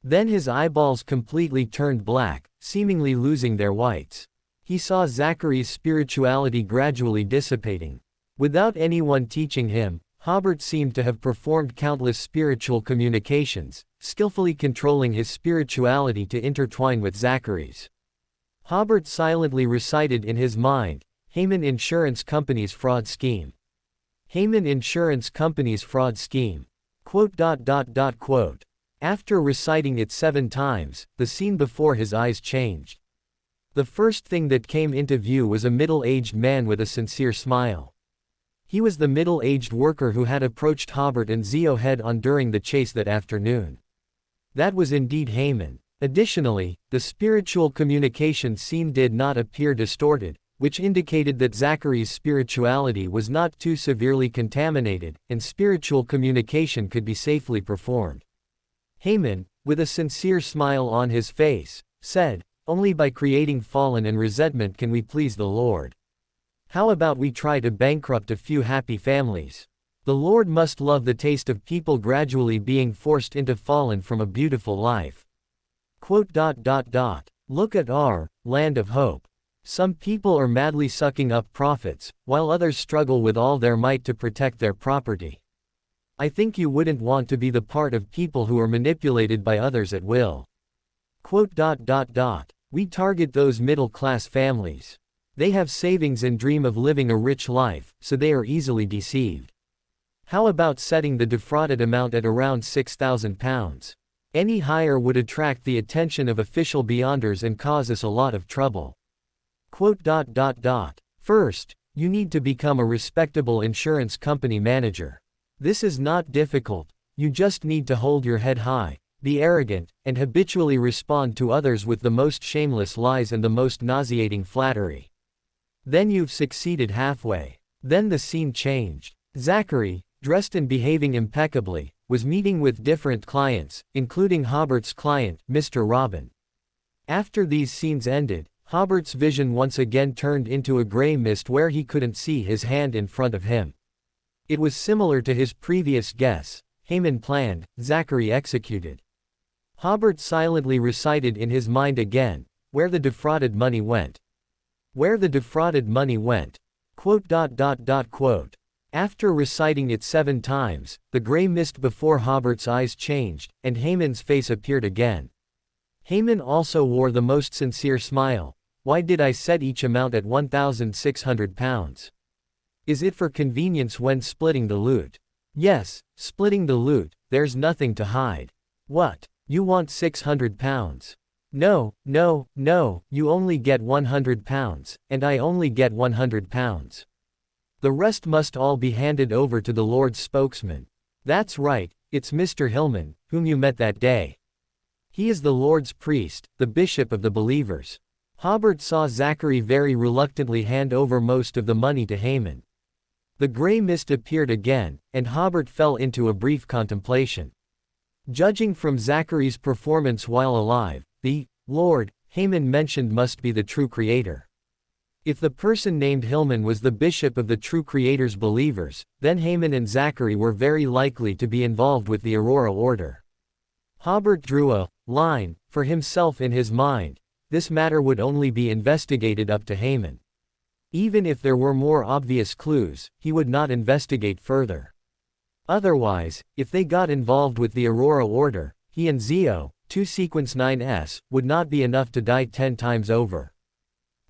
Then his eyeballs completely turned black, seemingly losing their whites. He saw Zachary's spirituality gradually dissipating. Without anyone teaching him, Hobert seemed to have performed countless spiritual communications, skillfully controlling his spirituality to intertwine with Zachary's. Hobert silently recited in his mind, "Heyman Insurance Company's fraud scheme. Heyman Insurance Company's fraud scheme." After reciting it 7 times, the scene before his eyes changed. The first thing that came into view was a middle-aged man with a sincere smile. He was the middle-aged worker who had approached Hobert and Zio head-on during the chase that afternoon. That was indeed Heyman. Additionally, the spiritual communication scene did not appear distorted, which indicated that Zachary's spirituality was not too severely contaminated, and spiritual communication could be safely performed. Heyman, with a sincere smile on his face, said, "Only by creating fallen and resentment can we please the Lord. How about we try to bankrupt a few happy families? The Lord must love the taste of people gradually being forced into fallen from a beautiful life." Look at our land of hope. Some people are madly sucking up profits, while others struggle with all their might to protect their property. I think you wouldn't want to be the part of people who are manipulated by others at will. Quote. We target those middle-class families. They have savings and dream of living a rich life, so they are easily deceived. How about setting the defrauded amount at around £6,000? Any higher would attract the attention of official beyonders and cause us a lot of trouble. Quote. First, you need to become a respectable insurance company manager. This is not difficult, you just need to hold your head high, be arrogant, and habitually respond to others with the most shameless lies and the most nauseating flattery. Then you've succeeded halfway. Then the scene changed. Zachary, dressed and behaving impeccably, was meeting with different clients, including Hobert's client, Mr. Robin. After these scenes ended, Hobert's vision once again turned into a gray mist where he couldn't see his hand in front of him. It was similar to his previous guess. Haman planned, Zachary executed. Hobert silently recited in his mind again, where the defrauded money went. Where the defrauded money went. Quote. After reciting it 7 times, the gray mist before Hobert's eyes changed, and Haman's face appeared again. Haman also wore the most sincere smile. Why did I set each amount at £1,600? Is it for convenience when splitting the loot? Yes, splitting the loot, there's nothing to hide. What? You want £600? No, you only get £100, and I only get £100. The rest must all be handed over to the Lord's spokesman. That's right, it's Mr. Hillman, whom you met that day. He is the Lord's priest, the bishop of the believers. Hobert saw Zachary very reluctantly hand over most of the money to Haman. The gray mist appeared again, and Hobert fell into a brief contemplation. Judging from Zachary's performance while alive, the Lord Haman mentioned must be the true creator. If the person named Hillman was the bishop of the true creator's believers, then Haman and Zachary were very likely to be involved with the Aurora Order. Hobert drew a line for himself in his mind. This matter would only be investigated up to Haman. Even if there were more obvious clues, he would not investigate further. Otherwise, if they got involved with the Aurora Order, he and Zio, 2 Sequence 9S, would not be enough to die 10 times over.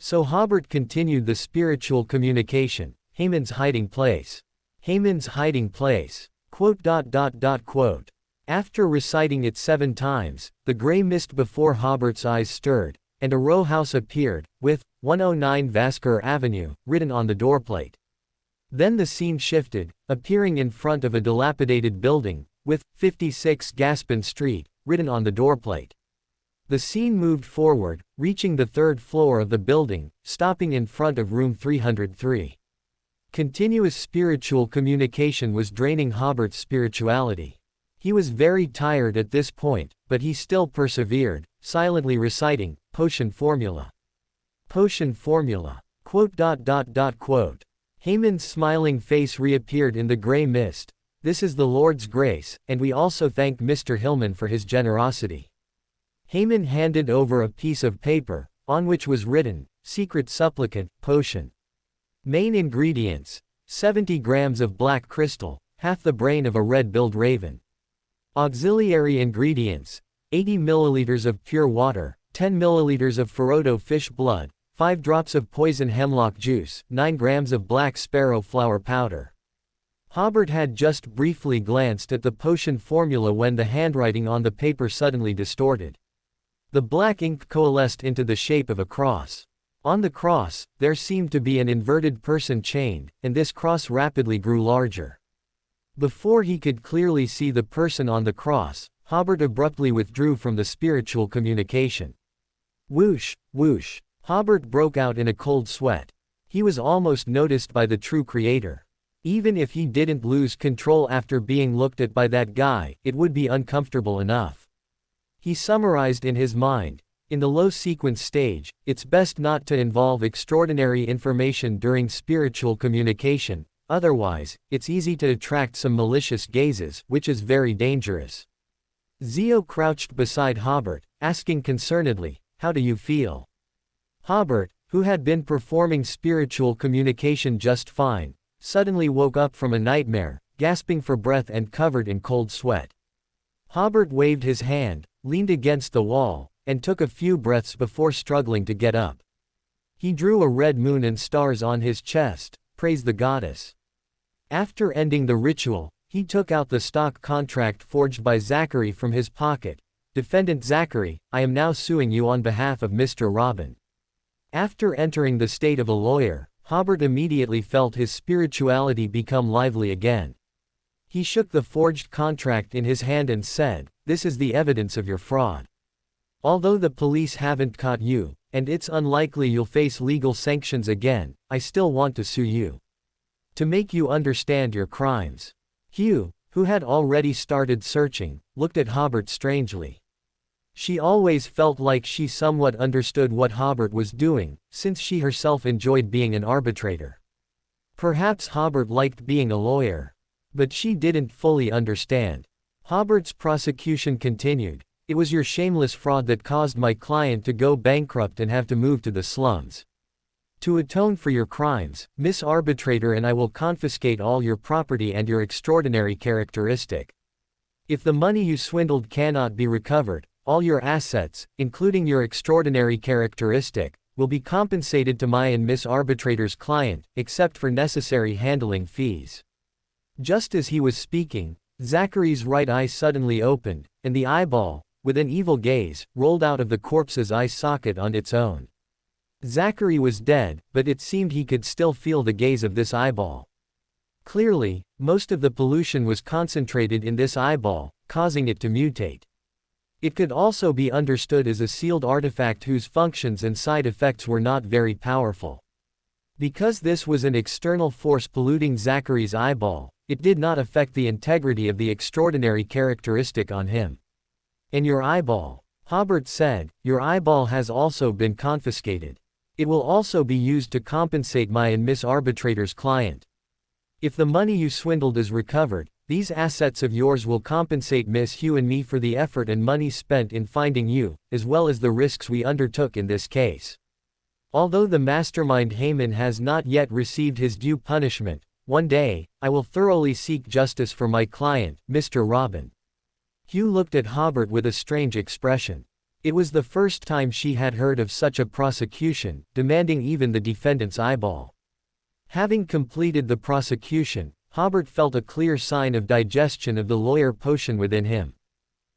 So Hobert continued the spiritual communication. Haman's hiding place. Haman's hiding place. Quote. After reciting it 7 times, the gray mist before Hobert's eyes stirred, and a row house appeared, with 109 Vasker Avenue, written on the doorplate. Then the scene shifted, appearing in front of a dilapidated building, with 56 Gaspin Street, written on the doorplate. The scene moved forward, reaching the 3rd floor of the building, stopping in front of room 303. Continuous spiritual communication was draining Hobert's spirituality. He was very tired at this point, but he still persevered, silently reciting, potion formula. Potion formula. Quote. Haman's smiling face reappeared in the gray mist. This is the Lord's grace, and we also thank Mr. Hillman for his generosity. Haman handed over a piece of paper, on which was written, Secret Supplicant, Potion. Main ingredients: 70 grams of black crystal, half the brain of a red-billed raven. Auxiliary ingredients: 80 milliliters of pure water, 10 milliliters of Ferodo fish blood, 5 drops of poison hemlock juice, 9 grams of black sparrow flower powder. Hobert had just briefly glanced at the potion formula when the handwriting on the paper suddenly distorted. The black ink coalesced into the shape of a cross. On the cross, there seemed to be an inverted person chained, and this cross rapidly grew larger. Before he could clearly see the person on the cross, Hobert abruptly withdrew from the spiritual communication. Whoosh, whoosh. Hobert broke out in a cold sweat. He was almost noticed by the true creator. Even if he didn't lose control after being looked at by that guy, it would be uncomfortable enough. He summarized in his mind, in the low sequence stage, it's best not to involve extraordinary information during spiritual communication, otherwise, it's easy to attract some malicious gazes, which is very dangerous. Zio crouched beside Hobert, asking concernedly, how do you feel? Hobert, who had been performing spiritual communication just fine, suddenly woke up from a nightmare, gasping for breath and covered in cold sweat. Hobert waved his hand, leaned against the wall, and took a few breaths before struggling to get up. He drew a red moon and stars on his chest, praised the goddess. After ending the ritual, he took out the stock contract forged by Zachary from his pocket. Defendant Zachary, I am now suing you on behalf of Mr. Robin. After entering the state of a lawyer, Hobert immediately felt his spirituality become lively again. He shook the forged contract in his hand and said, "This is the evidence of your fraud. Although the police haven't caught you, and it's unlikely you'll face legal sanctions again, I still want to sue you. To make you understand your crimes." Hugh, who had already started searching, looked at Hobert strangely. She always felt like she somewhat understood what Hobert was doing, since she herself enjoyed being an arbitrator. Perhaps Hobert liked being a lawyer. But she didn't fully understand. Hobert's prosecution continued. "It was your shameless fraud that caused my client to go bankrupt and have to move to the slums. To atone for your crimes, Miss Arbitrator and I will confiscate all your property and your extraordinary characteristic. If the money you swindled cannot be recovered, all your assets, including your extraordinary characteristic, will be compensated to my and Miss Arbitrator's client, except for necessary handling fees." Just as he was speaking, Zachary's right eye suddenly opened, and the eyeball, with an evil gaze, rolled out of the corpse's eye socket on its own. Zachary was dead, but it seemed he could still feel the gaze of this eyeball. Clearly, most of the pollution was concentrated in this eyeball, causing it to mutate. It could also be understood as a sealed artifact whose functions and side effects were not very powerful. Because this was an external force polluting Zachary's eyeball, it did not affect the integrity of the extraordinary characteristic on him. "And your eyeball," Hobert said, "your eyeball has also been confiscated. It will also be used to compensate my and Miss Arbitrator's client. If the money you swindled is recovered, these assets of yours will compensate Miss Hugh and me for the effort and money spent in finding you, as well as the risks we undertook in this case. Although the mastermind Haman has not yet received his due punishment, one day, I will thoroughly seek justice for my client, Mr. Robin." Hugh looked at Hobert with a strange expression. It was the first time she had heard of such a prosecution, demanding even the defendant's eyeball. Having completed the prosecution, Hobert felt a clear sign of digestion of the lawyer potion within him.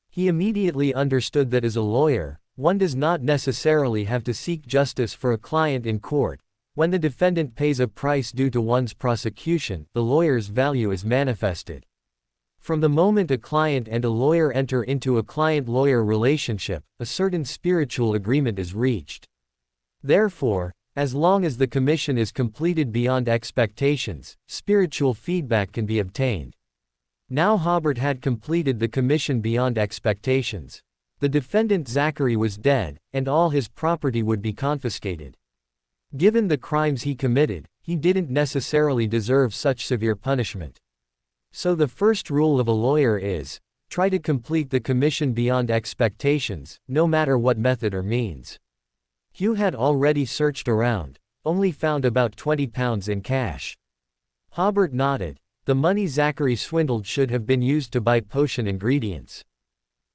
He immediately understood that as a lawyer, one does not necessarily have to seek justice for a client in court. When the defendant pays a price due to one's prosecution, the lawyer's value is manifested. From the moment a client and a lawyer enter into a client-lawyer relationship, a certain spiritual agreement is reached. Therefore, as long as the commission is completed beyond expectations, spiritual feedback can be obtained. Now Hobert had completed the commission beyond expectations. The defendant Zachary was dead, and all his property would be confiscated. Given the crimes he committed, he didn't necessarily deserve such severe punishment. So the first rule of a lawyer is, try to complete the commission beyond expectations, no matter what method or means. Hugh had already searched around, only found about £20 in cash. Hobert nodded. The money Zachary swindled should have been used to buy potion ingredients.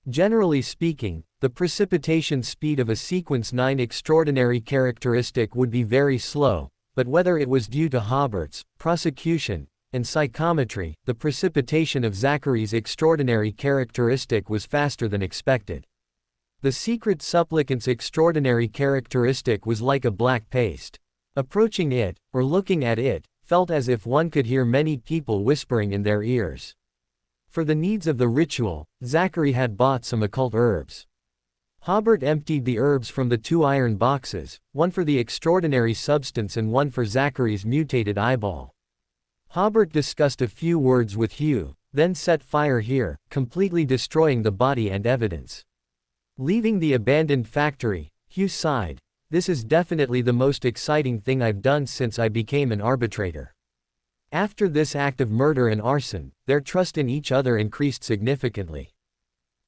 Generally speaking, the precipitation speed of a sequence 9 extraordinary characteristic would be very slow, but whether it was due to Hobert's prosecution and psychometry, the precipitation of Zachary's extraordinary characteristic was faster than expected. The secret supplicant's extraordinary characteristic was like a black paste. Approaching it, or looking at it, felt as if one could hear many people whispering in their ears. For the needs of the ritual, Zachary had bought some occult herbs. Hobert emptied the herbs from the 2 iron boxes, one for the extraordinary substance and one for Zachary's mutated eyeball. Hobert discussed a few words with Hugh, then set fire here, completely destroying the body and evidence. Leaving the abandoned factory, Hugh sighed. This is definitely the most exciting thing I've done since I became an arbitrator. After this act of murder and arson, their trust in each other increased significantly.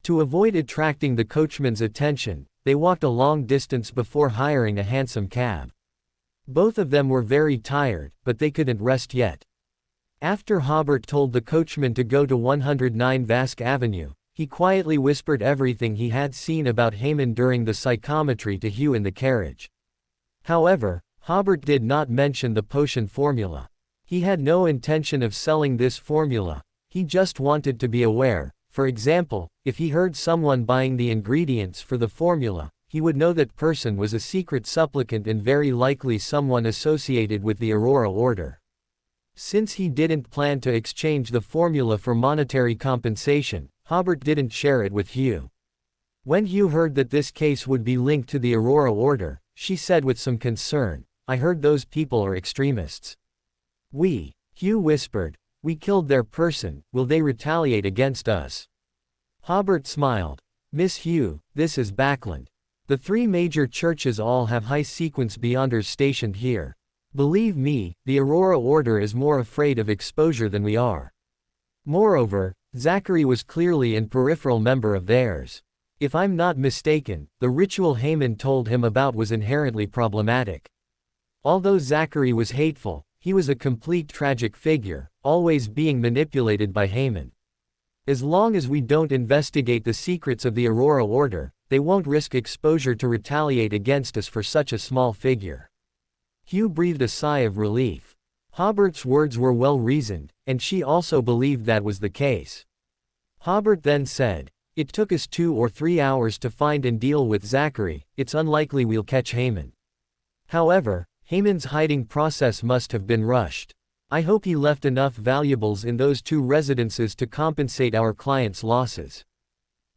To avoid attracting the coachman's attention, they walked a long distance before hiring a hansom cab. Both of them were very tired, but they couldn't rest yet. After Hobert told the coachman to go to 109 Vasque Avenue, he quietly whispered everything he had seen about Haman during the psychometry to Hugh in the carriage. However, Hobert did not mention the potion formula. He had no intention of selling this formula, he just wanted to be aware. For example, if he heard someone buying the ingredients for the formula, he would know that person was a secret supplicant and very likely someone associated with the Aurora Order. Since he didn't plan to exchange the formula for monetary compensation, Hobert didn't share it with Hugh. When Hugh heard that this case would be linked to the Aurora Order, she said with some concern, "I heard those people are extremists." Hugh whispered, "We killed their person, will they retaliate against us?" Hobert smiled. "Miss Hugh, this is Backland. The three major churches all have high sequence beyonders stationed here. Believe me, the Aurora Order is more afraid of exposure than we are. Moreover, Zachary was clearly a peripheral member of theirs. If I'm not mistaken, the ritual Haman told him about was inherently problematic. Although Zachary was hateful, he was a complete tragic figure, always being manipulated by Haman. As long as we don't investigate the secrets of the Aurora Order, they won't risk exposure to retaliate against us for such a small figure." Hugh breathed a sigh of relief. Hobert's words were well reasoned, and she also believed that was the case. Hobert then said, "It took us 2 or 3 hours to find and deal with Zachary, it's unlikely we'll catch Haman. However, Haman's hiding process must have been rushed. I hope he left enough valuables in those 2 residences to compensate our client's losses."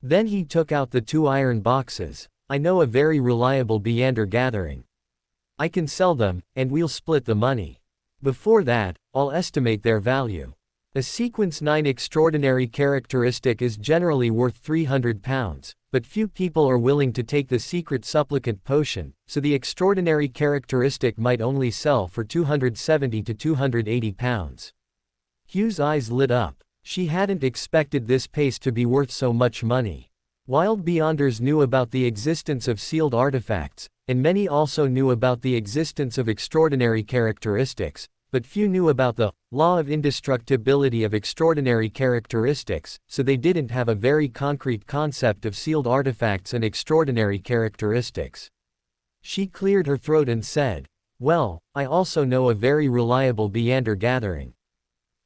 Then he took out the 2 iron boxes. "I know a very reliable Beander gathering. I can sell them, and we'll split the money. Before that, I'll estimate their value. A sequence 9 extraordinary characteristic is generally worth £300, but few people are willing to take the secret supplicant potion, so the extraordinary characteristic might only sell for £270 to £280. Hugh's eyes lit up. She hadn't expected this paste to be worth so much money. Wild Beyonders knew about the existence of sealed artifacts, and many also knew about the existence of extraordinary characteristics, but few knew about the law of indestructibility of extraordinary characteristics, so they didn't have a very concrete concept of sealed artifacts and extraordinary characteristics. She cleared her throat and said, "Well, I also know a very reliable Beander gathering.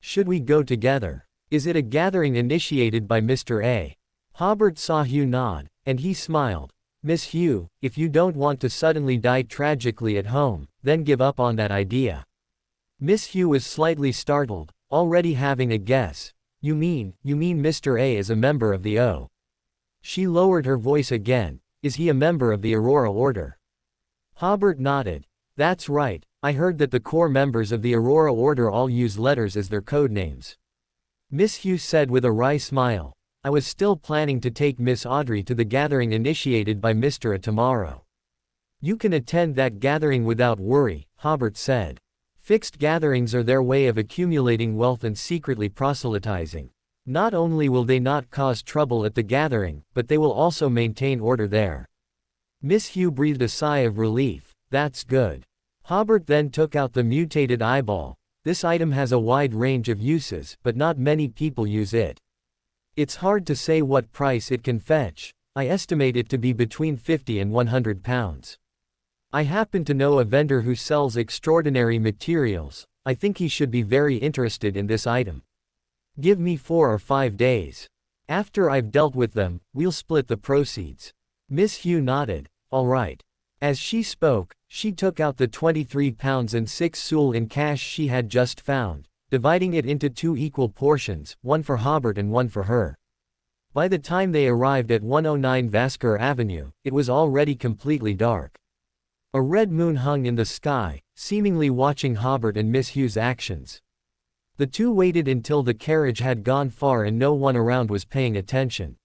Should we go together? Is it a gathering initiated by Mr. A?" Hobert saw Hugh nod, and he smiled. "Miss Hugh, if you don't want to suddenly die tragically at home, then give up on that idea." Miss Hugh was slightly startled, already having a guess. You mean Mr. A is a member of the O?" She lowered her voice again. "Is he a member of the Aurora Order?" Hobert nodded. "That's right, I heard that the core members of the Aurora Order all use letters as their code names." Miss Hugh said with a wry smile, "I was still planning to take Miss Audrey to the gathering initiated by Mr. A tomorrow." "You can attend that gathering without worry," Hobert said. "Fixed gatherings are their way of accumulating wealth and secretly proselytizing. Not only will they not cause trouble at the gathering, but they will also maintain order there." Miss Hugh breathed a sigh of relief. "That's good." Hobert then took out the mutated eyeball. "This item has a wide range of uses, but not many people use it. It's hard to say what price it can fetch. I estimate it to be between £50 and £100. I happen to know a vendor who sells extraordinary materials. I think he should be very interested in this item. Give me 4 or 5 days. After I've dealt with them, we'll split the proceeds." Miss Hugh nodded. "All right." As she spoke, she took out the £23 and 6 sous in cash she had just found, dividing it into 2 equal portions, one for Hobert and one for her. By the time they arrived at 109 Vasque Avenue, it was already completely dark. A red moon hung in the sky, seemingly watching Hobert and Miss Hugh's actions. The two waited until the carriage had gone far and no one around was paying attention.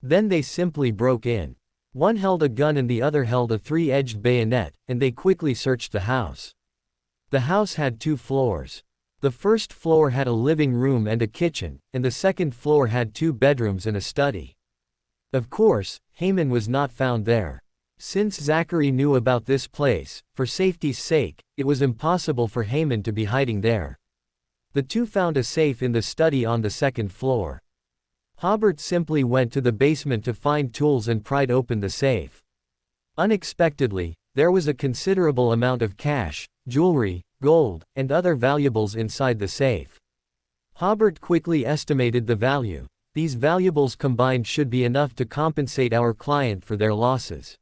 Then they simply broke in. One held a gun and the other held a 3-edged bayonet, and they quickly searched the house. The house had 2 floors. The first floor had a living room and a kitchen, and the second floor had 2 bedrooms and a study. Of course, Haman was not found there. Since Zachary knew about this place, for safety's sake, it was impossible for Haman to be hiding there. The two found a safe in the study on the second floor. Hobert simply went to the basement to find tools and pried open the safe. Unexpectedly, there was a considerable amount of cash, jewelry, gold, and other valuables inside the safe. Hobert quickly estimated the value. These valuables combined should be enough to compensate our client for their losses.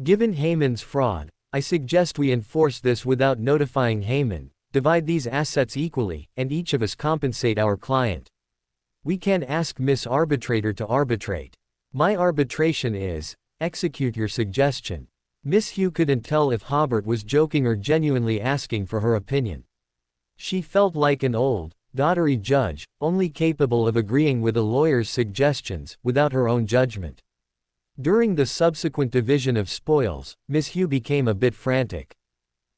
Given Haman's fraud, I suggest we enforce this without notifying Haman, divide these assets equally, and each of us compensate our client. We can ask Miss Arbitrator to arbitrate. My arbitration is, execute your suggestion. Miss Hugh couldn't tell if Hobert was joking or genuinely asking for her opinion. She felt like an old, dottery judge, only capable of agreeing with a lawyer's suggestions, without her own judgment. During the subsequent division of spoils, Miss Hugh became a bit frantic.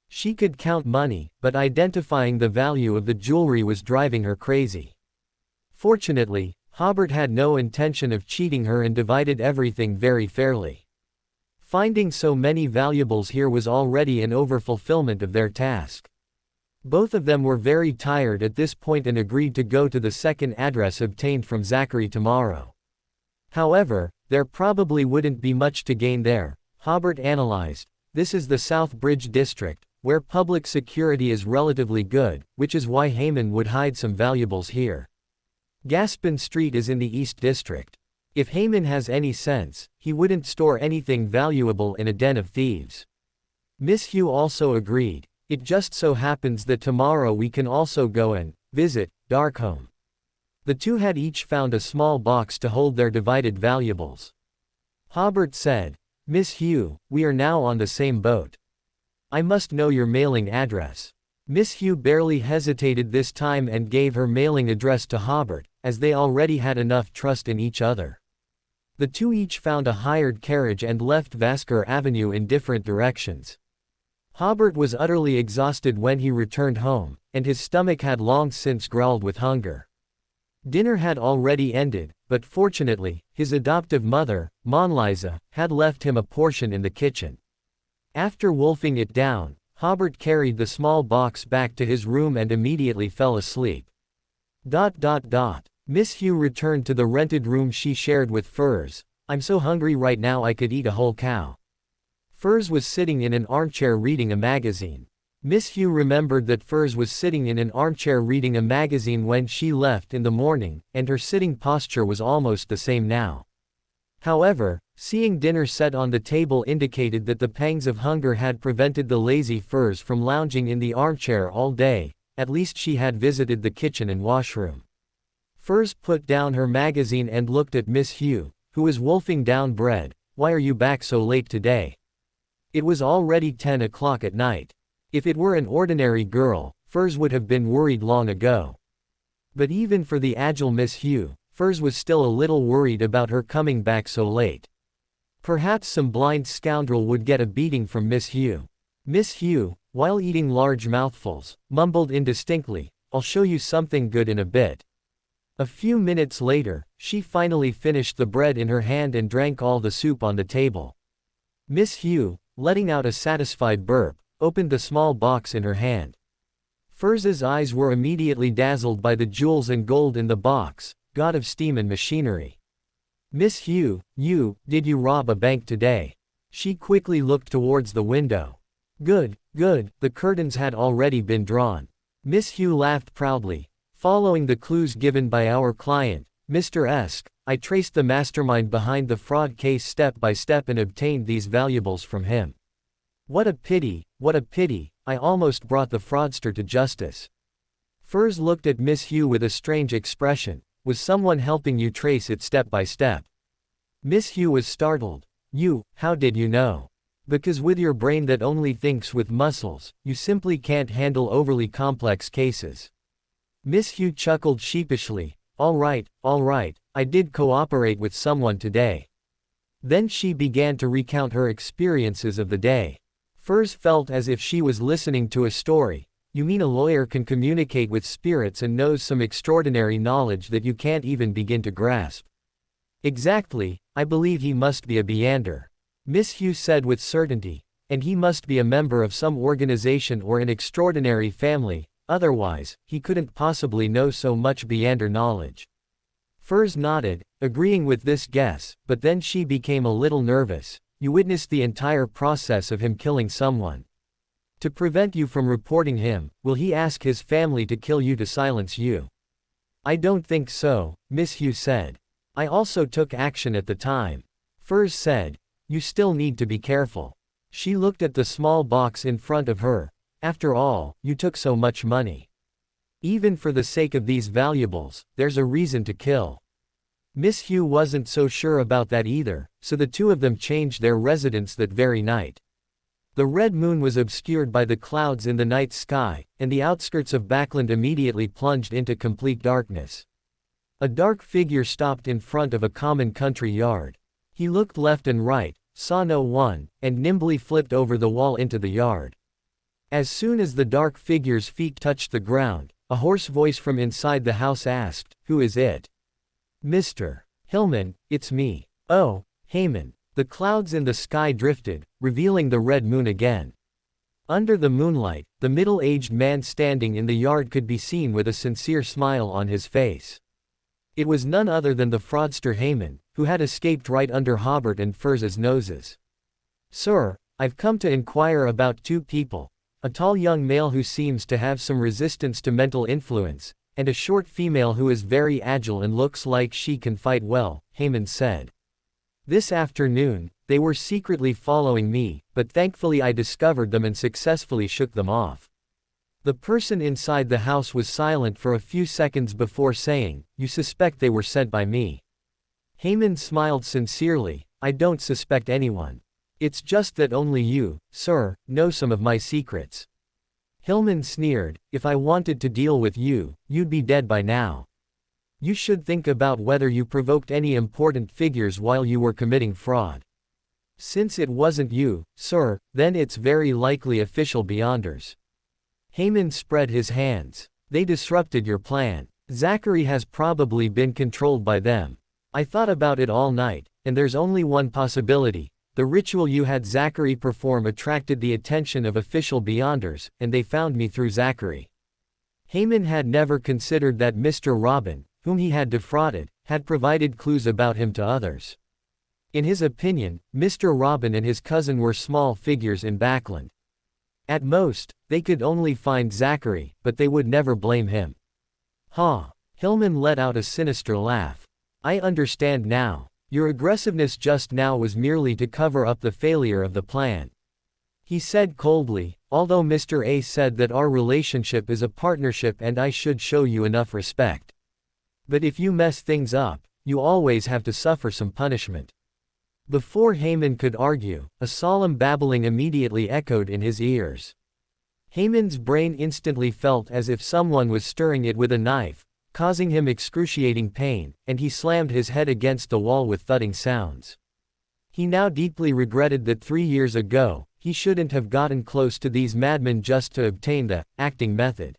She could count money, but identifying the value of the jewelry was driving her crazy. Fortunately, Hobert had no intention of cheating her and divided everything very fairly. Finding so many valuables here was already an overfulfillment of their task. Both of them were very tired at this point and agreed to go to the second address obtained from Zachary tomorrow. However, there probably wouldn't be much to gain there, Hobert analyzed. This is the South Bridge district, where public security is relatively good, which is why Haman would hide some valuables here. Gaspin Street is in the East District. If Haman has any sense, he wouldn't store anything valuable in a den of thieves. Miss Hugh also agreed. It just so happens that tomorrow we can also go and visit Darkholme. The two had each found a small box to hold their divided valuables. Hobert said, Miss Hugh, we are now on the same boat. I must know your mailing address. Miss Hugh barely hesitated this time and gave her mailing address to Hobert, as they already had enough trust in each other. The two each found a hired carriage and left Vasker Avenue in different directions. Hobert was utterly exhausted when he returned home, and his stomach had long since growled with hunger. Dinner had already ended, but fortunately, his adoptive mother, Monliza, had left him a portion in the kitchen. After wolfing it down, Hobert carried the small box back to his room and immediately fell asleep. Miss Hugh returned to the rented room she shared with Furs. I'm so hungry right now I could eat a whole cow. Furs was sitting in an armchair reading a magazine. Miss Hugh remembered that Furs was sitting in an armchair reading a magazine when she left in the morning, and her sitting posture was almost the same now. However, seeing dinner set on the table indicated that the pangs of hunger had prevented the lazy Furs from lounging in the armchair all day. At least she had visited the kitchen and washroom. Furs put down her magazine and looked at Miss Hugh, who was wolfing down bread. Why are you back so late today? It was already 10 o'clock at night. If it were an ordinary girl, Furs would have been worried long ago. But even for the agile Miss Hugh, Furs was still a little worried about her coming back so late. Perhaps some blind scoundrel would get a beating from Miss Hugh. Miss Hugh, while eating large mouthfuls, mumbled indistinctly, I'll show you something good in a bit. A few minutes later, she finally finished the bread in her hand and drank all the soup on the table. Miss Hugh, letting out a satisfied burp, opened the small box in her hand. Furs's eyes were immediately dazzled by the jewels and gold in the box, god of steam and machinery. Miss Hugh, did you rob a bank today? She quickly looked towards the window. Good, the curtains had already been drawn. Miss Hugh laughed proudly. Following the clues given by our client, Mr. Esk, I traced the mastermind behind the fraud case step by step and obtained these valuables from him. What a pity, I almost brought the fraudster to justice. Furs looked at Miss Hugh with a strange expression. Was someone helping you trace it step by step? Miss Hugh was startled. How did you know? Because with your brain that only thinks with muscles, you simply can't handle overly complex cases. Miss Hugh chuckled sheepishly. All right, I did cooperate with someone today. Then she began to recount her experiences of the day. Furs felt as if she was listening to a story. You mean a lawyer can communicate with spirits and knows some extraordinary knowledge that you can't even begin to grasp? Exactly, I believe he must be a Beander. Miss Hugh said with certainty, and he must be a member of some organization or an extraordinary family, otherwise, he couldn't possibly know so much Beander knowledge. Furs nodded, agreeing with this guess, but then she became a little nervous. You witnessed the entire process of him killing someone. To prevent you from reporting him, will he ask his family to kill you to silence you? I don't think so, Miss Hugh said. I also took action at the time. Furs said, you still need to be careful. She looked at the small box in front of her. After all, you took so much money. Even for the sake of these valuables, there's a reason to kill. Miss Hugh wasn't so sure about that either, so the two of them changed their residence that very night. The red moon was obscured by the clouds in the night sky, and the outskirts of Backland immediately plunged into complete darkness. A dark figure stopped in front of a common country yard. He looked left and right, saw no one, and nimbly flipped over the wall into the yard. As soon as the dark figure's feet touched the ground, a hoarse voice from inside the house asked, "Who is it?" "Mr. Hillman, it's me." "Oh, Heyman." The clouds in the sky drifted, revealing the red moon again. Under the moonlight, the middle-aged man standing in the yard could be seen with a sincere smile on his face. It was none other than the fraudster Heyman, who had escaped right under Hobert and Furz's noses. "Sir, I've come to inquire about two people. A tall young male who seems to have some resistance to mental influence, and a short female who is very agile and looks like she can fight well," Heyman said. "This afternoon, they were secretly following me, but thankfully I discovered them and successfully shook them off." The person inside the house was silent for a few seconds before saying, "You suspect they were sent by me?" Heyman smiled sincerely, "I don't suspect anyone. It's just that only you, sir, know some of my secrets." Hillman sneered, "If I wanted to deal with you, you'd be dead by now. You should think about whether you provoked any important figures while you were committing fraud. Since it wasn't you, sir, then it's very likely official Beyonders." Heyman spread his hands. "They disrupted your plan. Zachary has probably been controlled by them. I thought about it all night, and there's only one possibility. The ritual you had Zachary perform attracted the attention of official Beyonders, and they found me through Zachary." Heyman had never considered that Mr. Robin, whom he had defrauded, had provided clues about him to others. In his opinion, Mr. Robin and his cousin were small figures in Backland. At most, they could only find Zachary, but they would never blame him. "Ha!" Hillman let out a sinister laugh. "I understand now. Your aggressiveness just now was merely to cover up the failure of the plan." He said coldly, "Although Mr. A said that our relationship is a partnership and I should show you enough respect. But if you mess things up, you always have to suffer some punishment." Before Heyman could argue, a solemn babbling immediately echoed in his ears. Heyman's brain instantly felt as if someone was stirring it with a knife, causing him excruciating pain, and he slammed his head against the wall with thudding sounds. He now deeply regretted that 3 years ago, he shouldn't have gotten close to these madmen just to obtain the acting method.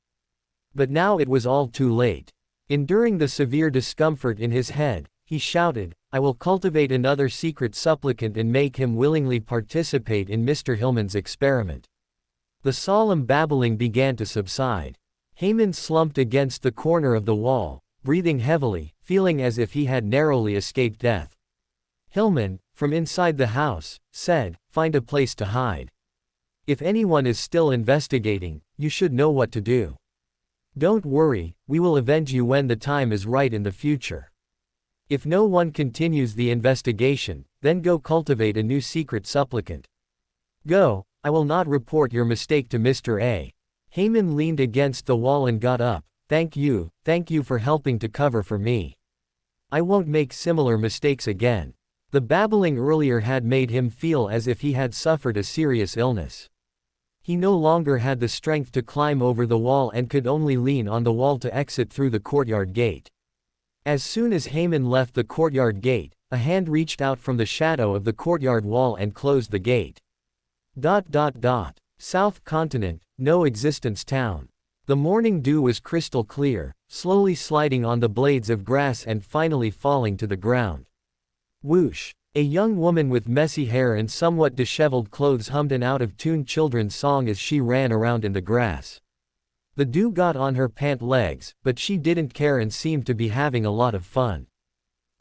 But now it was all too late. Enduring the severe discomfort in his head, he shouted, "I will cultivate another secret supplicant and make him willingly participate in Mr. Hillman's experiment." The solemn babbling began to subside. Heyman slumped against the corner of the wall, breathing heavily, feeling as if he had narrowly escaped death. Hillman, from inside the house, said, "Find a place to hide. If anyone is still investigating, you should know what to do. Don't worry, we will avenge you when the time is right in the future. If no one continues the investigation, then go cultivate a new secret supplicant. Go, I will not report your mistake to Mr. A." Heyman leaned against the wall and got up. Thank you for helping to cover for me. I won't make similar mistakes again." The babbling earlier had made him feel as if he had suffered a serious illness. He no longer had the strength to climb over the wall and could only lean on the wall to exit through the courtyard gate. As soon as Heyman left the courtyard gate, a hand reached out from the shadow of the courtyard wall and closed the gate. South Continent, no existence town. The morning dew was crystal clear, slowly sliding on the blades of grass and finally falling to the ground. Whoosh! A young woman with messy hair and somewhat disheveled clothes hummed an out-of-tune children's song as she ran around in the grass. The dew got on her pant legs, but she didn't care and seemed to be having a lot of fun.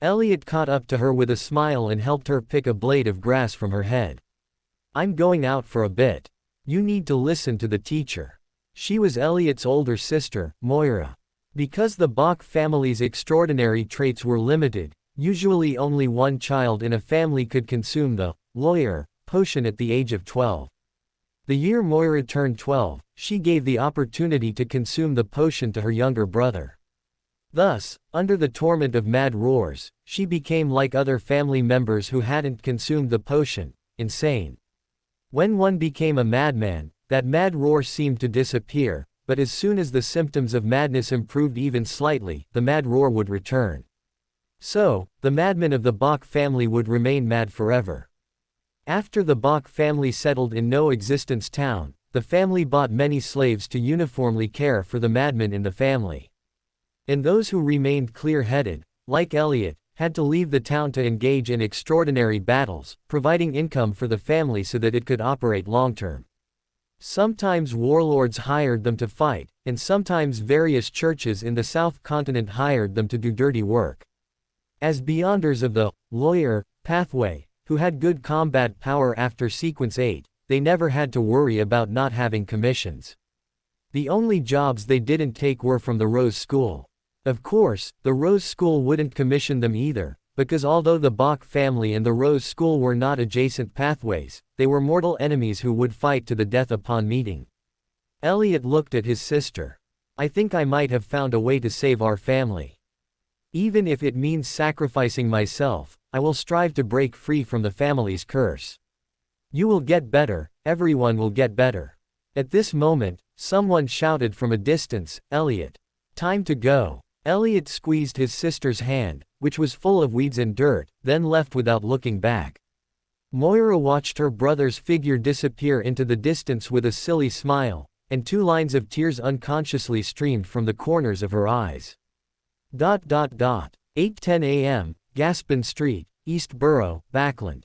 Elliot caught up to her with a smile and helped her pick a blade of grass from her head. "I'm going out for a bit. You need to listen to the teacher." She was Elliot's older sister, Moira. Because the Bach family's extraordinary traits were limited, usually only one child in a family could consume the lawyer potion at the age of 12. The year Moira turned 12, she gave the opportunity to consume the potion to her younger brother. Thus, under the torment of mad roars, she became like other family members who hadn't consumed the potion, insane. When one became a madman, that mad roar seemed to disappear, but as soon as the symptoms of madness improved even slightly, the mad roar would return. So, the madmen of the Bach family would remain mad forever. After the Bach family settled in no-existence town, the family bought many slaves to uniformly care for the madmen in the family. And those who remained clear-headed, like Elliot, had to leave the town to engage in extraordinary battles, providing income for the family so that it could operate long-term. Sometimes warlords hired them to fight, and sometimes various churches in the South Continent hired them to do dirty work. As beyonders of the lawyer pathway, who had good combat power after Sequence 8, they never had to worry about not having commissions. The only jobs they didn't take were from the Rose School. Of course, the Rose School wouldn't commission them either, because although the Bach family and the Rose School were not adjacent pathways, they were mortal enemies who would fight to the death upon meeting. Elliot looked at his sister. "I think I might have found a way to save our family. Even if it means sacrificing myself, I will strive to break free from the family's curse. You will get better, everyone will get better." At this moment, someone shouted from a distance, "Elliot! Time to go." Elliot squeezed his sister's hand, which was full of weeds and dirt, then left without looking back. Moira watched her brother's figure disappear into the distance with a silly smile, and 2 lines of tears unconsciously streamed from the corners of her eyes. 8:10 a.m., Gaspin Street, East Borough, Backland.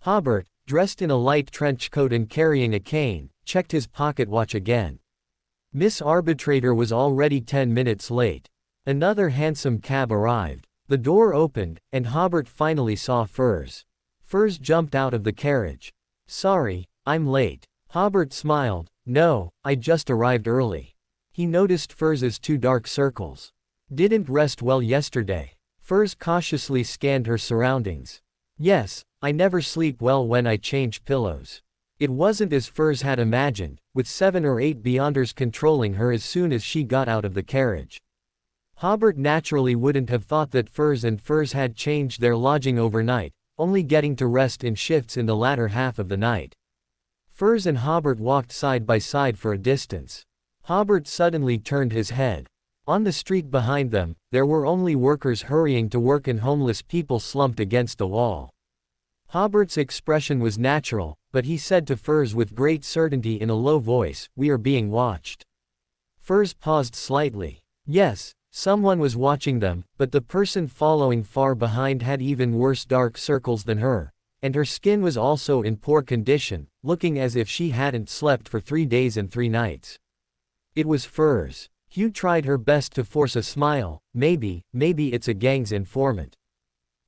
Hobert, dressed in a light trench coat and carrying a cane, checked his pocket watch again. Miss Arbitrator was already 10 minutes late. Another hansom cab arrived. The door opened, and Hobert finally saw Furs. Furs jumped out of the carriage. "Sorry, I'm late." Hobert smiled. "No, I just arrived early." He noticed Furs's 2 dark circles. "Didn't rest well yesterday." Furs cautiously scanned her surroundings. "Yes, I never sleep well when I change pillows." It wasn't as Furs had imagined, with 7 or 8 beyonders controlling her as soon as she got out of the carriage. Hobert naturally wouldn't have thought that Furs had changed their lodging overnight, only getting to rest in shifts in the latter half of the night. Furs and Hobert walked side by side for a distance. Hobert suddenly turned his head. On the street behind them, there were only workers hurrying to work and homeless people slumped against the wall. Hobert's expression was natural, but he said to Furs with great certainty in a low voice, "We are being watched." Furs paused slightly. Yes, someone was watching them, but the person following far behind had even worse dark circles than her, and her skin was also in poor condition, looking as if she hadn't slept for 3 days and 3 nights. It was Furs. Hugh tried her best to force a smile. Maybe it's a gang's informant.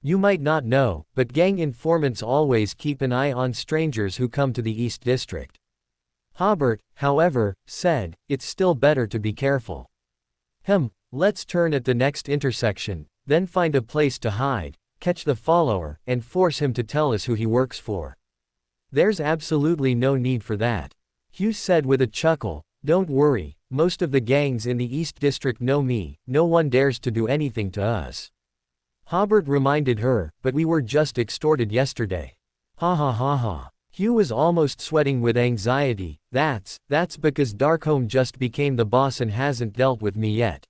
You might not know, but gang informants always keep an eye on strangers who come to the East District. Hobert, however, said, "It's still better to be careful." Let's turn at the next intersection, then find a place to hide, catch the follower, and force him to tell us who he works for. There's absolutely no need for that. Hugh said with a chuckle, "Don't worry, most of the gangs in the East District know me, no one dares to do anything to us." Hobert reminded her, "But we were just extorted yesterday." Ha ha ha ha. Hugh was almost sweating with anxiety. That's because Darkholme just became the boss and hasn't dealt with me yet."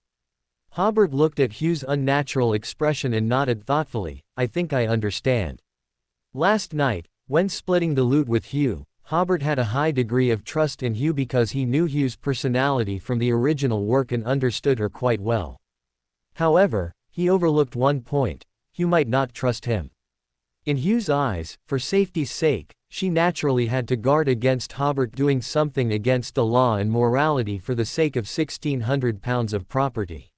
Hobert looked at Hugh's unnatural expression and nodded thoughtfully. "I think I understand." Last night, when splitting the loot with Hugh, Hobert had a high degree of trust in Hugh because he knew Hugh's personality from the original work and understood her quite well. However, he overlooked one point: Hugh might not trust him. In Hugh's eyes, for safety's sake, she naturally had to guard against Hobert doing something against the law and morality for the sake of £1,600 of property.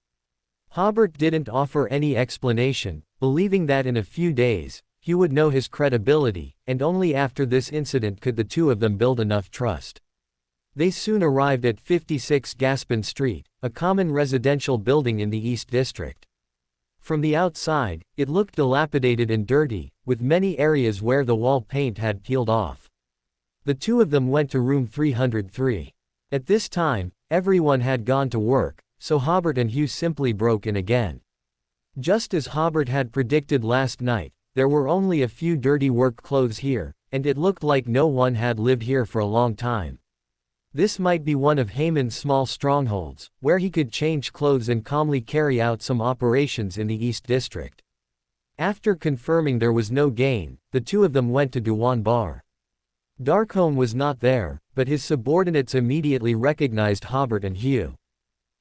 Hobert didn't offer any explanation, believing that in a few days, Hugh would know his credibility, and only after this incident could the two of them build enough trust. They soon arrived at 56 Gaspin Street, a common residential building in the East District. From the outside, it looked dilapidated and dirty, with many areas where the wall paint had peeled off. The two of them went to room 303. At this time, everyone had gone to work, so Hobert and Hugh simply broke in again. Just as Hobert had predicted last night, there were only a few dirty work clothes here, and it looked like no one had lived here for a long time. This might be one of Haman's small strongholds, where he could change clothes and calmly carry out some operations in the East District. After confirming there was no gain, the two of them went to Dewan Bar. Darkholme was not there, but his subordinates immediately recognized Hobert and Hugh.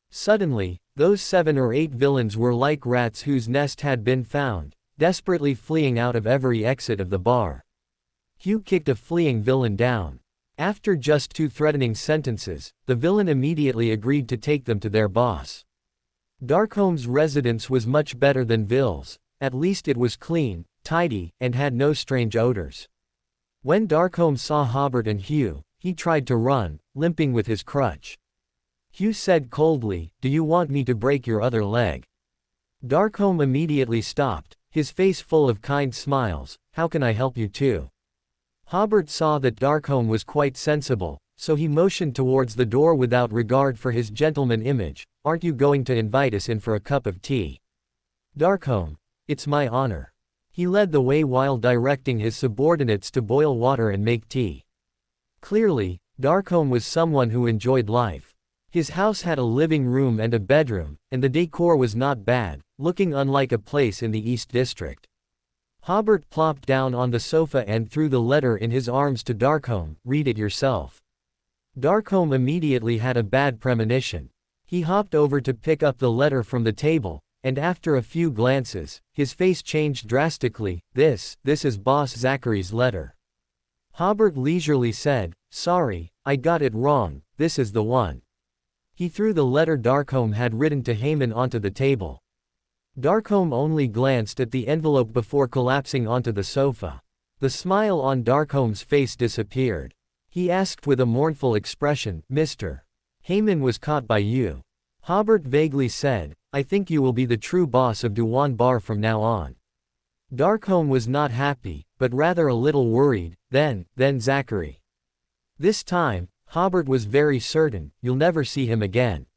Suddenly, those 7 or 8 villains were like rats whose nest had been found, desperately fleeing out of every exit of the bar. Hugh kicked a fleeing villain down. After just 2 threatening sentences, the villain immediately agreed to take them to their boss. Darkholme's residence was much better than Vil's, at least it was clean, tidy, and had no strange odors. When Darkholme saw Hobert and Hugh, he tried to run, limping with his crutch. Hugh said coldly, "Do you want me to break your other leg?" Darkholme immediately stopped, his face full of kind smiles. "How can I help you too?" Hobert saw that Darkholme was quite sensible, so he motioned towards the door without regard for his gentleman image. "Aren't you going to invite us in for a cup of tea?" "Darkholme, it's my honor." He led the way while directing his subordinates to boil water and make tea. Clearly, Darkholme was someone who enjoyed life. His house had a living room and a bedroom, and the decor was not bad, looking unlike a place in the East District. Hobert plopped down on the sofa and threw the letter in his arms to Darkholme. "Read it yourself." Darkholme immediately had a bad premonition. He hopped over to pick up the letter from the table, and after a few glances, his face changed drastically. This is Boss Zachary's letter." Hobert leisurely said, "Sorry, I got it wrong, this is the one." He threw the letter Darkholme had written to Haman onto the table. Darkholme only glanced at the envelope before collapsing onto the sofa. The smile on Darkholme's face disappeared. He asked with a mournful expression, "Mr. Haman was caught by you." Hobert vaguely said, "I think you will be the true boss of Dewan Bar from now on." Darkholme was not happy, but rather a little worried. Then Zachary. This time, Hobert was very certain, "You'll never see him again."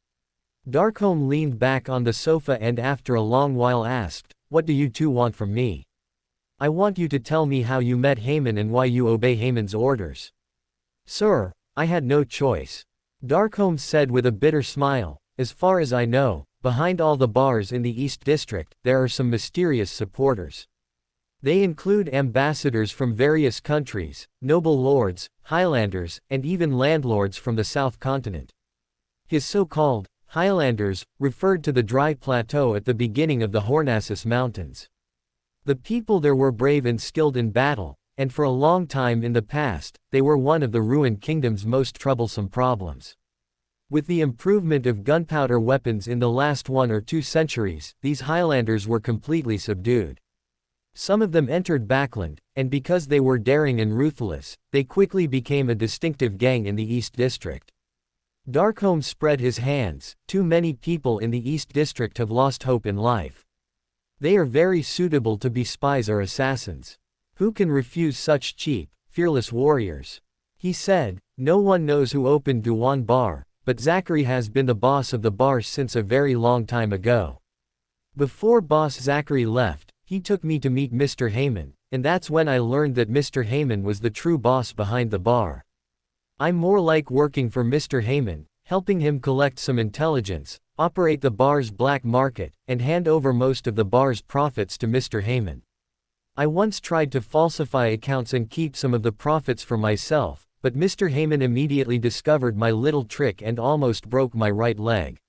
Darkholme leaned back on the sofa and after a long while asked, "What do you two want from me?" "I want you to tell me how you met Haman and why you obey Haman's orders." "Sir, I had no choice." Darkholme said with a bitter smile, "As far as I know, behind all the bars in the East District, there are some mysterious supporters. They include ambassadors from various countries, noble lords, Highlanders, and even landlords from the South Continent." His so-called Highlanders referred to the dry plateau at the beginning of the Hornassus Mountains. The people there were brave and skilled in battle, and for a long time in the past, they were one of the ruined kingdom's most troublesome problems. With the improvement of gunpowder weapons in the last 1 or 2 centuries, these Highlanders were completely subdued. Some of them entered Backland, and because they were daring and ruthless, they quickly became a distinctive gang in the East District. Darkholme spread his hands. "Too many people in the East District have lost hope in life. They are very suitable to be spies or assassins. Who can refuse such cheap, fearless warriors?" He said, "No one knows who opened Dewan Bar, but Zachary has been the boss of the bar since a very long time ago. Before Boss Zachary left, he took me to meet Mr. Haman, and that's when I learned that Mr. Haman was the true boss behind the bar. I'm more like working for Mr. Haman, helping him collect some intelligence, operate the bar's black market, and hand over most of the bar's profits to Mr. Haman. I once tried to falsify accounts and keep some of the profits for myself, but Mr. Haman immediately discovered my little trick and almost broke my right leg.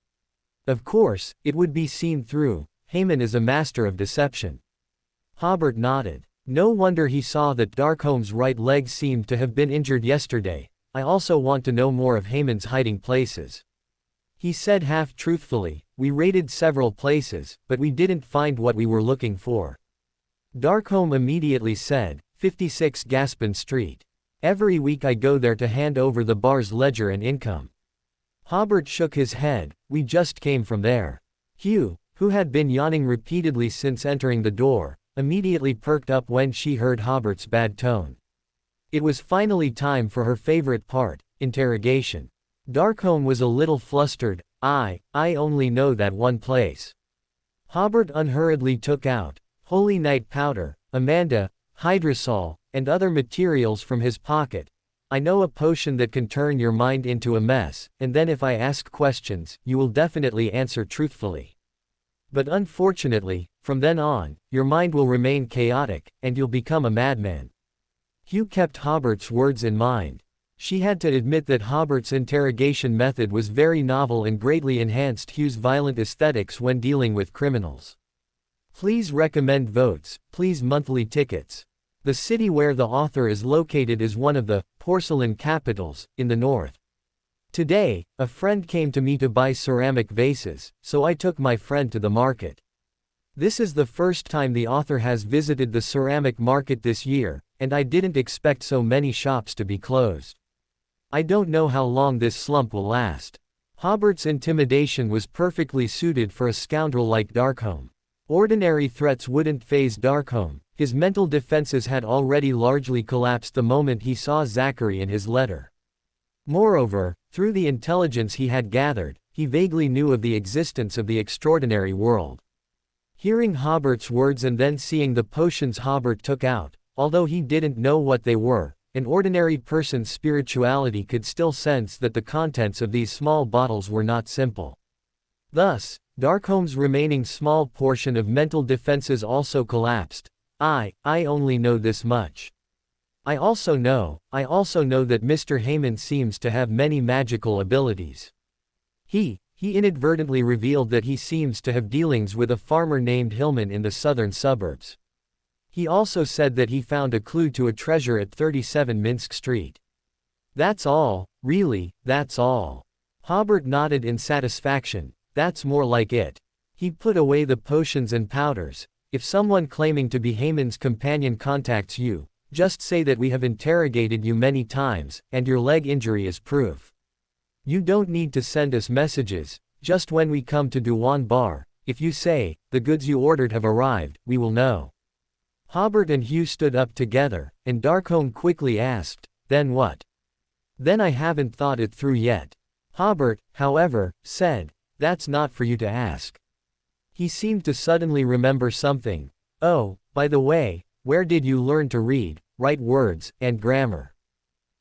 Of course, it would be seen through. Haman is a master of deception." Hobert nodded. No wonder he saw that Darkholm's right leg seemed to have been injured yesterday. I also want to know more of Haemon's hiding places. He said half-truthfully, we raided several places, but we didn't find what we were looking for. Darkholm immediately said, 56 Gaspin Street. Every week I go there to hand over the bar's ledger and income. Hobert shook his head, we just came from there. Hugh, who had been yawning repeatedly since entering the door, immediately perked up when she heard Hobert's bad tone. It was finally time for her favorite part, interrogation. Darkholm was a little flustered. I only know that one place. Hobert unhurriedly took out Holy Night powder, Amanda, hydrosol, and other materials from his pocket. I know a potion that can turn your mind into a mess, and then if I ask questions, you will definitely answer truthfully. But unfortunately, from then on, your mind will remain chaotic, and you'll become a madman. Hugh kept Hobert's words in mind. She had to admit that Hobert's interrogation method was very novel and greatly enhanced Hugh's violent aesthetics when dealing with criminals. Please recommend votes, please monthly tickets. The city where the author is located is one of the porcelain capitals in the north. Today, a friend came to me to buy ceramic vases, so I took my friend to the market. This is the first time the author has visited the ceramic market this year, and I didn't expect so many shops to be closed. I don't know how long this slump will last. Hobert's intimidation was perfectly suited for a scoundrel like Darkholm. Ordinary threats wouldn't faze Darkholm. His mental defenses had already largely collapsed the moment he saw Zachary in his letter. Moreover, through the intelligence he had gathered, he vaguely knew of the existence of the extraordinary world. Hearing Hobert's words and then seeing the potions Hobert took out, although he didn't know what they were, an ordinary person's spirituality could still sense that the contents of these small bottles were not simple. Thus, Darkholm's remaining small portion of mental defenses also collapsed. I only know this much. I also know that Mr. Haemon seems to have many magical abilities. He inadvertently revealed that he seems to have dealings with a farmer named Hillman in the southern suburbs. He also said that he found a clue to a treasure at 37 Minsk Street. That's all, really, that's all. Hobert nodded in satisfaction. That's more like it. He put away the potions and powders. If someone claiming to be Haemon's companion contacts you, just say that we have interrogated you many times, and your leg injury is proof. You don't need to send us messages, just when we come to Duwan Bar, if you say, the goods you ordered have arrived, we will know. Hobert and Hugh stood up together, and Darkholm quickly asked, then what? Then I haven't thought it through yet. Hobert, however, said, that's not for you to ask. He seemed to suddenly remember something. Oh, by the way, where did you learn to read, write words, and grammar?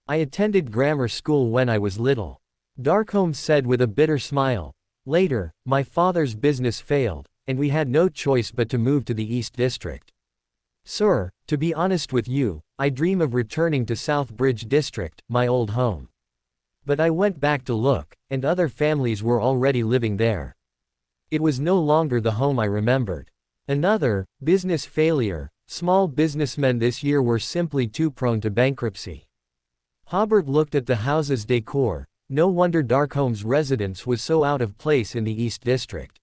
I attended grammar school when I was little. Darkholm said with a bitter smile. Later, my father's business failed, and we had no choice but to move to the East District. Sir, to be honest with you, I dream of returning to South Bridge District, my old home. But I went back to look, and other families were already living there. It was no longer the home I remembered. Another, business failure. Small businessmen this year were simply too prone to bankruptcy. Hobert looked at the house's decor. No wonder Darkholm's residence was so out of place in the East District.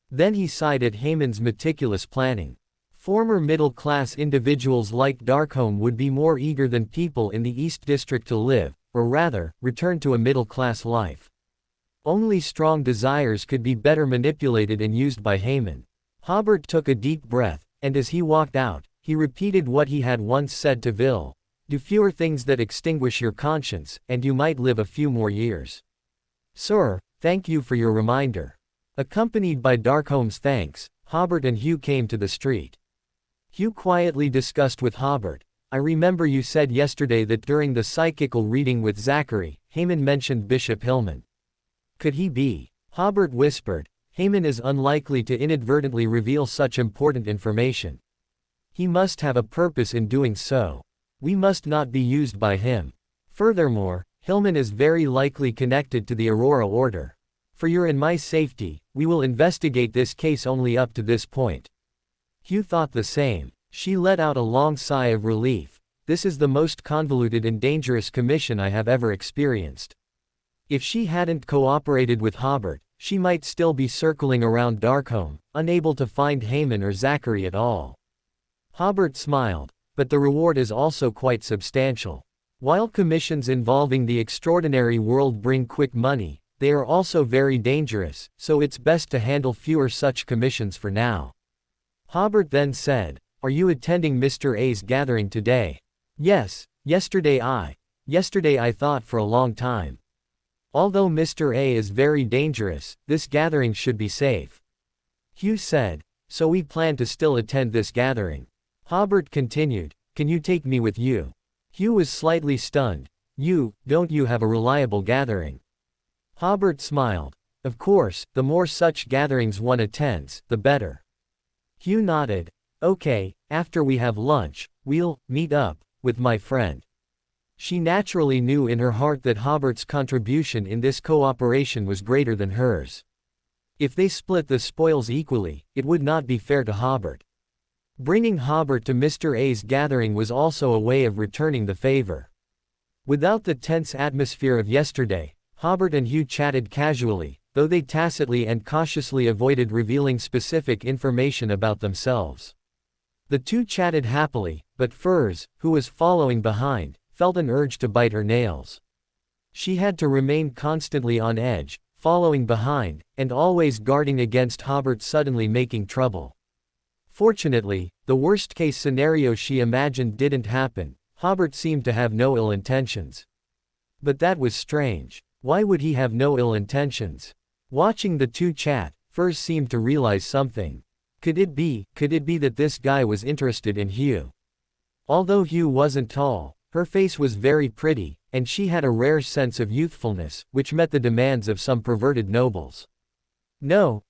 Then he sighed at Haemon's meticulous planning. Former middle-class individuals like Darkholm would be more eager than people in the East District to live, or rather, return to a middle-class life. Only strong desires could be better manipulated and used by Haemon. Hobert took a deep breath, and as he walked out, he repeated what he had once said to Vil. Do fewer things that extinguish your conscience, and you might live a few more years. Sir, thank you for your reminder. Accompanied by Darkholm's thanks, Hobert and Hugh came to the street. Hugh quietly discussed with Hobert, I remember you said yesterday that during the psychical reading with Zachary, Haemon mentioned Bishop Hillman. Could he be? Hobert whispered, Haemon is unlikely to inadvertently reveal such important information. He must have a purpose in doing so. We must not be used by him. Furthermore, Hillman is very likely connected to the Aurora Order. For your and my safety, we will investigate this case only up to this point. Hugh thought the same. She let out a long sigh of relief. This is the most convoluted and dangerous commission I have ever experienced. If she hadn't cooperated with Hobert, she might still be circling around Darkholme, unable to find Haman or Zachary at all. Hobert smiled, but the reward is also quite substantial. While commissions involving the extraordinary world bring quick money, they are also very dangerous, so it's best to handle fewer such commissions for now. Hobert then said, "Are you attending Mr. A's gathering today?" "Yes, yesterday I thought for a long time. Although Mr. A is very dangerous, this gathering should be safe." Hugh said, "So we plan to still attend this gathering." Hobert continued, "Can you take me with you?" Hugh was slightly stunned. Don't you have a reliable gathering?" Hobert smiled. "Of course, the more such gatherings one attends, the better." Hugh nodded. "Okay, after we have lunch, we'll meet up with my friend." She naturally knew in her heart that Hobert's contribution in this cooperation was greater than hers. If they split the spoils equally, it would not be fair to Hobert. Bringing Hobert to Mr. A's gathering was also a way of returning the favor. Without the tense atmosphere of yesterday, Hobert and Hugh chatted casually, though they tacitly and cautiously avoided revealing specific information about themselves. The two chatted happily, but Furs, who was following behind, felt an urge to bite her nails. She had to remain constantly on edge, following behind, and always guarding against Hobert suddenly making trouble. Fortunately, the worst-case scenario she imagined didn't happen. Hobert seemed to have no ill intentions. But that was strange. Why would he have no ill intentions? Watching the two chat, Furs seemed to realize something. Could it be that this guy was interested in Hugh? Although Hugh wasn't tall, her face was very pretty, and she had a rare sense of youthfulness, which met the demands of some perverted nobles. No,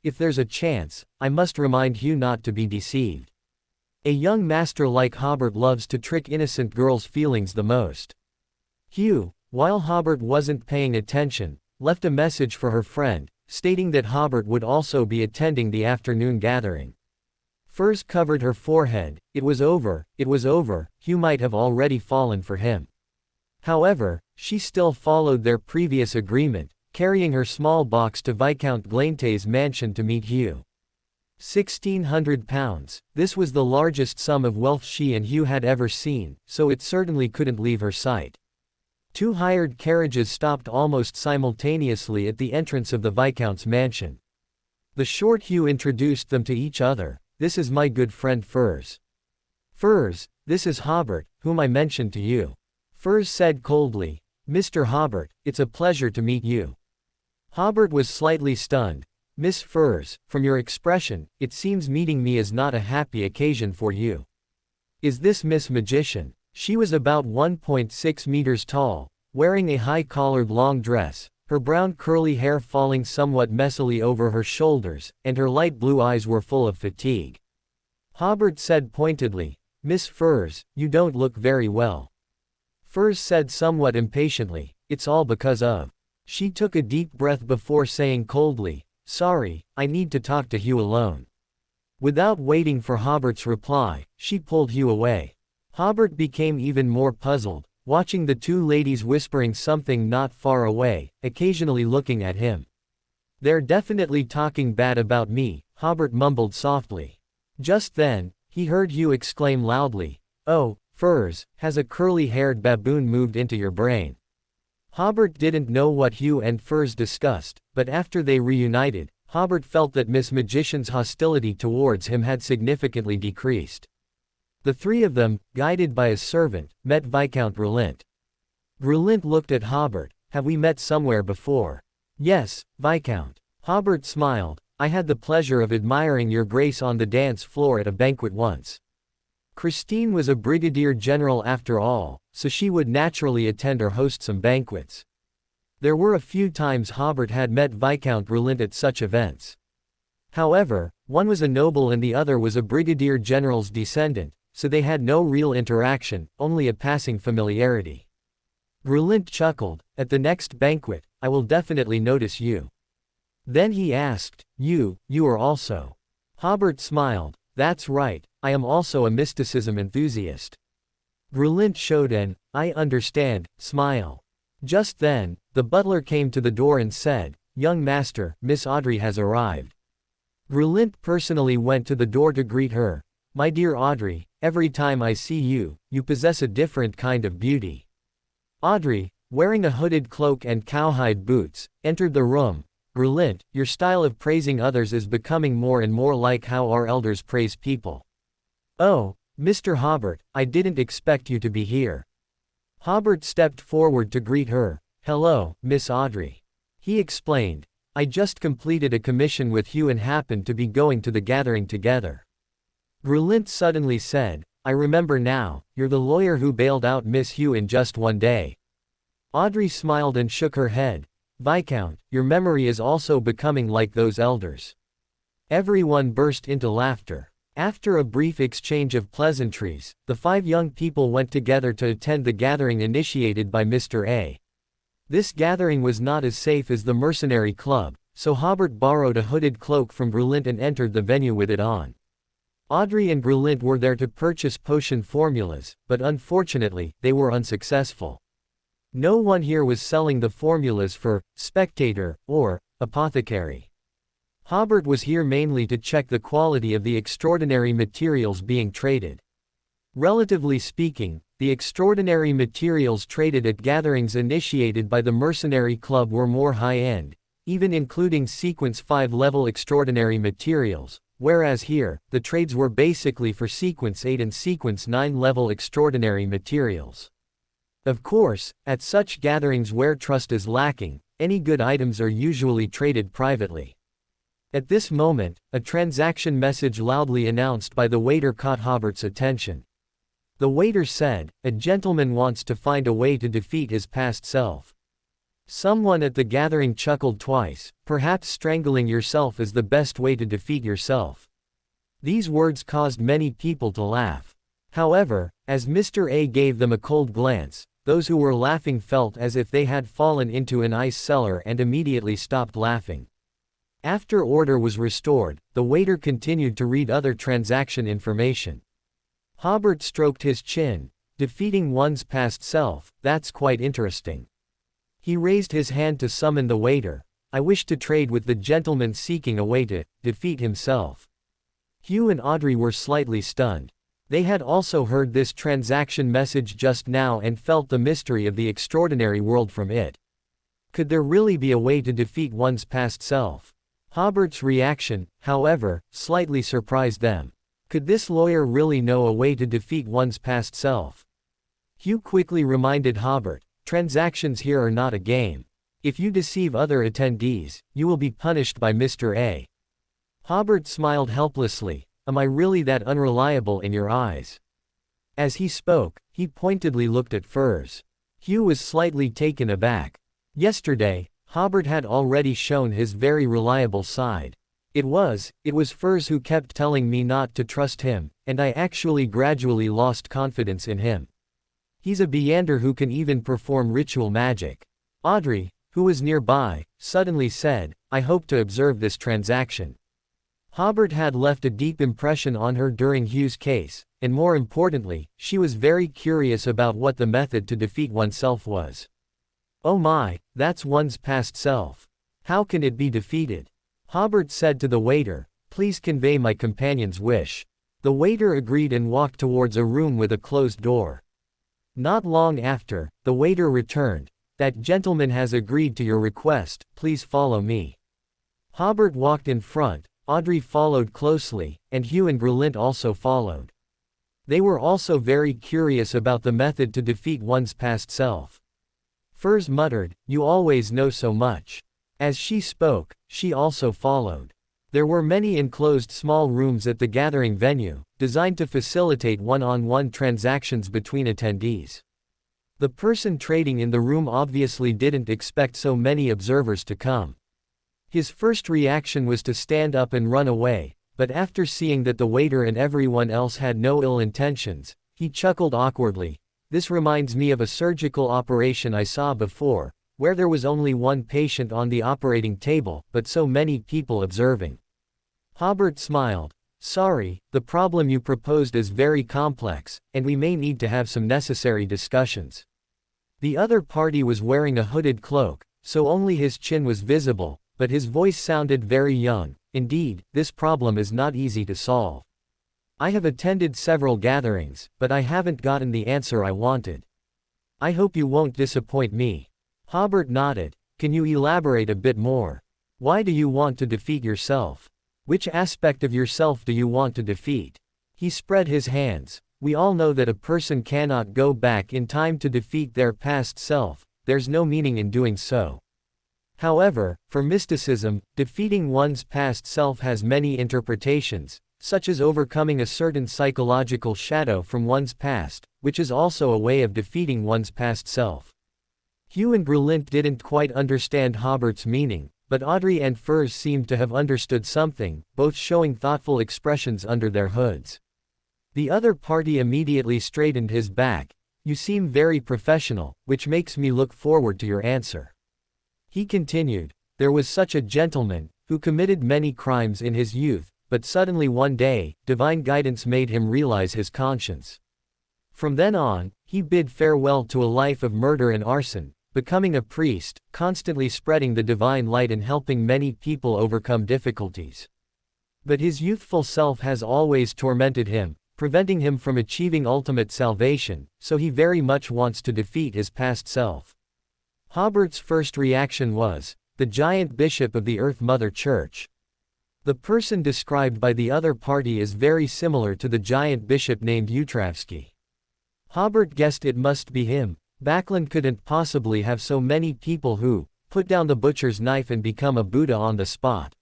if there's a chance, I must remind Hugh not to be deceived. A young master like Hobert loves to trick innocent girls' feelings the most. Hugh, while Hobert wasn't paying attention, left a message for her friend, stating that Hobert would also be attending the afternoon gathering. Furs covered her forehead. It was over, Hugh might have already fallen for him. However, she still followed their previous agreement, carrying her small box to Viscount Glaine's mansion to meet Hugh. £1,600. This was the largest sum of wealth she and Hugh had ever seen, so it certainly couldn't leave her sight. Two hired carriages stopped almost simultaneously at the entrance of the Viscount's mansion. The short Hugh introduced them to each other. "This is my good friend Furs." "Furs, this is Hobert, whom I mentioned to you." Furs said coldly, "Mr. Hobert, it's a pleasure to meet you." Hobert was slightly stunned. "Miss Furs, from your expression, it seems meeting me is not a happy occasion for you. Is this Miss Magician?" She was about 1.6 meters tall, wearing a high-collared long dress, her brown curly hair falling somewhat messily over her shoulders, and her light blue eyes were full of fatigue. Hobert said pointedly, "Miss Furs, you don't look very well." Furs said somewhat impatiently, "It's all because of." She took a deep breath before saying coldly, "Sorry, I need to talk to Hugh alone." Without waiting for Hobert's reply, she pulled Hugh away. Hobert became even more puzzled, watching the two ladies whispering something not far away, occasionally looking at him. "They're definitely talking bad about me," Hobert mumbled softly. Just then, he heard Hugh exclaim loudly, "Oh, Furs, has a curly-haired baboon moved into your brain?" Hobert didn't know what Hugh and Furs discussed, but after they reunited, Hobert felt that Miss Magician's hostility towards him had significantly decreased. The three of them, guided by a servant, met Viscount Relent. Relent looked at Hobert. "Have we met somewhere before?" "Yes, Viscount." Hobert smiled. "I had the pleasure of admiring your grace on the dance floor at a banquet once." Christine was a brigadier general after all, so she would naturally attend or host some banquets. There were a few times Hobert had met Viscount Relent at such events. However, one was a noble and the other was a brigadier general's descendant, so they had no real interaction, only a passing familiarity. Relent chuckled, "At the next banquet, I will definitely notice you." Then he asked, You are also?" Hobert smiled, That's right, I am also a mysticism enthusiast. Grelint showed an, I understand, smile. Just then, the butler came to the door and said, Young master, Miss Audrey has arrived. Grelint personally went to the door to greet her. My dear Audrey, every time I see you, you possess a different kind of beauty. Audrey, wearing a hooded cloak and cowhide boots, entered the room. Grelint, your style of praising others is becoming more and more like how our elders praise people. Oh, Mr. Hobert, I didn't expect you to be here. Hobert stepped forward to greet her. Hello, Miss Audrey. He explained. I just completed a commission with Hugh and happened to be going to the gathering together. Grelint suddenly said, I remember now, you're the lawyer who bailed out Miss Hugh in just one day. Audrey smiled and shook her head. Viscount, your memory is also becoming like those elders. Everyone burst into laughter. After a brief exchange of pleasantries, the 5 young people went together to attend the gathering initiated by Mr. A. This gathering was not as safe as the mercenary club, so Hobert borrowed a hooded cloak from Grelint and entered the venue with it on. Audrey and Grelint were there to purchase potion formulas, but unfortunately, they were unsuccessful. No one here was selling the formulas for Spectator or apothecary. Hobert was here mainly to check the quality of the extraordinary materials being traded. Relatively speaking, the extraordinary materials traded at gatherings initiated by the Mercenary Club were more high-end, even including Sequence 5 level extraordinary materials, whereas here, the trades were basically for Sequence 8 and Sequence 9 level extraordinary materials. Of course, at such gatherings where trust is lacking, any good items are usually traded privately. At this moment, a transaction message loudly announced by the waiter caught Hobert's attention. The waiter said, a gentleman wants to find a way to defeat his past self. Someone at the gathering chuckled twice, perhaps strangling yourself is the best way to defeat yourself. These words caused many people to laugh. However, as Mr. A gave them a cold glance, those who were laughing felt as if they had fallen into an ice cellar and immediately stopped laughing. After order was restored, the waiter continued to read other transaction information. Hobert stroked his chin. Defeating one's past self, that's quite interesting. He raised his hand to summon the waiter. I wish to trade with the gentleman seeking a way to defeat himself. Hugh and Audrey were slightly stunned. They had also heard this transaction message just now and felt the mystery of the extraordinary world from it. Could there really be a way to defeat one's past self? Hobert's reaction, however, slightly surprised them. Could this lawyer really know a way to defeat one's past self? Hugh quickly reminded Hobert, transactions here are not a game. If you deceive other attendees, you will be punished by Mr. A. Hobert smiled helplessly. Am I really that unreliable in your eyes? As he spoke, he pointedly looked at Furs. Hugh was slightly taken aback. Yesterday, Hobert had already shown his very reliable side. It was Furs who kept telling me not to trust him, and I actually gradually lost confidence in him. He's a Beander who can even perform ritual magic. Audrey, who was nearby, suddenly said, I hope to observe this transaction. Hobert had left a deep impression on her during Hugh's case, and more importantly, she was very curious about what the method to defeat oneself was. Oh my, that's one's past self. How can it be defeated? Hobert said to the waiter, please convey my companion's wish. The waiter agreed and walked towards a room with a closed door. Not long after, the waiter returned. That gentleman has agreed to your request, please follow me. Hobert walked in front, Audrey followed closely, and Hugh and Grelint also followed. They were also very curious about the method to defeat one's past self. Furs muttered, you always know so much. As she spoke, she also followed. There were many enclosed small rooms at the gathering venue, designed to facilitate one-on-one transactions between attendees. The person trading in the room obviously didn't expect so many observers to come. His first reaction was to stand up and run away, but after seeing that the waiter and everyone else had no ill intentions, he chuckled awkwardly. This reminds me of a surgical operation I saw before, where there was only one patient on the operating table, but so many people observing. Hobert smiled. Sorry, the problem you proposed is very complex, and we may need to have some necessary discussions. The other party was wearing a hooded cloak, so only his chin was visible, but his voice sounded very young. Indeed, this problem is not easy to solve. I have attended several gatherings, but I haven't gotten the answer I wanted. I hope you won't disappoint me. Hobert nodded. Can you elaborate a bit more? Why do you want to defeat yourself? Which aspect of yourself do you want to defeat? He spread his hands. We all know that a person cannot go back in time to defeat their past self. There's no meaning in doing so. However, for mysticism, defeating one's past self has many interpretations, such as overcoming a certain psychological shadow from one's past, which is also a way of defeating one's past self. Hugh and Brulint didn't quite understand Hobert's meaning, but Audrey and Furs seemed to have understood something, both showing thoughtful expressions under their hoods. The other party immediately straightened his back. You seem very professional, which makes me look forward to your answer. He continued, there was such a gentleman, who committed many crimes in his youth, but suddenly one day, divine guidance made him realize his conscience. From then on, he bid farewell to a life of murder and arson, becoming a priest, constantly spreading the divine light and helping many people overcome difficulties. But his youthful self has always tormented him, preventing him from achieving ultimate salvation, so he very much wants to defeat his past self. Hobert's first reaction was, the giant bishop of the Earth Mother Church. The person described by the other party is very similar to the giant bishop named Utravsky. Hobert guessed it must be him. Backlund couldn't possibly have so many people who put down the butcher's knife and become a Buddha on the spot.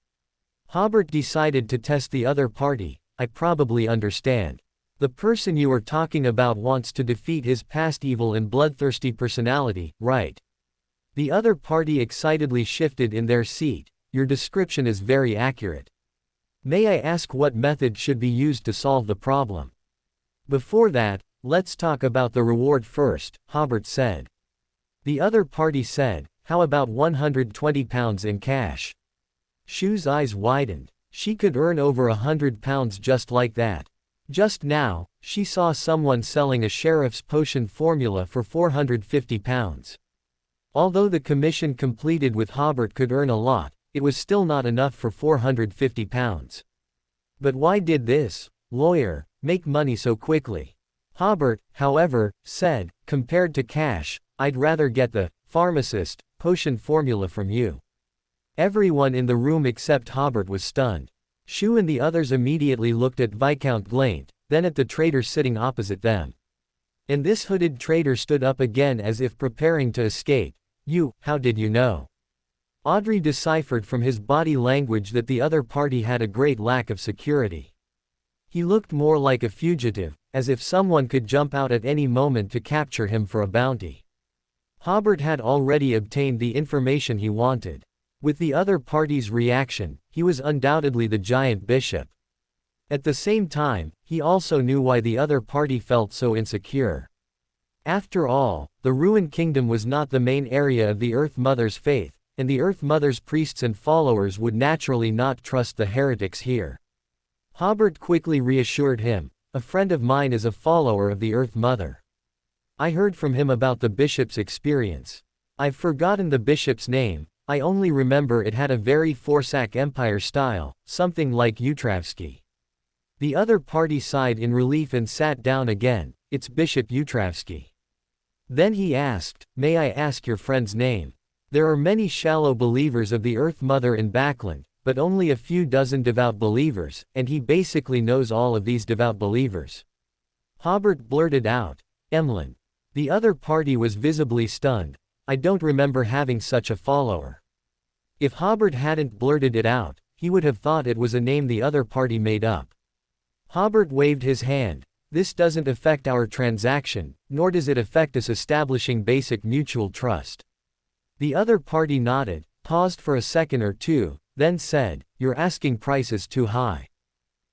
Hobert decided to test the other party. I probably understand. The person you are talking about wants to defeat his past evil and bloodthirsty personality, right? The other party excitedly shifted in their seat. Your description is very accurate. May I ask what method should be used to solve the problem? Before that, let's talk about the reward first, Hobert said. The other party said, how about £120 in cash? Shu's eyes widened. She could earn over £100 just like that. Just now, she saw someone selling a sheriff's potion formula for £450. Although the commission completed with Hobert could earn a lot, it was still not enough for £450. But why did this lawyer make money so quickly? Hobert, however, said, compared to cash, I'd rather get the pharmacist potion formula from you. Everyone in the room except Hobert was stunned. Shu and the others immediately looked at Viscount Glaint, then at the traitor sitting opposite them. And this hooded traitor stood up again as if preparing to escape. You, how did you know? Audrey deciphered from his body language that the other party had a great lack of security. He looked more like a fugitive, as if someone could jump out at any moment to capture him for a bounty. Hobert had already obtained the information he wanted. With the other party's reaction, he was undoubtedly the giant bishop. At the same time, he also knew why the other party felt so insecure. After all, the Ruined Kingdom was not the main area of the Earth Mother's faith, and the Earth Mother's priests and followers would naturally not trust the heretics here. Hobert quickly reassured him, a friend of mine is a follower of the Earth Mother. I heard from him about the bishop's experience. I've forgotten the bishop's name, I only remember it had a very Forsac Empire style, something like Utravsky. The other party sighed in relief and sat down again. It's Bishop Utravsky. Then he asked, may I ask your friend's name? There are many shallow believers of the Earth Mother in Backlund, but only a few dozen devout believers, and he basically knows all of these devout believers. Hobert blurted out, Emlyn. The other party was visibly stunned. I don't remember having such a follower. If Hobert hadn't blurted it out, he would have thought it was a name the other party made up. Hobert waved his hand. This doesn't affect our transaction, nor does it affect us establishing basic mutual trust. The other party nodded, paused for a second or two, then said, your asking price is too high.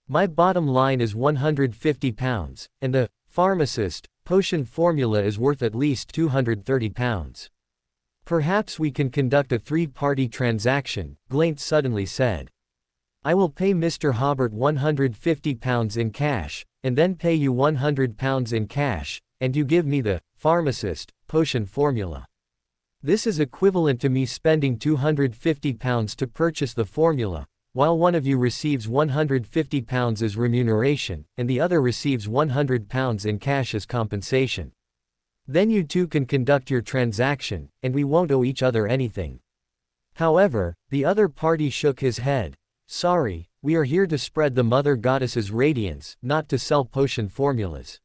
My bottom line is £150, and the pharmacist potion formula is worth at least £230. Perhaps we can conduct a three-party transaction, Glaint suddenly said. I will pay Mr. Hobert £150 in cash, and then pay you £100 in cash, and you give me the pharmacist potion formula. This is equivalent to me spending £250 to purchase the formula, while one of you receives £150 as remuneration, and the other receives £100 in cash as compensation. Then you two can conduct your transaction, and we won't owe each other anything. However, the other party shook his head. Sorry, we are here to spread the Mother Goddess's radiance, not to sell potion formulas.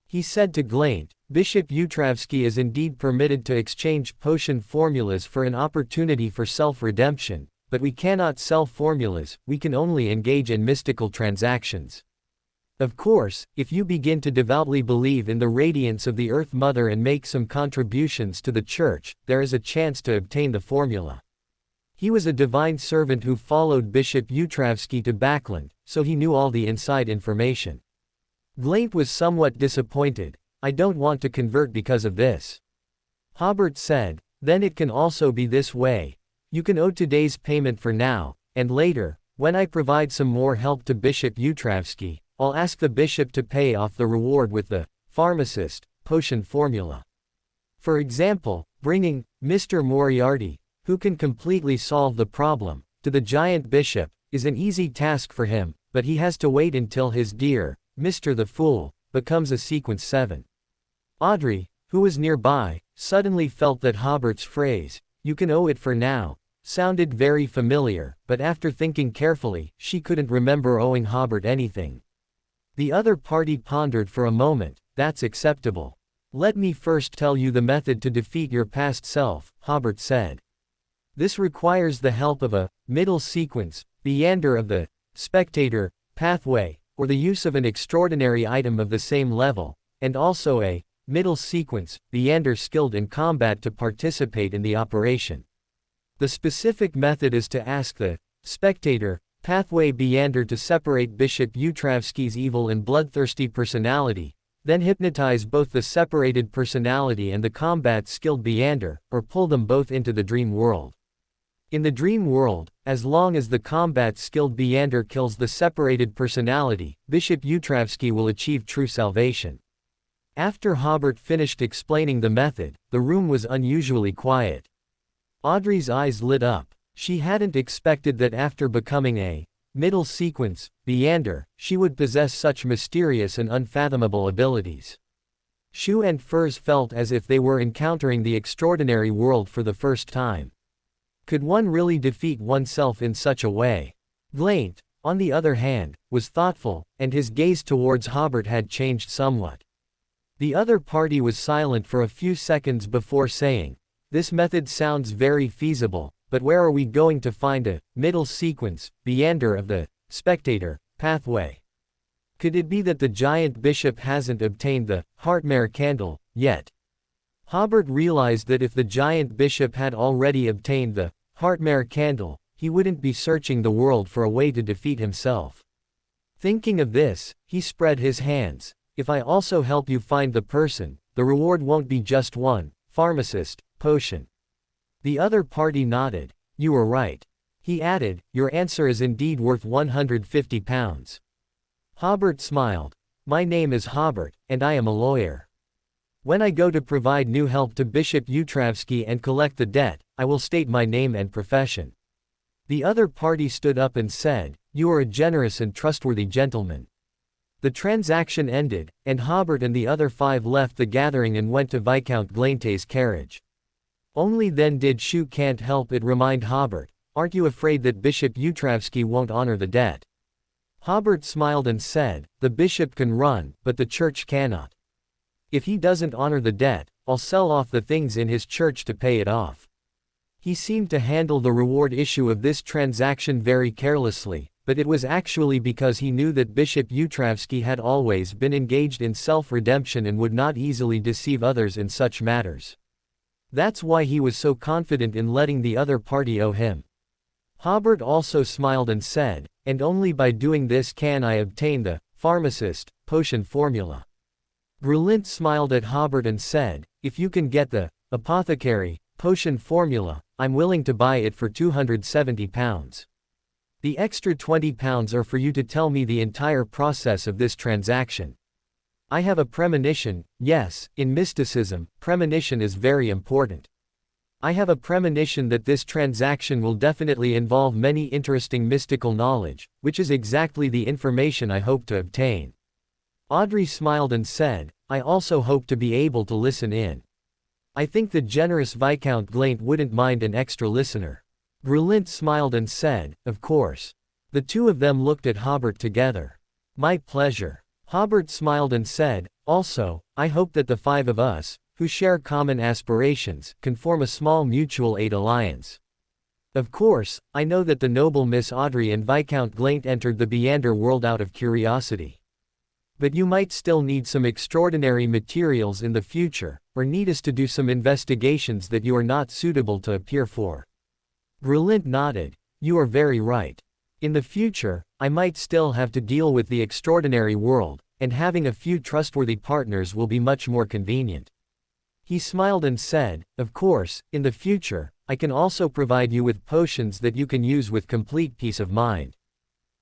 He said to Glaint, Bishop Utravsky is indeed permitted to exchange potion formulas for an opportunity for self-redemption, but we cannot sell formulas, we can only engage in mystical transactions. Of course, if you begin to devoutly believe in the radiance of the Earth Mother and make some contributions to the Church, there is a chance to obtain the formula. He was a divine servant who followed Bishop Utravsky to Backland, so he knew all the inside information. Glaint was somewhat disappointed. I don't want to convert because of this. Hobert said, then it can also be this way. You can owe today's payment for now, and later, when I provide some more help to Bishop Utravsky, I'll ask the bishop to pay off the reward with the pharmacist potion formula. For example, bringing Mr. Moriarty, who can completely solve the problem, to the giant bishop, is an easy task for him, but he has to wait until his dear Mr. the Fool becomes a sequence 7. Audrey, who was nearby, suddenly felt that Hobert's phrase, you can owe it for now, sounded very familiar, but after thinking carefully, she couldn't remember owing Hobert anything. The other party pondered for a moment. That's acceptable. Let me first tell you the method to defeat your past self, Hobert said. This requires the help of a middle sequence, meander of the spectator pathway, or the use of an extraordinary item of the same level, and also a middle sequence, meander skilled in combat to participate in the operation. The specific method is to ask the spectator pathway meander to separate Bishop Utravsky's evil and bloodthirsty personality, then hypnotize both the separated personality and the combat-skilled meander, or pull them both into the dream world. In the dream world, as long as the combat-skilled meander kills the separated personality, Bishop Utravsky will achieve true salvation. After Hobert finished explaining the method, the room was unusually quiet. Audrey's eyes lit up. She hadn't expected that after becoming a middle sequence meander, she would possess such mysterious and unfathomable abilities. Shu and Furs felt as if they were encountering the extraordinary world for the first time. Could one really defeat oneself in such a way? Glaint, on the other hand, was thoughtful, and his gaze towards Hobert had changed somewhat. The other party was silent for a few seconds before saying, this method sounds very feasible, but where are we going to find a middle sequence meander of the spectator pathway? Could it be that the giant bishop hasn't obtained the Heartmare candle yet? Hobert realized that if the giant bishop had already obtained the Heartmare candle, he wouldn't be searching the world for a way to defeat himself. Thinking of this, he spread his hands. If I also help you find the person, the reward won't be just one pharmacist potion. The other party nodded. You were right. He added, your answer is indeed worth £150. Hobert smiled. My name is Hobert, and I am a lawyer. When I go to provide new help to Bishop Utravsky and collect the debt, I will state my name and profession. The other party stood up and said, you are a generous and trustworthy gentleman. The transaction ended, and Hobert and the other 5 left the gathering and went to Viscount Glaint's carriage. Only then did Shu can't help it remind Hobert, aren't you afraid that Bishop Utravsky won't honor the debt? Hobert smiled and said, the bishop can run, but the church cannot. If he doesn't honor the debt, I'll sell off the things in his church to pay it off. He seemed to handle the reward issue of this transaction very carelessly, but it was actually because he knew that Bishop Utravsky had always been engaged in self-redemption and would not easily deceive others in such matters. That's why he was so confident in letting the other party owe him. Hobert also smiled and said, and only by doing this can I obtain the pharmacist potion formula. Brulint smiled at Hobert and said, if you can get the apothecary potion formula, I'm willing to buy it for £270. The extra £20 are for you to tell me the entire process of this transaction. I have a premonition. Yes, in mysticism, premonition is very important. I have a premonition that this transaction will definitely involve many interesting mystical knowledge, which is exactly the information I hope to obtain. Audrey smiled and said, I also hope to be able to listen in. I think the generous Viscount Glaint wouldn't mind an extra listener. Brulint smiled and said, of course. The two of them looked at Hobert together. My pleasure. Hobert smiled and said, also, I hope that the five of us, who share common aspirations, can form a small mutual aid alliance. Of course, I know that the noble Miss Audrey and Viscount Glaint entered the Beander world out of curiosity. But you might still need some extraordinary materials in the future, or need us to do some investigations that you are not suitable to appear for. Brulint nodded. You are very right. In the future, I might still have to deal with the extraordinary world, and having a few trustworthy partners will be much more convenient. He smiled and said, of course, in the future, I can also provide you with potions that you can use with complete peace of mind.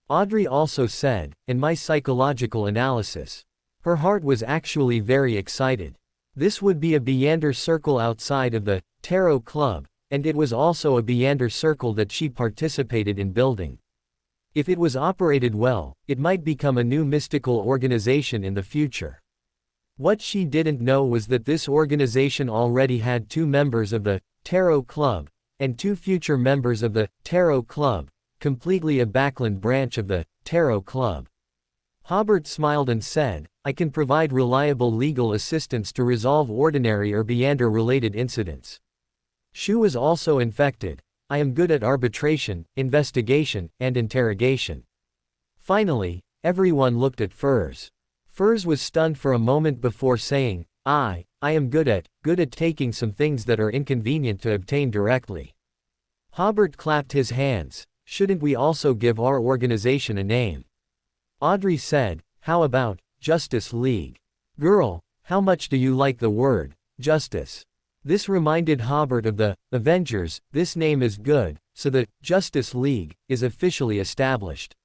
Audrey also said, in my psychological analysis. Her heart was actually very excited. This would be a Beander circle outside of the Tarot Club, and it was also a Beander circle that she participated in building. If it was operated well, it might become a new mystical organization in the future. What she didn't know was that this organization already had 2 members of the Tarot Club, and 2 future members of the Tarot Club, completely a backland branch of the Tarot Club. Hobert smiled and said, I can provide reliable legal assistance to resolve ordinary or Beander-related incidents. Hugh was also infected. I am good at arbitration, investigation, and interrogation. Finally, everyone looked at Furs. Furs was stunned for a moment before saying, I am good at taking some things that are inconvenient to obtain directly. Hobert clapped his hands. Shouldn't we also give our organization a name? Audrey said, how about, Justice League? Girl, how much do you like the word, justice? This reminded Hobert of the Avengers. This name is good, so the Justice League is officially established.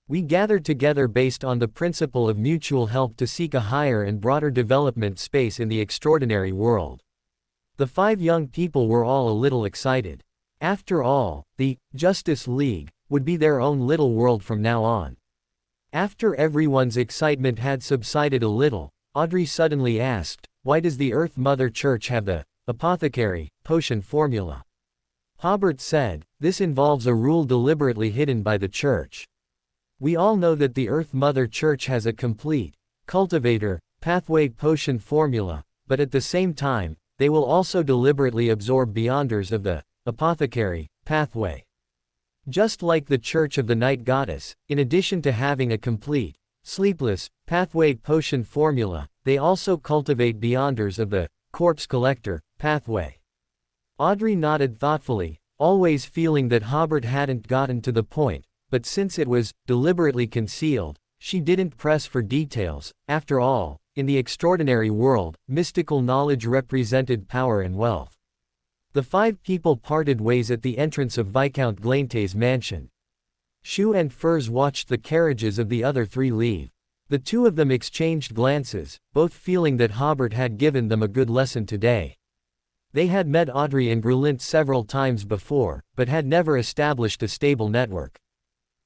We gathered together based on the principle of mutual help to seek a higher and broader development space in the extraordinary world. The 5 young people were all a little excited. After all, the Justice League would be their own little world from now on. After everyone's excitement had subsided a little, Audrey suddenly asked, why does the Earth Mother Church have the apothecary potion formula? Hobert said, this involves a rule deliberately hidden by the Church. We all know that the Earth Mother Church has a complete cultivator pathway potion formula, but at the same time, they will also deliberately absorb Beanders of the apothecary pathway. Just like the Church of the Night Goddess, in addition to having a complete sleepless pathway potion formula, they also cultivate Beanders of the corpse collector pathway. Audrey nodded thoughtfully, always feeling that Hobert hadn't gotten to the point, but since it was deliberately concealed, she didn't press for details. After all, in the extraordinary world, mystical knowledge represented power and wealth. The 5 people parted ways at the entrance of Viscount Glaint's mansion. Hugh and Furs watched the carriages of the other 3 leave. The 2 of them exchanged glances, both feeling that Hobert had given them a good lesson today. They had met Audrey and Brulint several times before, but had never established a stable network.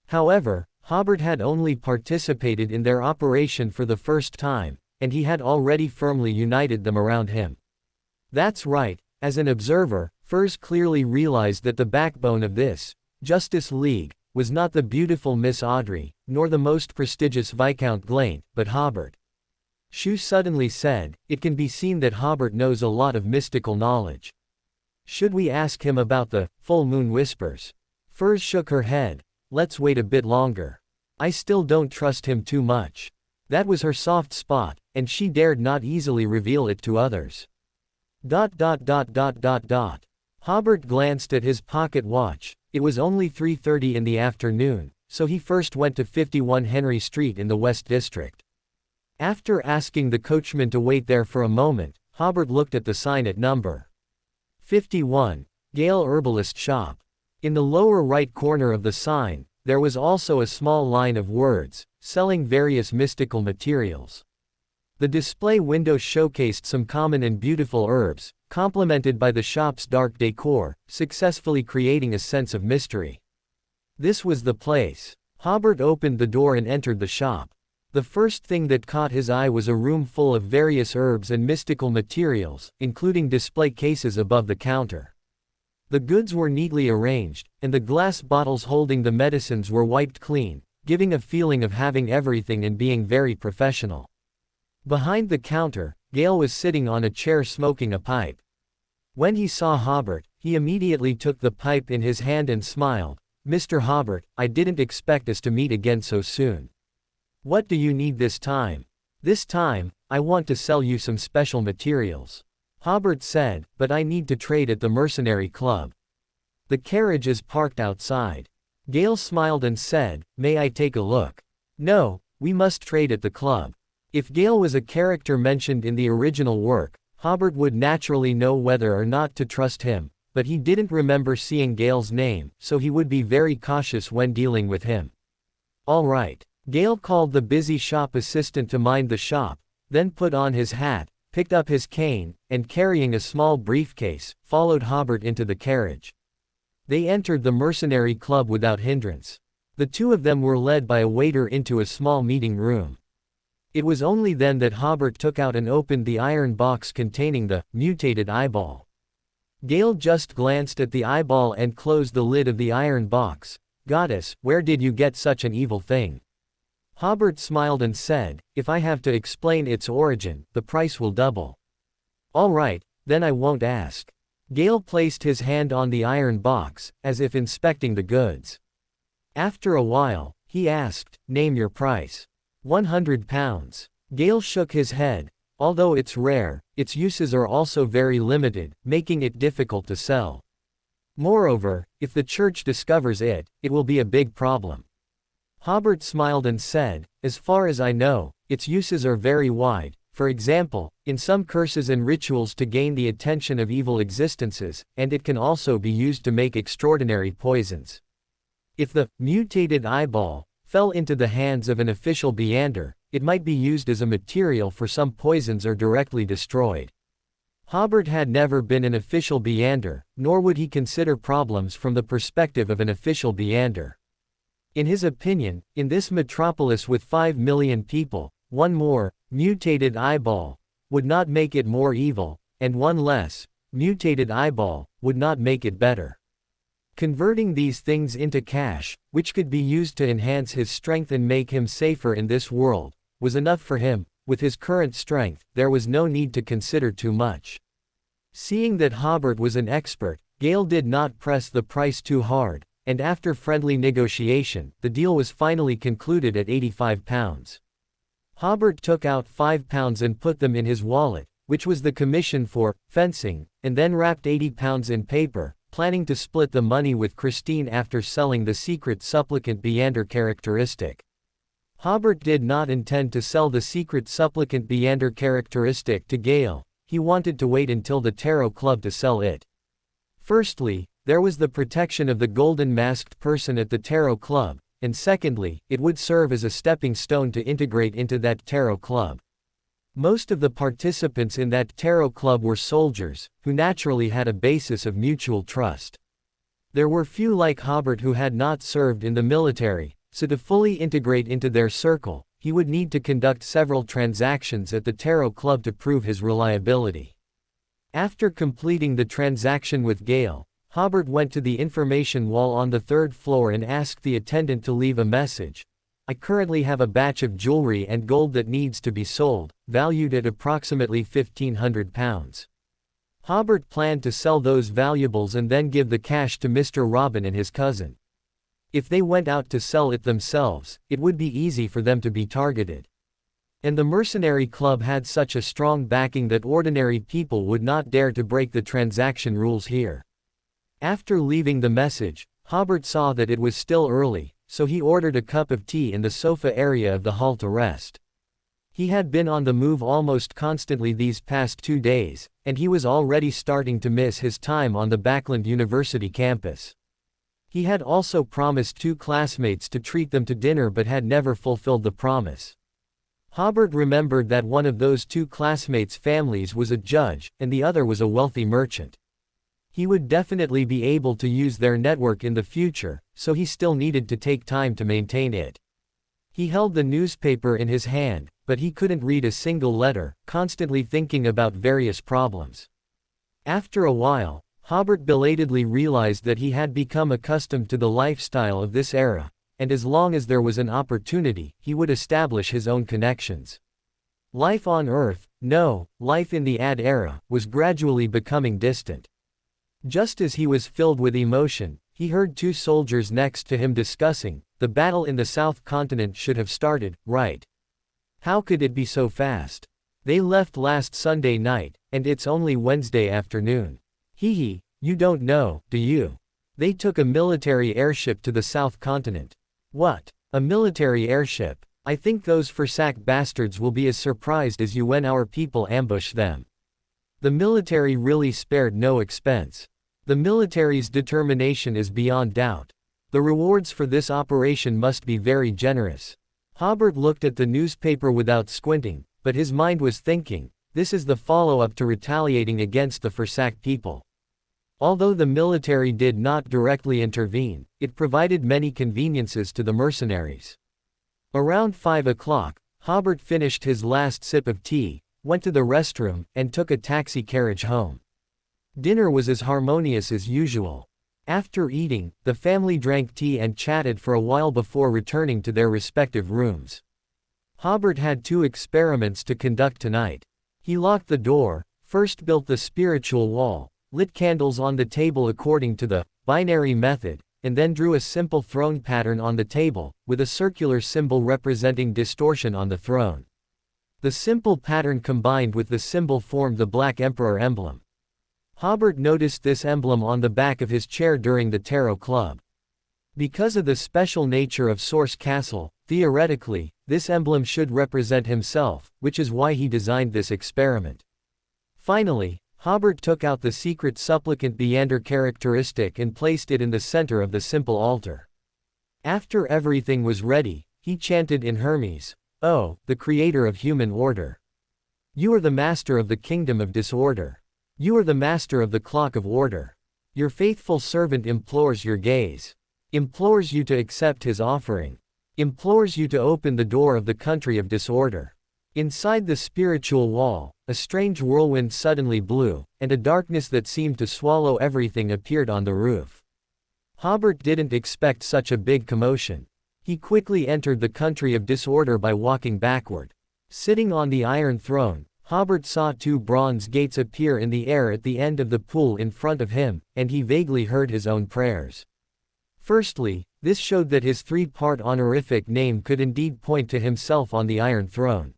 However, Hobert had only participated in their operation for the first time, and he had already firmly united them around him. That's right, as an observer, Furs clearly realized that the backbone of this Justice League was not the beautiful Miss Audrey, nor the most prestigious Viscount Glaint, but Hobert. Hugh suddenly said, it can be seen that Hobert knows a lot of mystical knowledge. Should we ask him about the full moon whispers? Furs shook her head. Let's wait a bit longer. I still don't trust him too much. That was her soft spot, and she dared not easily reveal it to others. Hobert glanced at his pocket watch. It was only 3:30 in the afternoon, so he first went to 51 Henry Street in the West District. After asking the coachman to wait there for a moment, Hobert looked at the sign at number 51, Gale Herbalist Shop. In the lower right corner of the sign, there was also a small line of words, selling various mystical materials. The display window showcased some common and beautiful herbs, complemented by the shop's dark decor, successfully creating a sense of mystery. This was the place. Hobert opened the door and entered the shop. The first thing that caught his eye was a room full of various herbs and mystical materials, including display cases above the counter. The goods were neatly arranged, and the glass bottles holding the medicines were wiped clean, giving a feeling of having everything and being very professional. Behind the counter, Gale was sitting on a chair smoking a pipe. When he saw Hobert, he immediately took the pipe in his hand and smiled. "Mr. Hobert, I didn't expect us to meet again so soon. What do you need this time?" "This time, I want to sell you some special materials," Hobert said, "but I need to trade at the mercenary club. The carriage is parked outside." Gale smiled and said, "May I take a look?" "No, we must trade at the club." If Gale was a character mentioned in the original work, Hobert would naturally know whether or not to trust him, but he didn't remember seeing Gale's name, so he would be very cautious when dealing with him. "All right." Gale called the busy shop assistant to mind the shop, then put on his hat, picked up his cane, and carrying a small briefcase, followed Hobert into the carriage. They entered the mercenary club without hindrance. The two of them were led by a waiter into a small meeting room. It was only then that Hobert took out and opened the iron box containing the mutated eyeball. Gale just glanced at the eyeball and closed the lid of the iron box. "Goddess, where did you get such an evil thing?" Hobert smiled and said, "If I have to explain its origin, the price will double." "All right, then I won't ask." Gale placed his hand on the iron box, as if inspecting the goods. After a while, he asked, "Name your price." £100. Gale shook his head. "Although it's rare, its uses are also very limited, making it difficult to sell. Moreover, if the church discovers it, it will be a big problem." Hobert smiled and said, "As far as I know, its uses are very wide, for example, in some curses and rituals to gain the attention of evil existences, and it can also be used to make extraordinary poisons. If the mutated eyeball fell into the hands of an official Beander, it might be used as a material for some poisons or directly destroyed." Hobert had never been an official Beander, nor would he consider problems from the perspective of an official Beander. In his opinion, in this metropolis with 5 million people, one more mutated eyeball would not make it more evil, and one less mutated eyeball would not make it better. Converting these things into cash, which could be used to enhance his strength and make him safer in this world, was enough for him. With his current strength, there was no need to consider too much. Seeing that Hobert was an expert, Gale did not press the price too hard, and after friendly negotiation, the deal was finally concluded at £85. Hobert took out £5 and put them in his wallet, which was the commission for fencing, and then wrapped £80 in paper, planning to split the money with Christine after selling the secret supplicant Beander characteristic. Hobert did not intend to sell the secret supplicant Beander characteristic to Gale. He wanted to wait until the Tarot Club to sell it. Firstly, there was the protection of the golden masked person at the Tarot Club, and secondly, it would serve as a stepping stone to integrate into that Tarot Club. Most of the participants in that Tarot Club were soldiers, who naturally had a basis of mutual trust. There were few like Hobert who had not served in the military, so to fully integrate into their circle, he would need to conduct several transactions at the Tarot Club to prove his reliability. After completing the transaction with Gale, Hobert went to the information wall on the 3rd floor and asked the attendant to leave a message. "I currently have a batch of jewelry and gold that needs to be sold, valued at approximately £1,500. Hobert planned to sell those valuables and then give the cash to Mr. Robin and his cousin. If they went out to sell it themselves, it would be easy for them to be targeted. And the mercenary club had such a strong backing that ordinary people would not dare to break the transaction rules here." After leaving the message, Hobert saw that it was still early, so he ordered a cup of tea in the sofa area of the hall to rest. He had been on the move almost constantly these past 2 days, and he was already starting to miss his time on the Backland University campus. He had also promised 2 classmates to treat them to dinner but had never fulfilled the promise. Hobert remembered that one of those 2 classmates' families was a judge, and the other was a wealthy merchant. He would definitely be able to use their network in the future, so he still needed to take time to maintain it. He held the newspaper in his hand, but he couldn't read a single letter, constantly thinking about various problems. After a while, Hobert belatedly realized that he had become accustomed to the lifestyle of this era, and as long as there was an opportunity, he would establish his own connections. Life on Earth, no, life in the Ad era, was gradually becoming distant. Just as he was filled with emotion, he heard 2 soldiers next to him discussing, the battle in the South Continent should have started, right? How could it be so fast? They left last Sunday night, and it's only Wednesday afternoon. Hee, you don't know, do you? They took a military airship to the South Continent. What? A military airship? I think those Forsac bastards will be as surprised as you when our people ambush them. The military really spared no expense. The military's determination is beyond doubt. The rewards for this operation must be very generous. Hobert looked at the newspaper without squinting, but his mind was thinking, this is the follow-up to retaliating against the Forsac people. Although the military did not directly intervene, it provided many conveniences to the mercenaries. Around 5 o'clock, Hobert finished his last sip of tea, went to the restroom, and took a taxi carriage home. Dinner was as harmonious as usual. After eating, the family drank tea and chatted for a while before returning to their respective rooms. Hobert had 2 experiments to conduct tonight. He locked the door, first built the spiritual wall, lit candles on the table according to the binary method, and then drew a simple throne pattern on the table, with a circular symbol representing distortion on the throne. The simple pattern combined with the symbol formed the Black Emperor emblem. Hobert noticed this emblem on the back of his chair during the Tarot Club. Because of the special nature of Source Castle, theoretically, this emblem should represent himself, which is why he designed this experiment. Finally, Hobert took out the secret supplicant Theander characteristic and placed it in the center of the simple altar. After everything was ready, he chanted in Hermes, "Oh, the creator of human order. You are the master of the kingdom of disorder. You are the master of the clock of order. Your faithful servant implores your gaze. Implores you to accept his offering. Implores you to open the door of the country of disorder." Inside the spiritual wall, a strange whirlwind suddenly blew, and a darkness that seemed to swallow everything appeared on the roof. Hobert didn't expect such a big commotion. He quickly entered the country of disorder by walking backward. Sitting on the Iron Throne, Hobert saw 2 bronze gates appear in the air at the end of the pool in front of him, and he vaguely heard his own prayers. Firstly, this showed that his 3-part honorific name could indeed point to himself on the Iron Throne.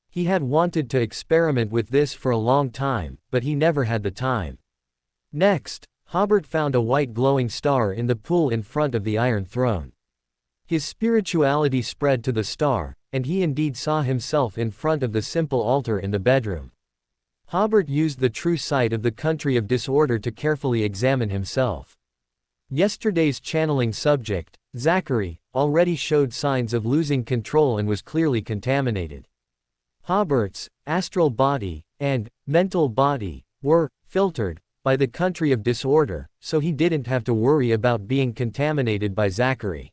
He had wanted to experiment with this for a long time, but he never had the time. Next, Hobert found a white glowing star in the pool in front of the Iron Throne. His spirituality spread to the star, and he indeed saw himself in front of the simple altar in the bedroom. Hobert used the true sight of the country of disorder to carefully examine himself. Yesterday's channeling subject, Zachary, already showed signs of losing control and was clearly contaminated. Hobert's astral body and mental body were filtered by the country of disorder, so he didn't have to worry about being contaminated by Zachary.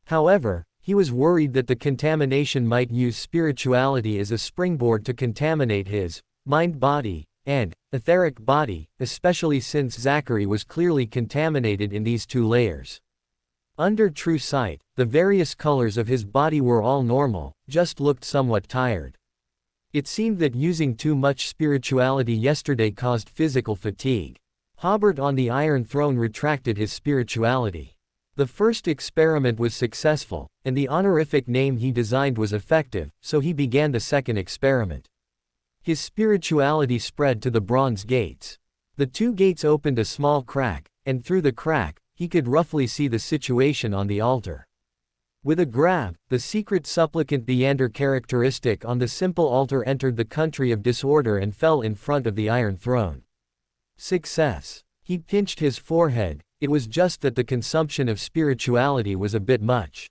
However, he was worried that the contamination might use spirituality as a springboard to contaminate his mind-body and etheric body, especially since Zachary was clearly contaminated in these 2 layers. Under true sight, the various colors of his body were all normal, just looked somewhat tired. It seemed that using too much spirituality yesterday caused physical fatigue. Hobert on the Iron Throne retracted his spirituality. The first experiment was successful, and the honorific name he designed was effective, so he began the second experiment. His spirituality spread to the bronze gates. The 2 gates opened a small crack, and through the crack, he could roughly see the situation on the altar. With a grab, the secret supplicant Theander characteristic on the simple altar entered the country of disorder and fell in front of the Iron Throne. Success. He pinched his forehead, it was just that the consumption of spirituality was a bit much.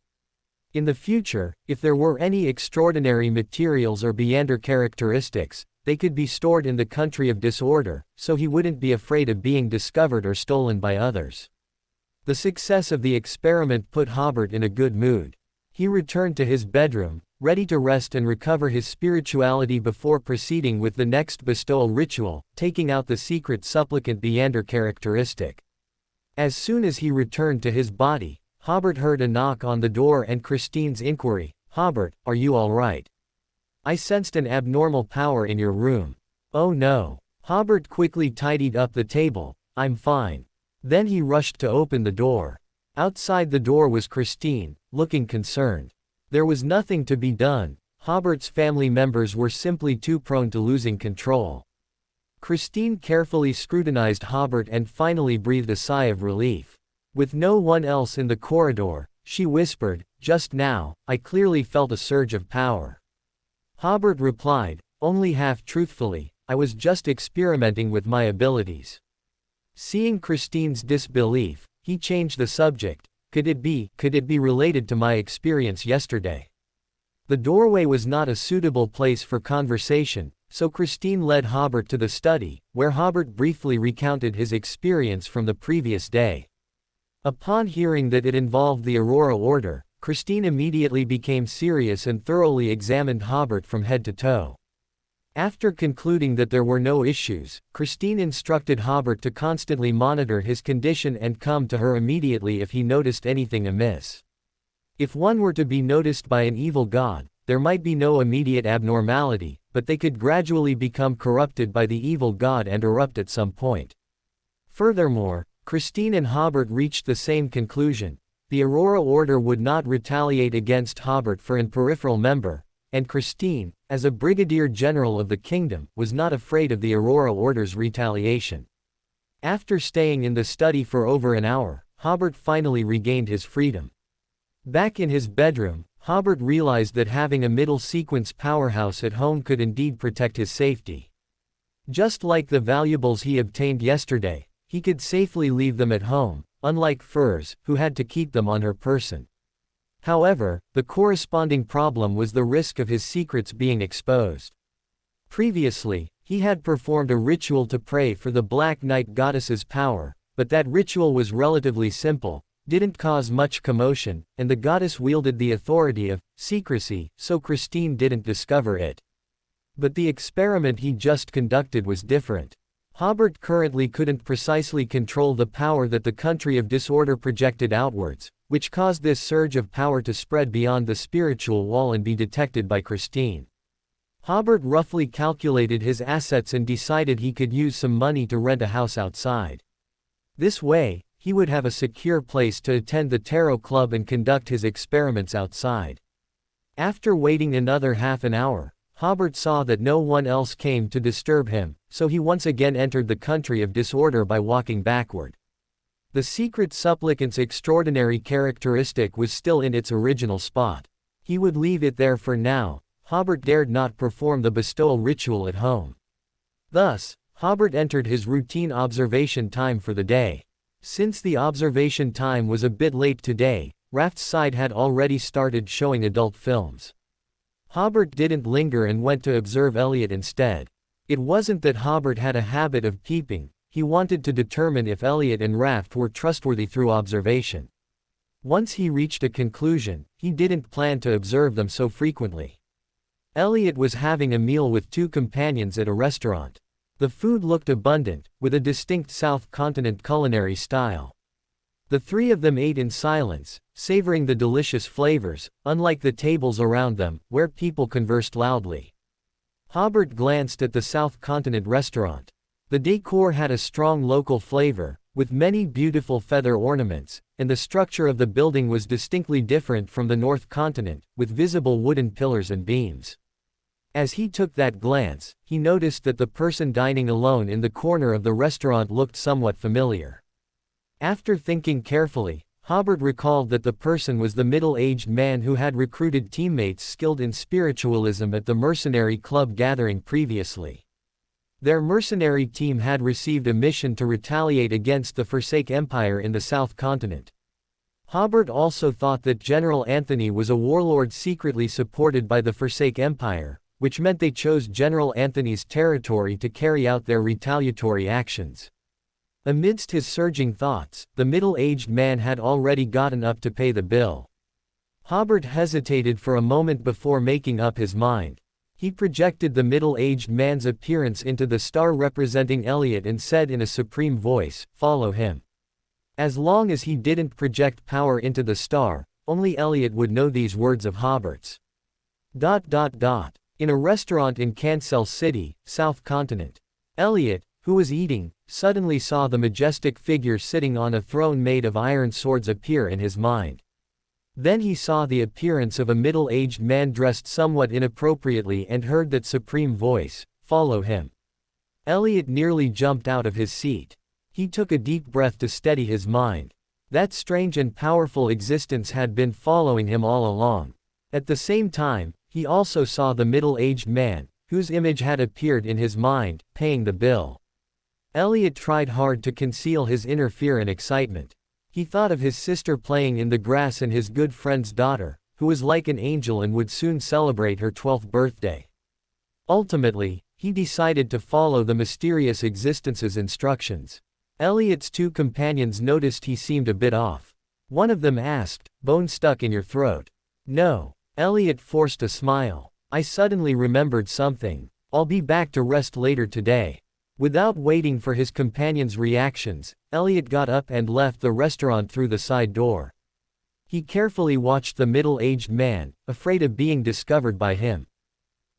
In the future, if there were any extraordinary materials or beyonder characteristics, they could be stored in the country of disorder, so he wouldn't be afraid of being discovered or stolen by others. The success of the experiment put Hobert in a good mood. He returned to his bedroom, ready to rest and recover his spirituality before proceeding with the next bestowal ritual, taking out the secret supplicant beyonder characteristic. As soon as he returned to his body, Hobert heard a knock on the door and Christine's inquiry, "Hobert, are you all right? I sensed an abnormal power in your room." "Oh no." Hobert quickly tidied up the table, "I'm fine." Then he rushed to open the door. Outside the door was Christine, looking concerned. There was nothing to be done. Hobert's family members were simply too prone to losing control. Christine carefully scrutinized Hobert and finally breathed a sigh of relief. With no one else in the corridor, she whispered, "Just now, I clearly felt a surge of power." Hobert replied, only half truthfully, "I was just experimenting with my abilities." Seeing Christine's disbelief, he changed the subject. Could it be related to my experience yesterday?" The doorway was not a suitable place for conversation, so Christine led Hobert to the study, where Hobert briefly recounted his experience from the previous day. Upon hearing that it involved the Aurora Order, Christine immediately became serious and thoroughly examined Hobert from head to toe. After concluding that there were no issues, Christine instructed Hobert to constantly monitor his condition and come to her immediately if he noticed anything amiss. If one were to be noticed by an evil god, there might be no immediate abnormality, but they could gradually become corrupted by the evil god and erupt at some point. Furthermore, Christine and Hobert reached the same conclusion: the Aurora Order would not retaliate against Hobert for an peripheral member, and Christine, as a brigadier general of the kingdom, was not afraid of the Aurora Order's retaliation. After staying in the study for over an hour, Hobert finally regained his freedom. Back in his bedroom, Hobert realized that having a middle-sequence powerhouse at home could indeed protect his safety. Just like the valuables he obtained yesterday, he could safely leave them at home, unlike Furs, who had to keep them on her person. However, the corresponding problem was the risk of his secrets being exposed. Previously, he had performed a ritual to pray for the Black Knight goddess's power, but that ritual was relatively simple, didn't cause much commotion, and the goddess wielded the authority of secrecy, so Christine didn't discover it. But the experiment he just conducted was different. Hobert currently couldn't precisely control the power that the country of disorder projected outwards, which caused this surge of power to spread beyond the spiritual wall and be detected by Christine. Hobert roughly calculated his assets and decided he could use some money to rent a house outside. This way, he would have a secure place to attend the tarot club and conduct his experiments outside. After waiting another half an hour, Hobert saw that no one else came to disturb him, so he once again entered the country of disorder by walking backward. The secret supplicant's extraordinary characteristic was still in its original spot. He would leave it there for now. Hobert dared not perform the bestowal ritual at home. Thus, Hobert entered his routine observation time for the day. Since the observation time was a bit late today, Raft's side had already started showing adult films. Hobert didn't linger and went to observe Elliot instead. It wasn't that Hobert had a habit of peeping, he wanted to determine if Elliot and Raft were trustworthy through observation. Once he reached a conclusion, he didn't plan to observe them so frequently. Elliot was having a meal with two companions at a restaurant. The food looked abundant, with a distinct South Continent culinary style. The three of them ate in silence, savoring the delicious flavors, unlike the tables around them, where people conversed loudly. Hobert glanced at the South Continent restaurant. The decor had a strong local flavor, with many beautiful feather ornaments, and the structure of the building was distinctly different from the North Continent, with visible wooden pillars and beams. As he took that glance, he noticed that the person dining alone in the corner of the restaurant looked somewhat familiar. After thinking carefully, Hobert recalled that the person was the middle-aged man who had recruited teammates skilled in spiritualism at the mercenary club gathering previously. Their mercenary team had received a mission to retaliate against the Forsake Empire in the South Continent. Hobert also thought that General Anthony was a warlord secretly supported by the Forsake Empire, which meant they chose General Anthony's territory to carry out their retaliatory actions. Amidst his surging thoughts, the middle-aged man had already gotten up to pay the bill. Hobert hesitated for a moment before making up his mind. He projected the middle-aged man's appearance into the star representing Elliot and said in a supreme voice, "Follow him." As long as he didn't project power into the star, only Elliot would know these words of Hobert's. In a restaurant in Cancel City, South Continent. Elliot, who was eating, suddenly saw the majestic figure sitting on a throne made of iron swords appear in his mind. Then he saw the appearance of a middle-aged man dressed somewhat inappropriately and heard that supreme voice, "Follow him." Elliot nearly jumped out of his seat. He took a deep breath to steady his mind. That strange and powerful existence had been following him all along. At the same time, he also saw the middle-aged man, whose image had appeared in his mind, paying the bill. Elliot tried hard to conceal his inner fear and excitement. He thought of his sister playing in the grass and his good friend's daughter, who was like an angel and would soon celebrate her 12th birthday. Ultimately, he decided to follow the mysterious existence's instructions. Elliot's two companions noticed he seemed a bit off. One of them asked, "Bone stuck in your throat?" "No." Elliot forced a smile. "I suddenly remembered something. I'll be back to rest later today." Without waiting for his companions' reactions, Elliot got up and left the restaurant through the side door. He carefully watched the middle-aged man, afraid of being discovered by him.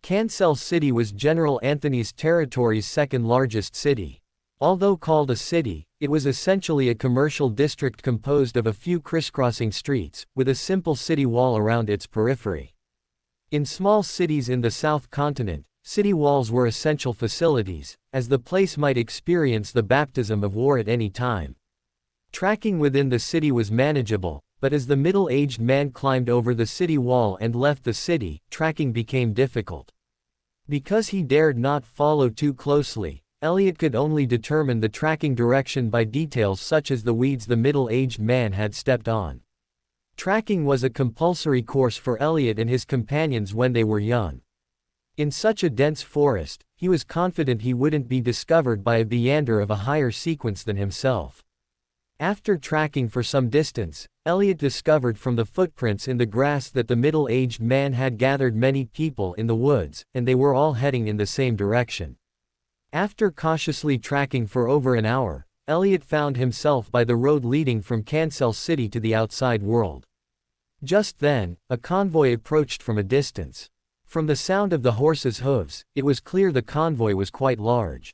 Cancel City was General Anthony's territory's second-largest city. Although called a city, it was essentially a commercial district composed of a few crisscrossing streets, with a simple city wall around its periphery. In small cities in the South Continent, city walls were essential facilities, as the place might experience the baptism of war at any time. Tracking within the city was manageable, but as the middle-aged man climbed over the city wall and left the city, tracking became difficult. Because he dared not follow too closely, Elliot could only determine the tracking direction by details such as the weeds the middle-aged man had stepped on. Tracking was a compulsory course for Elliot and his companions when they were young. In such a dense forest, he was confident he wouldn't be discovered by a Beyander of a higher sequence than himself. After tracking for some distance, Elliot discovered from the footprints in the grass that the middle-aged man had gathered many people in the woods, and they were all heading in the same direction. After cautiously tracking for over an hour, Elliot found himself by the road leading from Cancel City to the outside world. Just then, a convoy approached from a distance. From the sound of the horses' hooves, it was clear the convoy was quite large.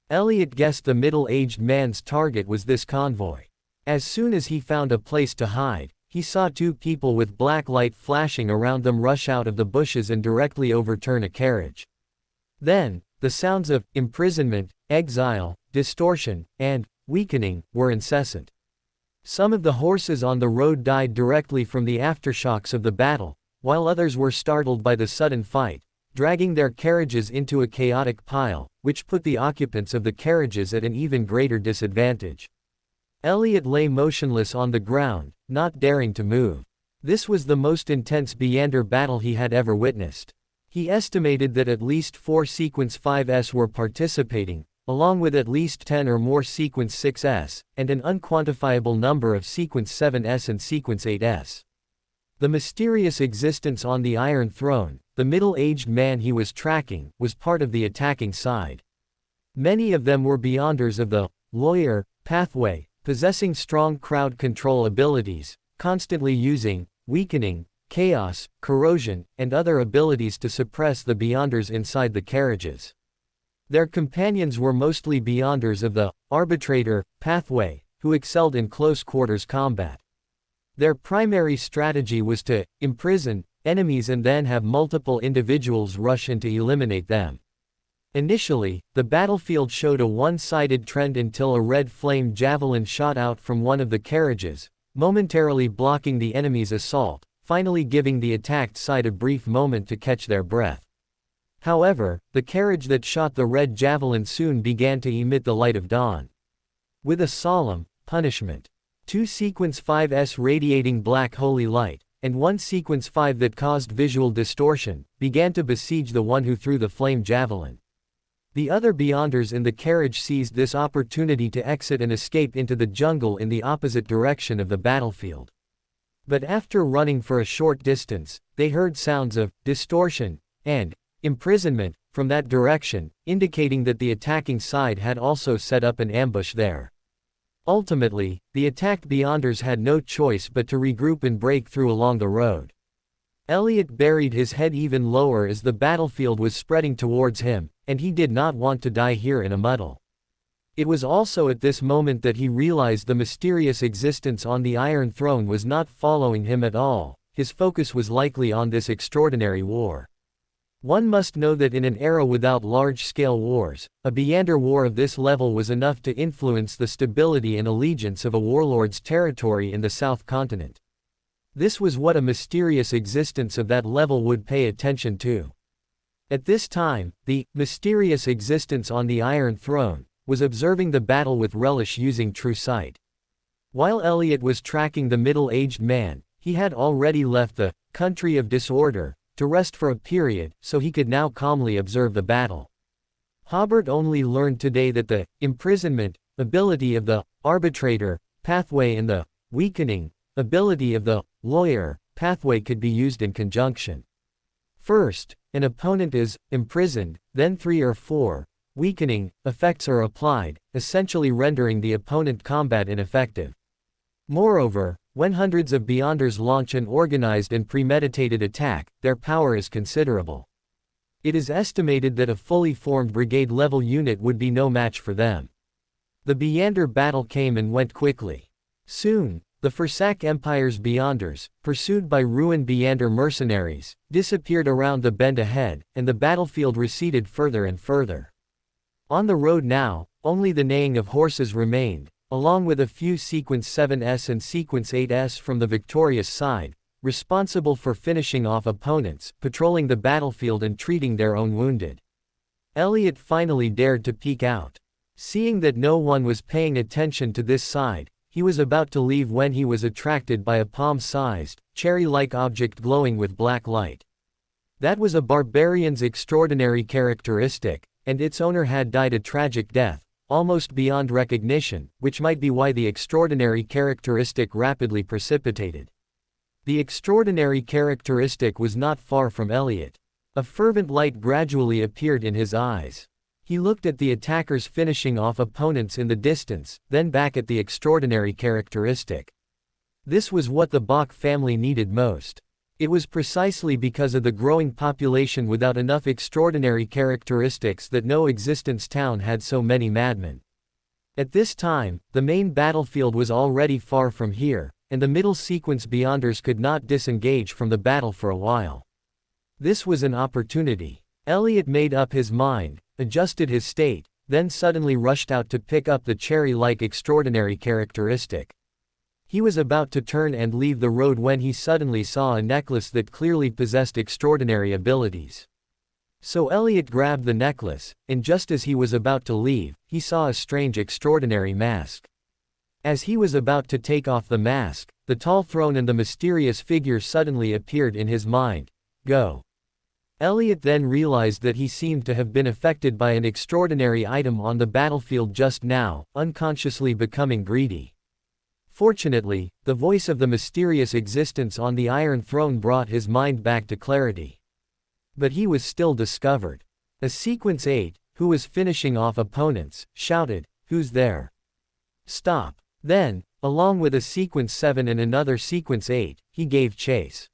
Elliot guessed the middle-aged man's target was this convoy. As soon as he found a place to hide, he saw two people with black light flashing around them rush out of the bushes and directly overturn a carriage. Then, the sounds of imprisonment, exile, distortion, and weakening were incessant. Some of the horses on the road died directly from the aftershocks of the battle, while others were startled by the sudden fight, dragging their carriages into a chaotic pile, which put the occupants of the carriages at an even greater disadvantage. Elliot lay motionless on the ground, not daring to move. This was the most intense Beyander battle he had ever witnessed. He estimated that at least 4 Sequence 5s were participating, along with at least 10 or more Sequence 6s, and an unquantifiable number of Sequence 7s and Sequence 8s. The mysterious existence on the Iron Throne, the middle-aged man he was tracking, was part of the attacking side. Many of them were Beyonders of the lawyer pathway, possessing strong crowd control abilities, constantly using weakening, chaos, corrosion, and other abilities to suppress the Beyonders inside the carriages. Their companions were mostly Beyonders of the arbitrator pathway, who excelled in close-quarters combat. Their primary strategy was to imprison enemies and then have multiple individuals rush in to eliminate them. Initially, the battlefield showed a one-sided trend until a red flame javelin shot out from one of the carriages, momentarily blocking the enemy's assault, finally giving the attacked side a brief moment to catch their breath. However, the carriage that shot the red javelin soon began to emit the light of dawn. With a solemn punishment. 2 sequence 5s radiating black holy light, and 1 sequence 5 that caused visual distortion, began to besiege the one who threw the flame javelin. The other Beyonders in the carriage seized this opportunity to exit and escape into the jungle in the opposite direction of the battlefield. But after running for a short distance, they heard sounds of distortion and imprisonment from that direction, indicating that the attacking side had also set up an ambush there. Ultimately, the attacked Beyonders had no choice but to regroup and break through along the road. Elliot buried his head even lower as the battlefield was spreading towards him, and he did not want to die here in a muddle. It was also at this moment that he realized the mysterious existence on the Iron Throne was not following him at all. His focus was likely on this extraordinary war. One must know that in an era without large-scale wars, a Beyonder war of this level was enough to influence the stability and allegiance of a warlord's territory in the South Continent. This was what a mysterious existence of that level would pay attention to. At this time, the mysterious existence on the Iron Throne was observing the battle with relish using true sight. While Elliot was tracking the middle-aged man, he had already left the country of disorder to rest for a period, so he could now calmly observe the battle. Hobert only learned today that the imprisonment ability of the arbitrator pathway and the weakening ability of the lawyer pathway could be used in conjunction. First, an opponent is imprisoned, then 3 or 4 weakening effects are applied, essentially rendering the opponent combat ineffective. Moreover, when hundreds of Beyonders launch an organized and premeditated attack, their power is considerable. It is estimated that a fully formed brigade-level unit would be no match for them. The Beyonder battle came and went quickly. Soon, the Fursak Empire's Beyonders, pursued by ruined Beyonder mercenaries, disappeared around the bend ahead, and the battlefield receded further and further. On the road now, only the neighing of horses remained, along with a few Sequence 7s and Sequence 8s from the victorious side, responsible for finishing off opponents, patrolling the battlefield and treating their own wounded. Elliot finally dared to peek out. Seeing that no one was paying attention to this side, he was about to leave when he was attracted by a palm-sized, cherry-like object glowing with black light. That was a barbarian's extraordinary characteristic, and its owner had died a tragic death, almost beyond recognition, which might be why the extraordinary characteristic rapidly precipitated. The extraordinary characteristic was not far from Elliot. A fervent light gradually appeared in his eyes. He looked at the attackers finishing off opponents in the distance, then back at the extraordinary characteristic. This was what the Bach family needed most. It was precisely because of the growing population without enough extraordinary characteristics that no existence town had so many madmen. At this time, the main battlefield was already far from here, and the middle sequence Beyonders could not disengage from the battle for a while. This was an opportunity. Elliot made up his mind, adjusted his state, then suddenly rushed out to pick up the cherry-like extraordinary characteristic. He was about to turn and leave the road when he suddenly saw a necklace that clearly possessed extraordinary abilities. So Elliot grabbed the necklace, and just as he was about to leave, he saw a strange extraordinary mask. As he was about to take off the mask, the tall throne and the mysterious figure suddenly appeared in his mind. Go. Elliot then realized that he seemed to have been affected by an extraordinary item on the battlefield just now, unconsciously becoming greedy. Fortunately, the voice of the mysterious existence on the Iron Throne brought his mind back to clarity. But he was still discovered. A Sequence 8, who was finishing off opponents, shouted, "Who's there? Stop." Then, along with a Sequence 7 and another Sequence 8, he gave chase.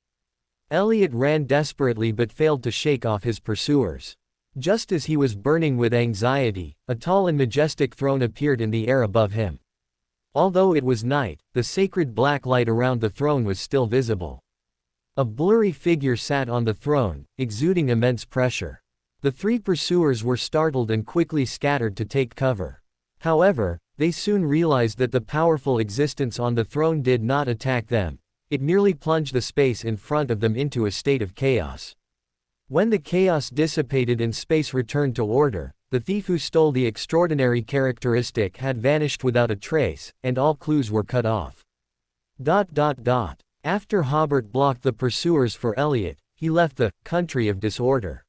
Elliot ran desperately but failed to shake off his pursuers. Just as he was burning with anxiety, a tall and majestic throne appeared in the air above him. Although it was night, the sacred black light around the throne was still visible. A blurry figure sat on the throne, exuding immense pressure. The 3 pursuers were startled and quickly scattered to take cover. However, they soon realized that the powerful existence on the throne did not attack them. It merely plunged the space in front of them into a state of chaos. When the chaos dissipated and space returned to order, the thief who stole the extraordinary characteristic had vanished without a trace, and all clues were cut off. After Hobert blocked the pursuers for Elliot, he left the country of disorder.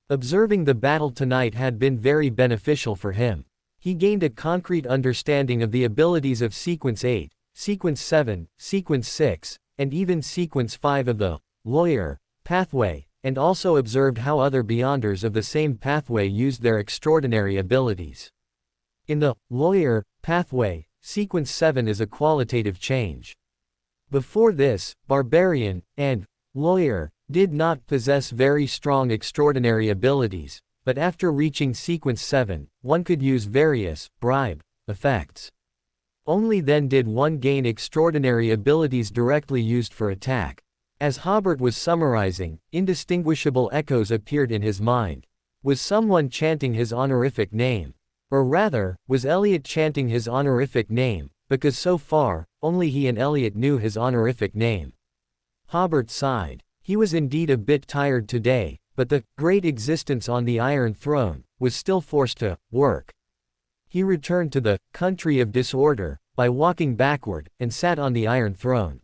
Observing the battle tonight had been very beneficial for him. He gained a concrete understanding of the abilities of Sequence 8, Sequence 7, Sequence 6, and even Sequence 5 of the lawyer pathway, and also observed how other beyonders of the same pathway used their extraordinary abilities. In the lawyer pathway, Sequence 7 is a qualitative change. Before this, barbarian and lawyer did not possess very strong extraordinary abilities, but after reaching Sequence 7, one could use various bribe effects. Only then did one gain extraordinary abilities directly used for attack. As Hobert was summarizing, indistinguishable echoes appeared in his mind. Was someone chanting his honorific name? Or rather, was Elliot chanting his honorific name, because so far, only he and Elliot knew his honorific name. Hobert sighed. He was indeed a bit tired today, but the great existence on the Iron Throne was still forced to work. He returned to the country of disorder by walking backward and sat on the Iron Throne.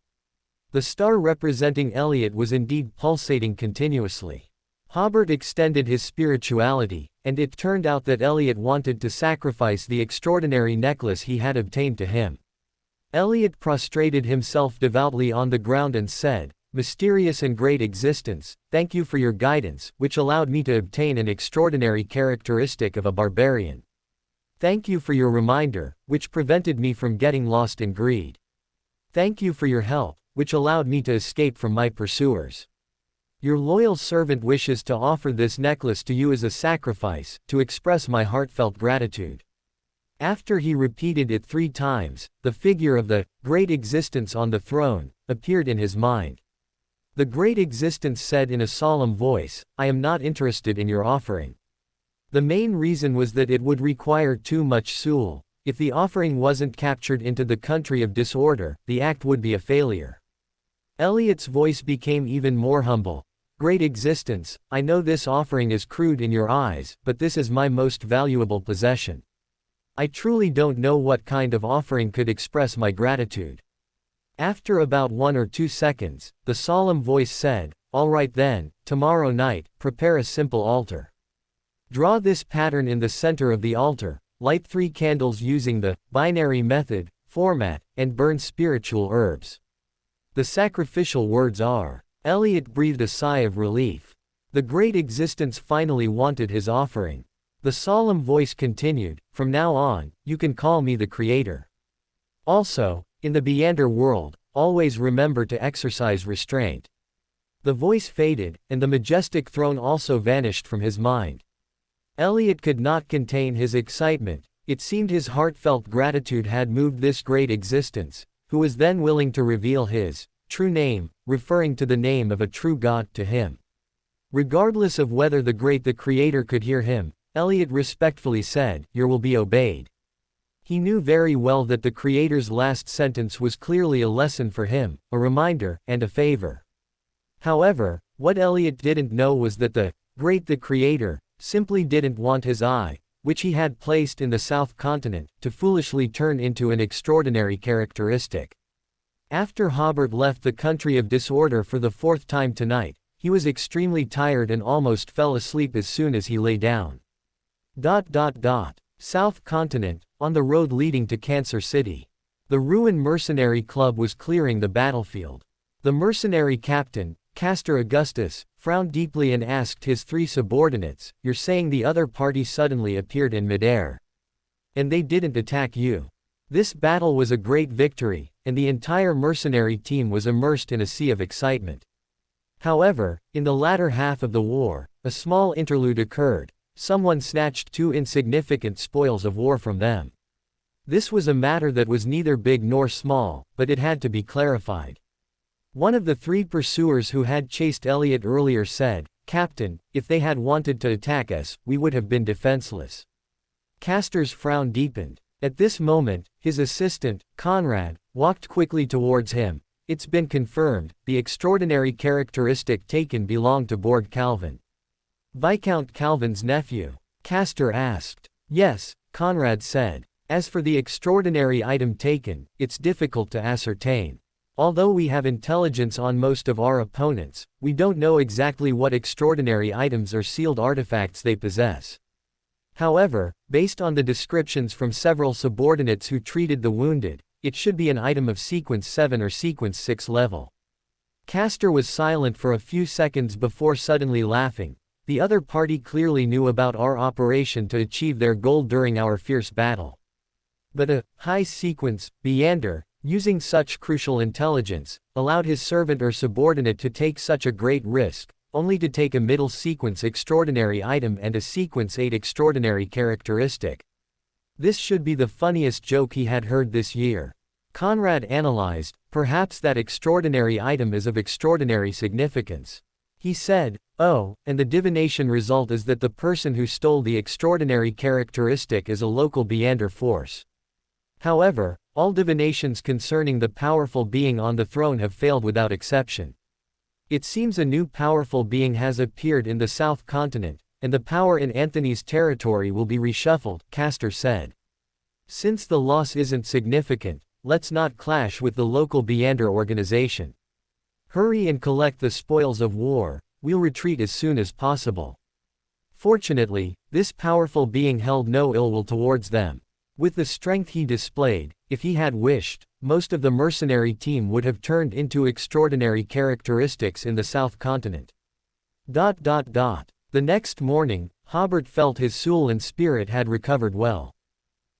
The star representing Elliot was indeed pulsating continuously. Hobert extended his spirituality, and it turned out that Elliot wanted to sacrifice the extraordinary necklace he had obtained to him. Elliot prostrated himself devoutly on the ground and said, "Mysterious and great existence, thank you for your guidance, which allowed me to obtain an extraordinary characteristic of a barbarian. Thank you for your reminder, which prevented me from getting lost in greed. Thank you for your help, which allowed me to escape from my pursuers. Your loyal servant wishes to offer this necklace to you as a sacrifice, to express my heartfelt gratitude." After he repeated it 3 times, the figure of the great existence on the throne appeared in his mind. The great existence said in a solemn voice, "I am not interested in your offering." The main reason was that it would require too much soul. If the offering wasn't captured into the country of disorder, the act would be a failure. Elliot's voice became even more humble. "Great existence, I know this offering is crude in your eyes, but this is my most valuable possession. I truly don't know what kind of offering could express my gratitude." After about 1 or 2 seconds, the solemn voice said, "All right then, tomorrow night, prepare a simple altar. Draw this pattern in the center of the altar, light 3 candles using the binary method, format, and burn spiritual herbs. The sacrificial words are." Elliot breathed a sigh of relief. The great existence finally wanted his offering. The solemn voice continued, "From now on, you can call me the Creator. Also, in the Beyonder world, always remember to exercise restraint." The voice faded, and the majestic throne also vanished from his mind. Elliot could not contain his excitement. It seemed his heartfelt gratitude had moved this great existence, who was then willing to reveal his true name, referring to the name of a true God to him. Regardless of whether the Creator could hear him, Elliot respectfully said, "Your will be obeyed." He knew very well that the Creator's last sentence was clearly a lesson for him, a reminder, and a favor. However, what Elliot didn't know was that the Creator simply didn't want his eye, which he had placed in the South Continent, to foolishly turn into an extraordinary characteristic. After Hobert left the country of disorder for the 4th time tonight, he was extremely tired and almost fell asleep as soon as he lay down. South Continent, on the road leading to Cancer City. The Ruin Mercenary Club was clearing the battlefield. The mercenary captain, Castor Augustus, frowned deeply and asked his 3 subordinates, "You're saying the other party suddenly appeared in midair? And they didn't attack you?" This battle was a great victory, and the entire mercenary team was immersed in a sea of excitement. However, in the latter half of the war, a small interlude occurred. Someone snatched 2 insignificant spoils of war from them. This was a matter that was neither big nor small, but it had to be clarified. One of the 3 pursuers who had chased Elliot earlier said, "Captain, if they had wanted to attack us, we would have been defenseless." Castor's frown deepened. At this moment, his assistant, Conrad, walked quickly towards him. "It's been confirmed, the extraordinary characteristic taken belonged to Borg Calvin. Viscount Calvin's nephew? Castor asked. Yes, Conrad said. As for the extraordinary item taken, it's difficult to ascertain. Although we have intelligence on most of our opponents, we don't know exactly what extraordinary items or sealed artifacts they possess. However, based on the descriptions from several subordinates who treated the wounded, it should be an item of Sequence 7 or Sequence 6 level. Castor was silent for a few seconds before suddenly laughing. The other party clearly knew about our operation to achieve their goal during our fierce battle. But a high sequence Beander, using such crucial intelligence, allowed his servant or subordinate to take such a great risk, only to take a middle sequence extraordinary item and a Sequence 8 extraordinary characteristic. This should be the funniest joke he had heard this year. Conrad analyzed, perhaps that extraordinary item is of extraordinary significance. He said, oh, and the divination result is that the person who stole the extraordinary characteristic is a local Beander force. However, all divinations concerning the powerful being on the throne have failed without exception. It seems a new powerful being has appeared in the South Continent, and the power in Anthony's territory will be reshuffled, Castor said. Since the loss isn't significant, let's not clash with the local Beander organization. Hurry and collect the spoils of war, we'll retreat as soon as possible. Fortunately, this powerful being held no ill will towards them. With the strength he displayed, if he had wished, most of the mercenary team would have turned into extraordinary characteristics in the South Continent. The next morning, Hobert felt his soul and spirit had recovered well.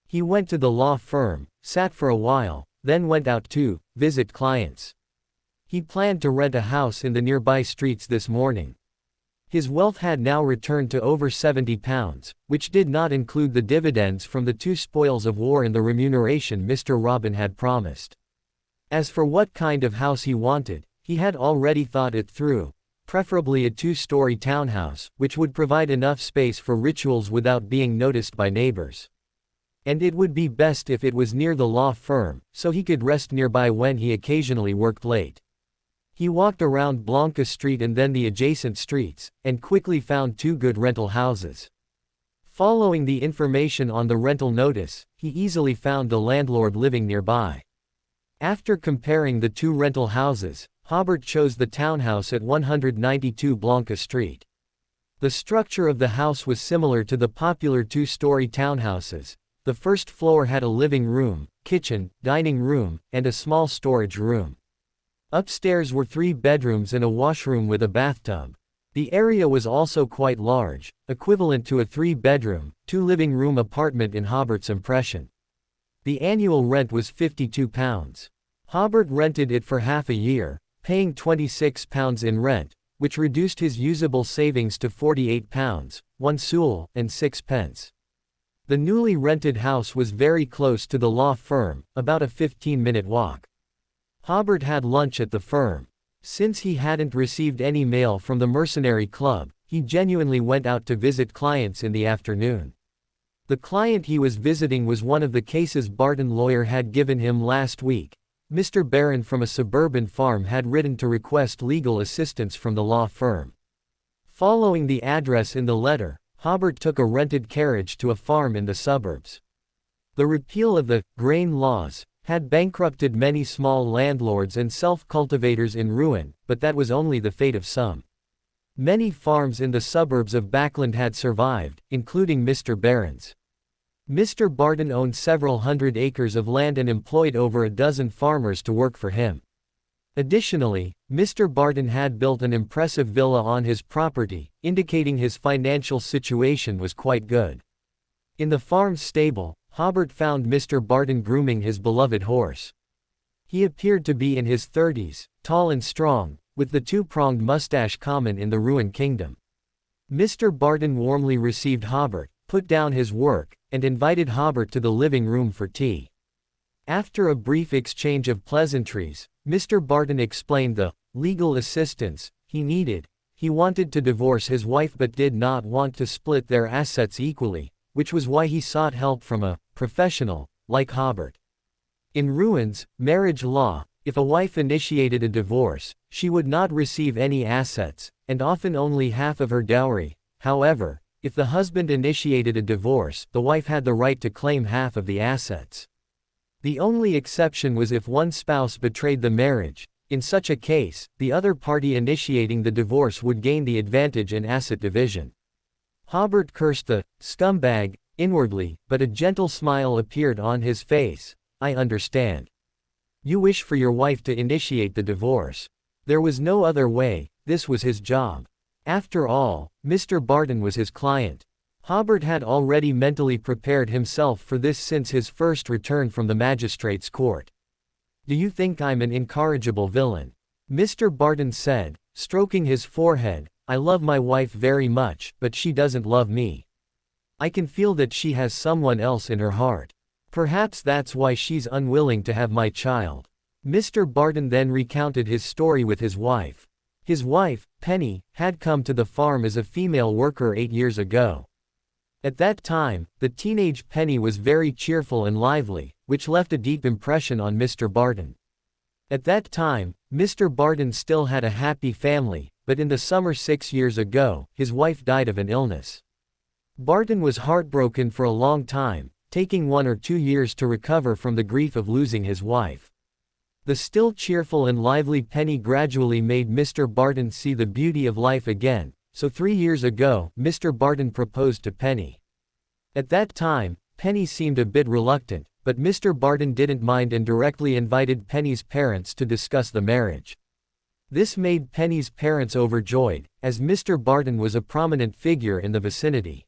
He went to the law firm, sat for a while, then went out to visit clients. He planned to rent a house in the nearby streets this morning. His wealth had now returned to over £70, which did not include the dividends from the 2 spoils of war and the remuneration Mr. Robin had promised. As for what kind of house he wanted, he had already thought it through, preferably a 2-story townhouse, which would provide enough space for rituals without being noticed by neighbors. And it would be best if it was near the law firm, so he could rest nearby when he occasionally worked late. He walked around Blanca Street and then the adjacent streets, and quickly found 2 good rental houses. Following the information on the rental notice, he easily found the landlord living nearby. After comparing the 2 rental houses, Hobert chose the townhouse at 192 Blanca Street. The structure of the house was similar to the popular 2-story townhouses. The first floor had a living room, kitchen, dining room, and a small storage room. Upstairs were 3 bedrooms and a washroom with a bathtub. The area was also quite large, equivalent to a 3-bedroom, 2-living-room apartment in Hobert's impression. The annual rent was £52. Hobert rented it for half a year, paying £26 in rent, which reduced his usable savings to £48, 1 sous, and 6 pence. The newly rented house was very close to the law firm, about a 15-minute walk. Hobert had lunch at the firm. Since he hadn't received any mail from the mercenary club, he genuinely went out to visit clients in the afternoon. The client he was visiting was one of the cases Barton lawyer had given him last week. Mr. Barron from a suburban farm had written to request legal assistance from the law firm. Following the address in the letter, Hobert took a rented carriage to a farm in the suburbs. The repeal of the grain laws had bankrupted many small landlords and self-cultivators in ruin, but that was only the fate of some. Many farms in the suburbs of Backland had survived, including Mr. Barron's. Mr. Barton owned several hundred acres of land and employed over a dozen farmers to work for him. Additionally, Mr. Barton had built an impressive villa on his property, indicating his financial situation was quite good. In the farm's stable, Hobert found Mr. Barton grooming his beloved horse. He appeared to be in his 30s, tall and strong, with the 2-pronged mustache common in the Ruined Kingdom. Mr. Barton warmly received Hobert, put down his work, and invited Hobert to the living room for tea. After a brief exchange of pleasantries, Mr. Barton explained the legal assistance he needed. He wanted to divorce his wife but did not want to split their assets equally, which was why he sought help from a professional like Hobert. In Ruins, marriage law, if a wife initiated a divorce, she would not receive any assets, and often only half of her dowry. However, if the husband initiated a divorce, the wife had the right to claim half of the assets. The only exception was if one spouse betrayed the marriage. In such a case, the other party initiating the divorce would gain the advantage in asset division. Hobert cursed the scumbag inwardly, but a gentle smile appeared on his face. I understand. You wish for your wife to initiate the divorce. There was no other way, this was his job. After all, Mr. Barton was his client. Hobert had already mentally prepared himself for this since his first return from the magistrate's court. Do you think I'm an incorrigible villain? Mr. Barton said, stroking his forehead. I love my wife very much, but she doesn't love me. I can feel that she has someone else in her heart. Perhaps that's why she's unwilling to have my child. Mr. Barton then recounted his story with his wife. His wife, Penny, had come to the farm as a female worker 8 years ago. At that time, the teenage Penny was very cheerful and lively, which left a deep impression on Mr. Barton. At that time, Mr. Barton still had a happy family, but in the summer 6 years ago, his wife died of an illness. Barton was heartbroken for a long time, taking 1 or 2 years to recover from the grief of losing his wife. The still cheerful and lively Penny gradually made Mr. Barton see the beauty of life again, so 3 years ago, Mr. Barton proposed to Penny. At that time, Penny seemed a bit reluctant, but Mr. Barton didn't mind and directly invited Penny's parents to discuss the marriage. This made Penny's parents overjoyed, as Mr. Barton was a prominent figure in the vicinity.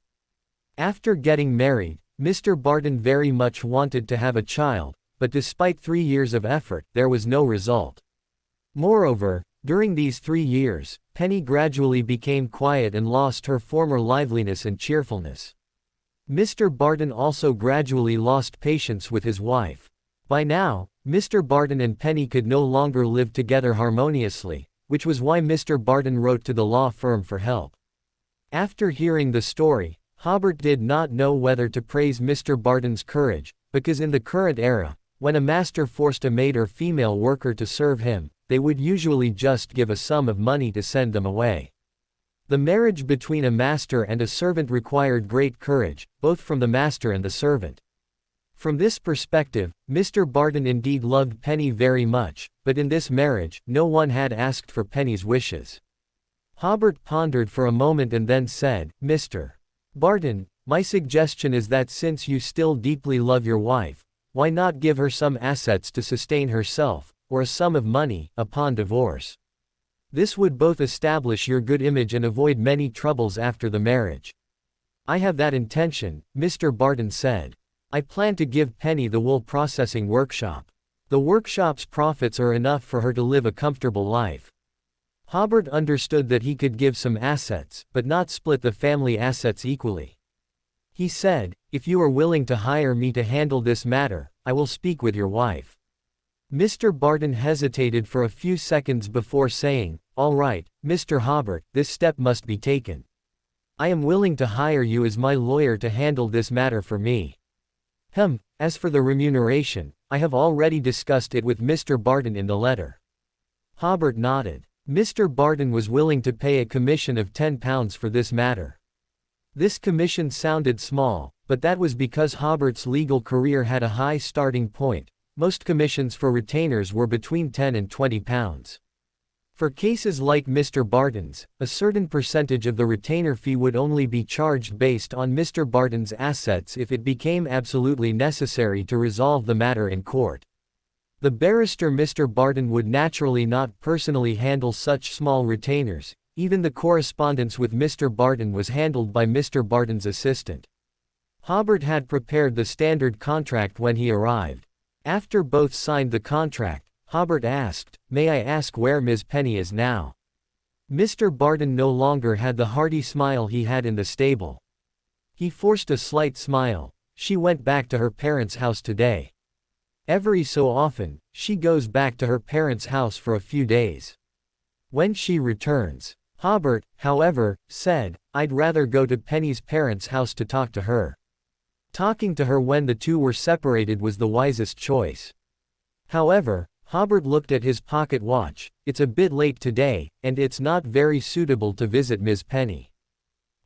After getting married, Mr. Barton very much wanted to have a child, but despite 3 years of effort, there was no result. Moreover, during these 3 years, Penny gradually became quiet and lost her former liveliness and cheerfulness. Mr. Barton also gradually lost patience with his wife. By now, Mr. Barton and Penny could no longer live together harmoniously, which was why Mr. Barton wrote to the law firm for help. After hearing the story, Hobert did not know whether to praise Mr. Barton's courage, because in the current era, when a master forced a maid or female worker to serve him, they would usually just give a sum of money to send them away. The marriage between a master and a servant required great courage, both from the master and the servant. From this perspective, Mr. Barton indeed loved Penny very much, but in this marriage, no one had asked for Penny's wishes. Hobert pondered for a moment and then said, Mr. Barton, my suggestion is that since you still deeply love your wife, why not give her some assets to sustain herself, or a sum of money, upon divorce? This would both establish your good image and avoid many troubles after the marriage. I have that intention, Mr. Barton said. I plan to give Penny the wool processing workshop. The workshop's profits are enough for her to live a comfortable life. Hobert understood that he could give some assets, but not split the family assets equally. He said, if you are willing to hire me to handle this matter, I will speak with your wife. Mr. Barton hesitated for a few seconds before saying, all right, Mr. Hobert, this step must be taken. I am willing to hire you as my lawyer to handle this matter for me. As for the remuneration, I have already discussed it with Mr. Barton in the letter. Hobert nodded. Mr. Barton was willing to pay a commission of £10 for this matter. This commission sounded small, but that was because Hobert's legal career had a high starting point. Most commissions for retainers were between £10 and £20. For cases like Mr. Barton's, a certain percentage of the retainer fee would only be charged based on Mr. Barton's assets if it became absolutely necessary to resolve the matter in court. The barrister Mr. Barton would naturally not personally handle such small retainers. Even the correspondence with Mr. Barton was handled by Mr. Barton's assistant. Hobert had prepared the standard contract when he arrived. After both signed the contract, Hobert asked, may I ask where Ms. Penny is now? Mr. Barton no longer had the hearty smile he had in the stable. He forced a slight smile. She went back to her parents' house today. Every so often, she goes back to her parents' house for a few days. When she returns, Hobert, however, said, I'd rather go to Penny's parents' house to talk to her. Talking to her when the two were separated was the wisest choice. However, Hobert looked at his pocket watch. It's a bit late today, and it's not very suitable to visit Ms. Penny.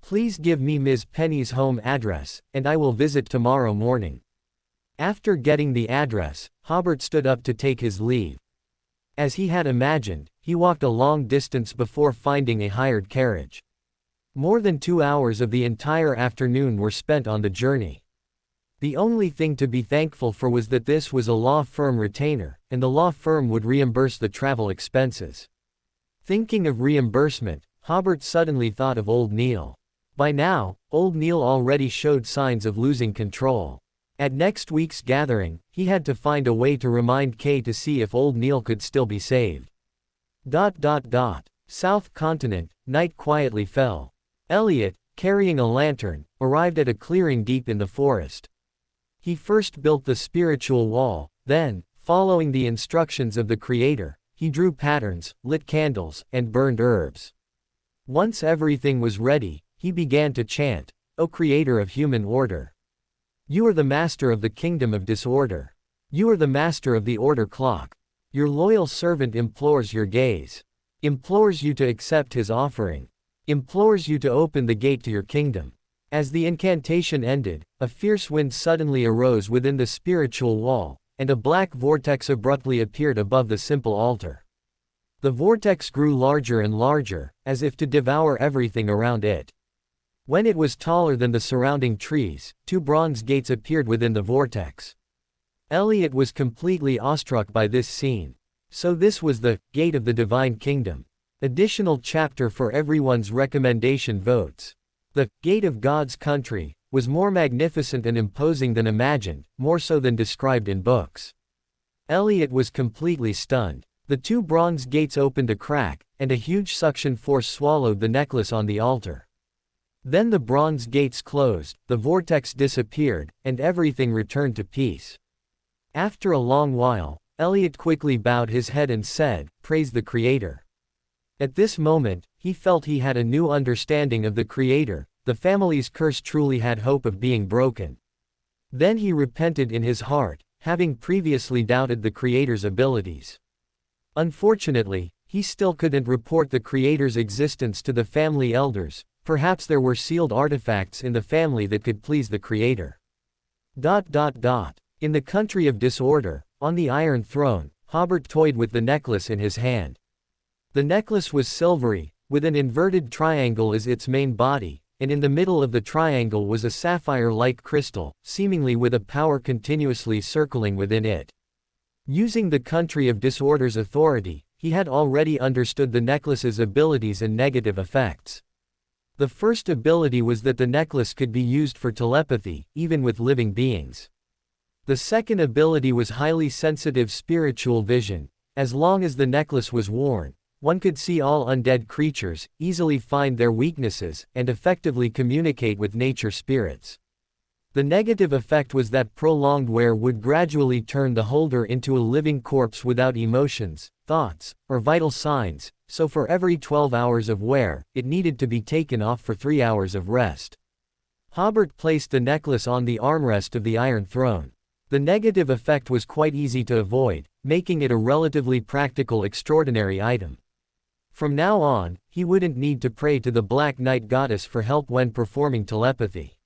Please give me Ms. Penny's home address, and I will visit tomorrow morning. After getting the address, Hobert stood up to take his leave. As he had imagined, he walked a long distance before finding a hired carriage. More than 2 hours of the entire afternoon were spent on the journey. The only thing to be thankful for was that this was a law firm retainer, and the law firm would reimburse the travel expenses. Thinking of reimbursement, Hobert suddenly thought of old Neil. By now, old Neil already showed signs of losing control. At next week's gathering, he had to find a way to remind Kay to see if old Neil could still be saved. South Continent, night quietly fell. Elliot, carrying a lantern, arrived at a clearing deep in the forest. He first built the spiritual wall, then, following the instructions of the Creator, he drew patterns, lit candles, and burned herbs. Once everything was ready, he began to chant, "O Creator of human order. You are the master of the kingdom of disorder. You are the master of the order clock. Your loyal servant implores your gaze. Implores you to accept his offering. Implores you to open the gate to your kingdom." As the incantation ended, a fierce wind suddenly arose within the spiritual wall, and a black vortex abruptly appeared above the simple altar. The vortex grew larger and larger, as if to devour everything around it. When it was taller than the surrounding trees, 2 bronze gates appeared within the vortex. Elliot was completely awestruck by this scene. So this was the Gate of the Divine Kingdom. Additional chapter for everyone's recommendation votes. The Gate of God's Country was more magnificent and imposing than imagined, more so than described in books. Elliot was completely stunned. The 2 bronze gates opened a crack, and a huge suction force swallowed the necklace on the altar. Then the bronze gates closed, the vortex disappeared, and everything returned to peace. After a long while, Elliot quickly bowed his head and said, "Praise the Creator." At this moment, he felt he had a new understanding of the Creator. The family's curse truly had hope of being broken. Then he repented in his heart, having previously doubted the Creator's abilities. Unfortunately, he still couldn't report the Creator's existence to the family elders. Perhaps there were sealed artifacts in the family that could please the Creator. In the country of disorder, on the Iron Throne, Hobert toyed with the necklace in his hand. The necklace was silvery, with an inverted triangle as its main body, and in the middle of the triangle was a sapphire-like crystal, seemingly with a power continuously circling within it. Using the country of disorder's authority, he had already understood the necklace's abilities and negative effects. The first ability was that the necklace could be used for telepathy, even with living beings. The second ability was highly sensitive spiritual vision. As long as the necklace was worn, one could see all undead creatures, easily find their weaknesses, and effectively communicate with nature spirits. The negative effect was that prolonged wear would gradually turn the holder into a living corpse without emotions, thoughts, or vital signs, so for every 12 hours of wear, it needed to be taken off for 3 hours of rest. Hobert placed the necklace on the armrest of the Iron Throne. The negative effect was quite easy to avoid, making it a relatively practical extraordinary item. From now on, he wouldn't need to pray to the Black Knight Goddess for help when performing telepathy.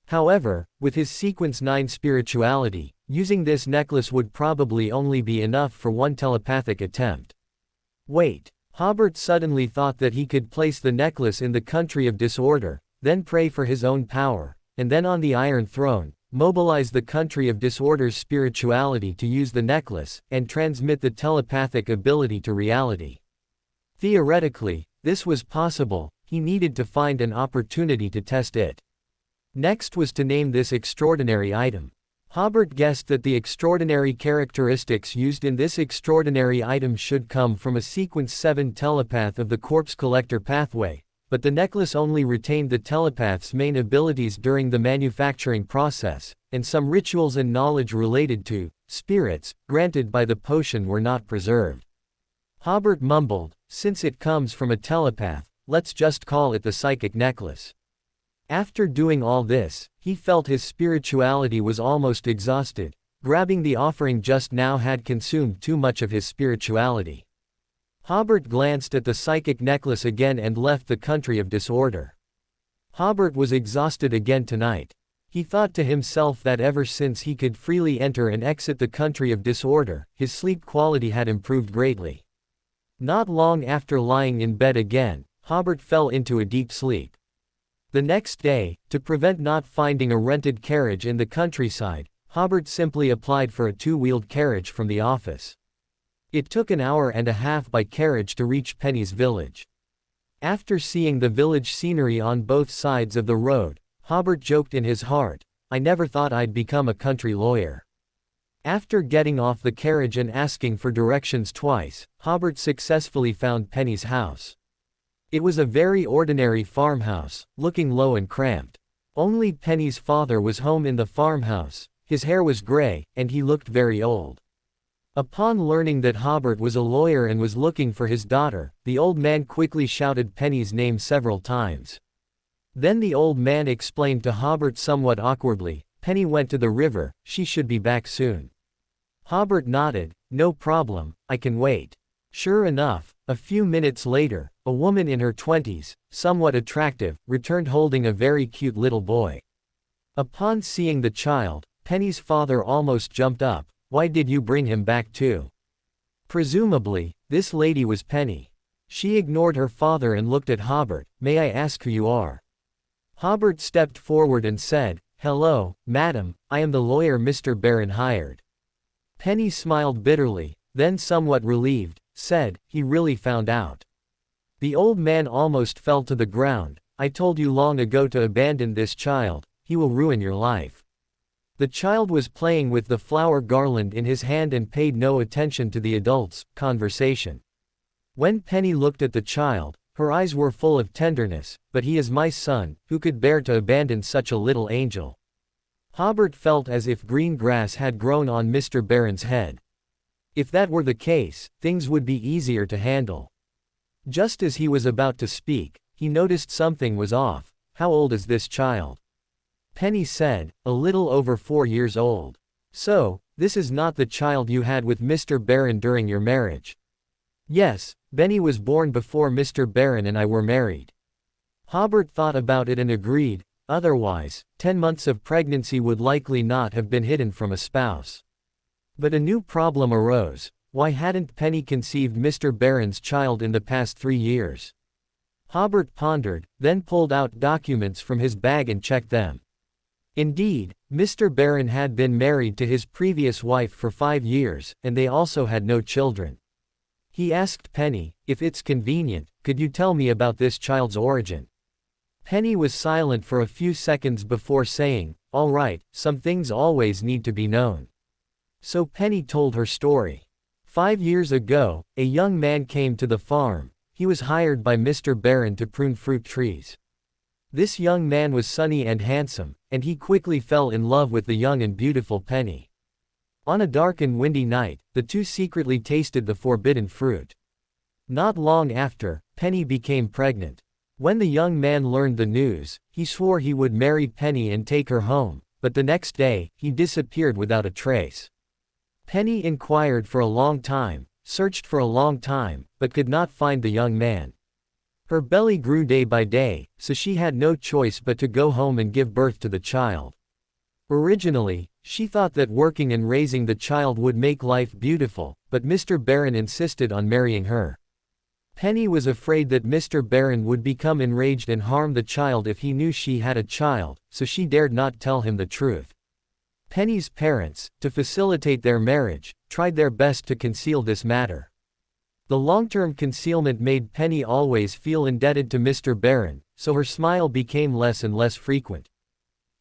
However, with his Sequence 9 spirituality, using this necklace would probably only be enough for one telepathic attempt. Wait, Hobert suddenly thought that he could place the necklace in the country of disorder, then pray for his own power, and then on the Iron Throne, mobilize the country of disorder's spirituality to use the necklace, and transmit the telepathic ability to reality. Theoretically, this was possible. He needed to find an opportunity to test it. Next was to name this extraordinary item. Hobert guessed that the extraordinary characteristics used in this extraordinary item should come from a Sequence 7 telepath of the Corpse Collector pathway, but the necklace only retained the telepath's main abilities during the manufacturing process, and some rituals and knowledge related to spirits granted by the potion were not preserved. Hobert mumbled, "Since it comes from a telepath, let's just call it the psychic necklace." After doing all this, he felt his spirituality was almost exhausted. Grabbing the offering just now had consumed too much of his spirituality. Hobert glanced at the psychic necklace again and left the country of disorder. Hobert was exhausted again tonight. He thought to himself that ever since he could freely enter and exit the country of disorder, his sleep quality had improved greatly. Not long after lying in bed again, Hobert fell into a deep sleep. The next day, to prevent not finding a rented carriage in the countryside, Hobert simply applied for a two-wheeled carriage from the office. It took an hour and a half by carriage to reach Penny's village. After seeing the village scenery on both sides of the road, Hobert joked in his heart, "I never thought I'd become a country lawyer." After getting off the carriage and asking for directions twice, Hobert successfully found Penny's house. It was a very ordinary farmhouse, looking low and cramped. Only Penny's father was home in the farmhouse. His hair was gray, and he looked very old. Upon learning that Hobert was a lawyer and was looking for his daughter, the old man quickly shouted Penny's name several times. Then the old man explained to Hobert somewhat awkwardly, "Penny went to the river, she should be back soon." Hobert nodded, "No problem, I can wait." Sure enough, a few minutes later, a woman in her 20s, somewhat attractive, returned holding a very cute little boy. Upon seeing the child, Penny's father almost jumped up. "Why did you bring him back too?" Presumably, this lady was Penny. She ignored her father and looked at Hobert. "May I ask who you are?" Hobert stepped forward and said, "Hello, madam, I am the lawyer Mr. Barron hired." Penny smiled bitterly, then somewhat relieved, said, "He really found out." The old man almost fell to the ground. "I told you long ago to abandon this child, he will ruin your life." The child was playing with the flower garland in his hand and paid no attention to the adults' conversation. When Penny looked at the child, her eyes were full of tenderness. "But he is my son, who could bear to abandon such a little angel?" Hobert felt as if green grass had grown on Mr. Barron's head. If that were the case, things would be easier to handle. Just as he was about to speak, he noticed something was off. "How old is this child?" Penny said, "A little over 4 years old." "So, this is not the child you had with Mr. Barron during your marriage?" "Yes, Benny was born before Mr. Barron and I were married." Hobert thought about it and agreed. Otherwise, 10 months of pregnancy would likely not have been hidden from a spouse. But a new problem arose. Why hadn't Penny conceived Mr. Barron's child in the past 3 years? Hobert pondered, then pulled out documents from his bag and checked them. Indeed, Mr. Barron had been married to his previous wife for 5 years, and they also had no children. He asked Penny, "If it's convenient, could you tell me about this child's origin?" Penny was silent for a few seconds before saying, "All right, some things always need to be known." So Penny told her story. 5 years ago, a young man came to the farm. He was hired by Mr. Barron to prune fruit trees. This young man was sunny and handsome, and he quickly fell in love with the young and beautiful Penny. On a dark and windy night, the two secretly tasted the forbidden fruit. Not long after, Penny became pregnant. When the young man learned the news, he swore he would marry Penny and take her home, but the next day, he disappeared without a trace. Penny inquired for a long time, searched for a long time, but could not find the young man. Her belly grew day by day, so she had no choice but to go home and give birth to the child. Originally, she thought that working and raising the child would make life beautiful, but Mr. Barron insisted on marrying her. Penny was afraid that Mr. Barron would become enraged and harm the child if he knew she had a child, so she dared not tell him the truth. Penny's parents, to facilitate their marriage, tried their best to conceal this matter. The long-term concealment made Penny always feel indebted to Mr. Barron, so her smile became less and less frequent.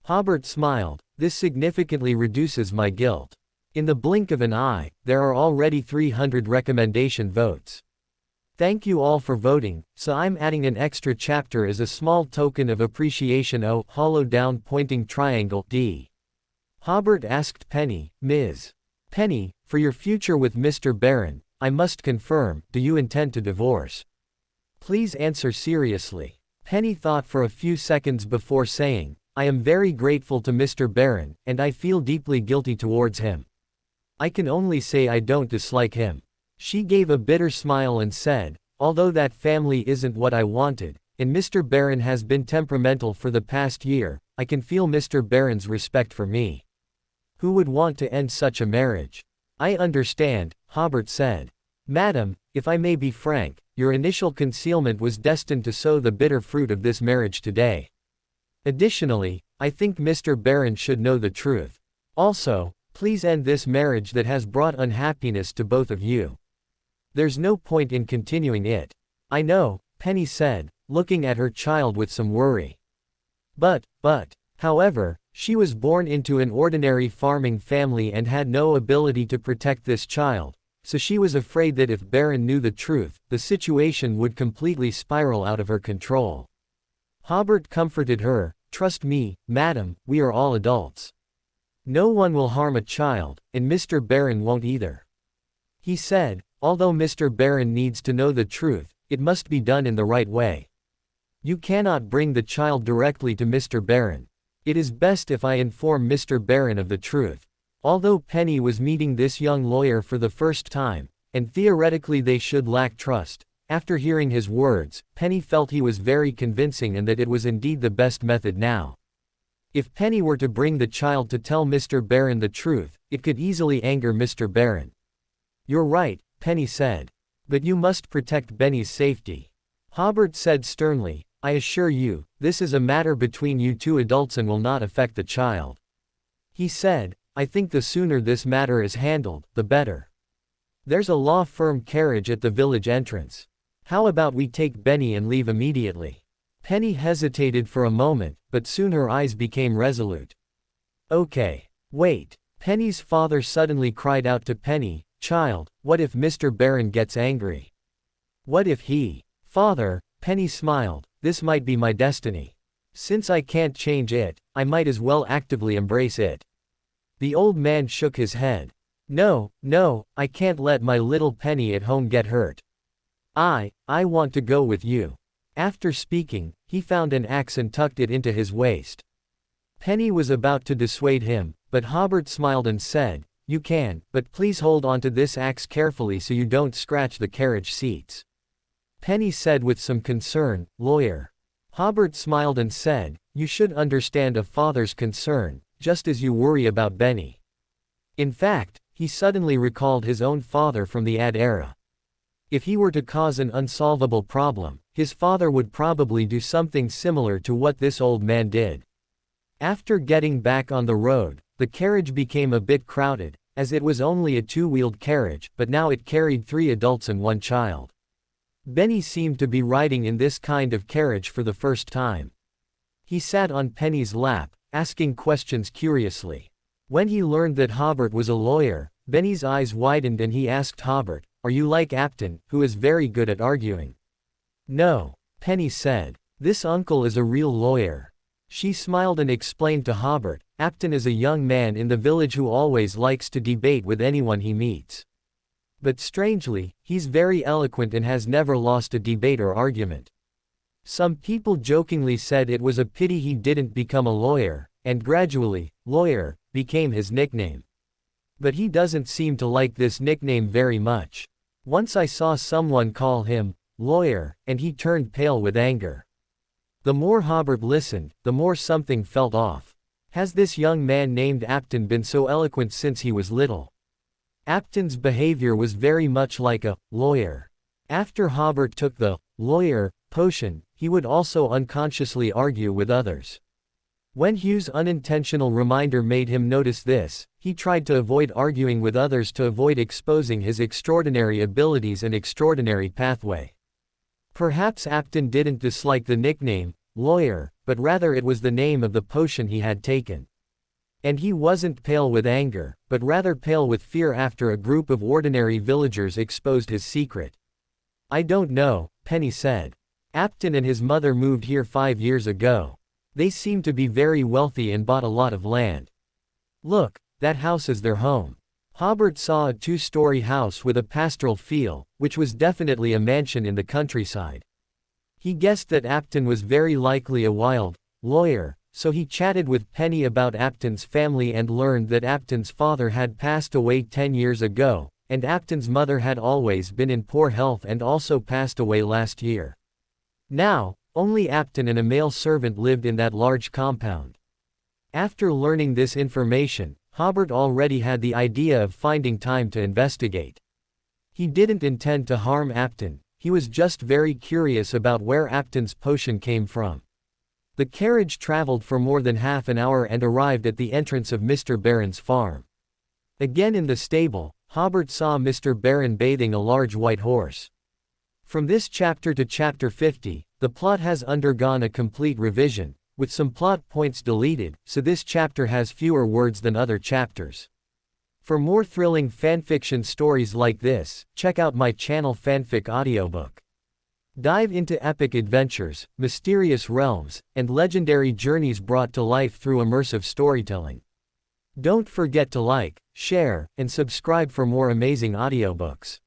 Hobert smiled. "This significantly reduces my guilt. In the blink of an eye, there are already 300 recommendation votes. Thank you all for voting, so I'm adding an extra chapter as a small token of appreciation. Oh, hollow down pointing triangle D." Hobert asked Penny, "Ms. Penny, for your future with Mr. Barron, I must confirm, do you intend to divorce? Please answer seriously." Penny thought for a few seconds before saying, "I am very grateful to Mr. Barron, and I feel deeply guilty towards him. I can only say I don't dislike him." She gave a bitter smile and said, "Although that family isn't what I wanted, and Mr. Barron has been temperamental for the past year. I can feel Mr. Barron's respect for me. Who would want to end such a marriage? I understand, Hobert said. Madam, if I may be frank, your initial concealment was destined to sow the bitter fruit of this marriage today. Additionally, I think Mr. Barron should know the truth. Also, please end this marriage that has brought unhappiness to both of you. There's no point in continuing it. I know, Penny said, looking at her child with some worry. But, however, she was born into an ordinary farming family and had no ability to protect this child, so she was afraid that if Barron knew the truth, the situation would completely spiral out of her control. Hobert comforted her, "Trust me, madam, we are all adults. No one will harm a child, and Mr. Barron won't either." He said, "Although Mr. Barron needs to know the truth, it must be done in the right way. You cannot bring the child directly to Mr. Barron. It is best if I inform Mr. Barron of the truth." Although Penny was meeting this young lawyer for the first time, and theoretically they should lack trust, after hearing his words, Penny felt he was very convincing and that it was indeed the best method now. If Penny were to bring the child to tell Mr. Barron the truth, it could easily anger Mr. Barron. "You're right," Penny said. "But you must protect Benny's safety." Hobert said sternly, "I assure you, this is a matter between you two adults and will not affect the child." He said, "I think the sooner this matter is handled, the better. There's a law firm carriage at the village entrance. How about we take Benny and leave immediately?" Penny hesitated for a moment, but soon her eyes became resolute. "Okay. Wait." Penny's father suddenly cried out to Penny, "Child, what if Mr. Barron gets angry? What if he—" "Father," Penny smiled, "this might be my destiny. Since I can't change it, I might as well actively embrace it." The old man shook his head. No, I can't let my little Penny at home get hurt. I want to go with you." After speaking, he found an axe and tucked it into his waist. Penny was about to dissuade him, but Hobert smiled and said, "You can, but please hold on to this axe carefully so you don't scratch the carriage seats." Penny said with some concern, "Lawyer." Hobert smiled and said, "You should understand a father's concern, just as you worry about Benny." In fact, he suddenly recalled his own father from the Ad era. If he were to cause an unsolvable problem, his father would probably do something similar to what this old man did. After getting back on the road, the carriage became a bit crowded, as it was only a two-wheeled carriage, but now it carried 3 adults and 1 child. Benny seemed to be riding in this kind of carriage for the first time. He sat on Penny's lap, asking questions curiously. When he learned that Hobert was a lawyer, Benny's eyes widened and he asked Hobert, "Are you like Apton, who is very good at arguing?" "No," Penny said. "This uncle is a real lawyer." She smiled and explained to Hobert, "Apton is a young man in the village who always likes to debate with anyone he meets. But strangely, he's very eloquent and has never lost a debate or argument." Some people jokingly said it was a pity he didn't become a lawyer, and gradually, lawyer became his nickname. But he doesn't seem to like this nickname very much. Once I saw someone call him lawyer, and he turned pale with anger. The more Hobert listened, the more something felt off. Has this young man named Apton been so eloquent since he was little? Apton's behavior was very much like a lawyer. After Hobert took the lawyer potion, he would also unconsciously argue with others. When Hugh's unintentional reminder made him notice this, he tried to avoid arguing with others to avoid exposing his extraordinary abilities and extraordinary pathway. Perhaps Apton didn't dislike the nickname, lawyer, but rather it was the name of the potion he had taken. And he wasn't pale with anger, but rather pale with fear after a group of ordinary villagers exposed his secret. "I don't know," Penny said. "Apton and his mother moved here 5 years ago. They seem to be very wealthy and bought a lot of land. Look, that house is their home." Hobert saw a 2-story house with a pastoral feel, which was definitely a mansion in the countryside. He guessed that Apton was very likely a wild lawyer, so he chatted with Penny about Apton's family and learned that Apton's father had passed away 10 years ago, and Apton's mother had always been in poor health and also passed away last year. Now, Only Apton and a male servant lived in that large compound. After learning this information, Hobert already had the idea of finding time to investigate. He didn't intend to harm Apton, he was just very curious about where Apton's potion came from. The carriage traveled for more than half an hour and arrived at the entrance of Mr. Barron's farm. Again in the stable, Hobert saw Mr. Barron bathing a large white horse. From this chapter to chapter 50, the plot has undergone a complete revision, with some plot points deleted, so this chapter has fewer words than other chapters. For more thrilling fanfiction stories like this, check out my channel Fanfic Audiobook. Dive into epic adventures, mysterious realms, and legendary journeys brought to life through immersive storytelling. Don't forget to like, share, and subscribe for more amazing audiobooks.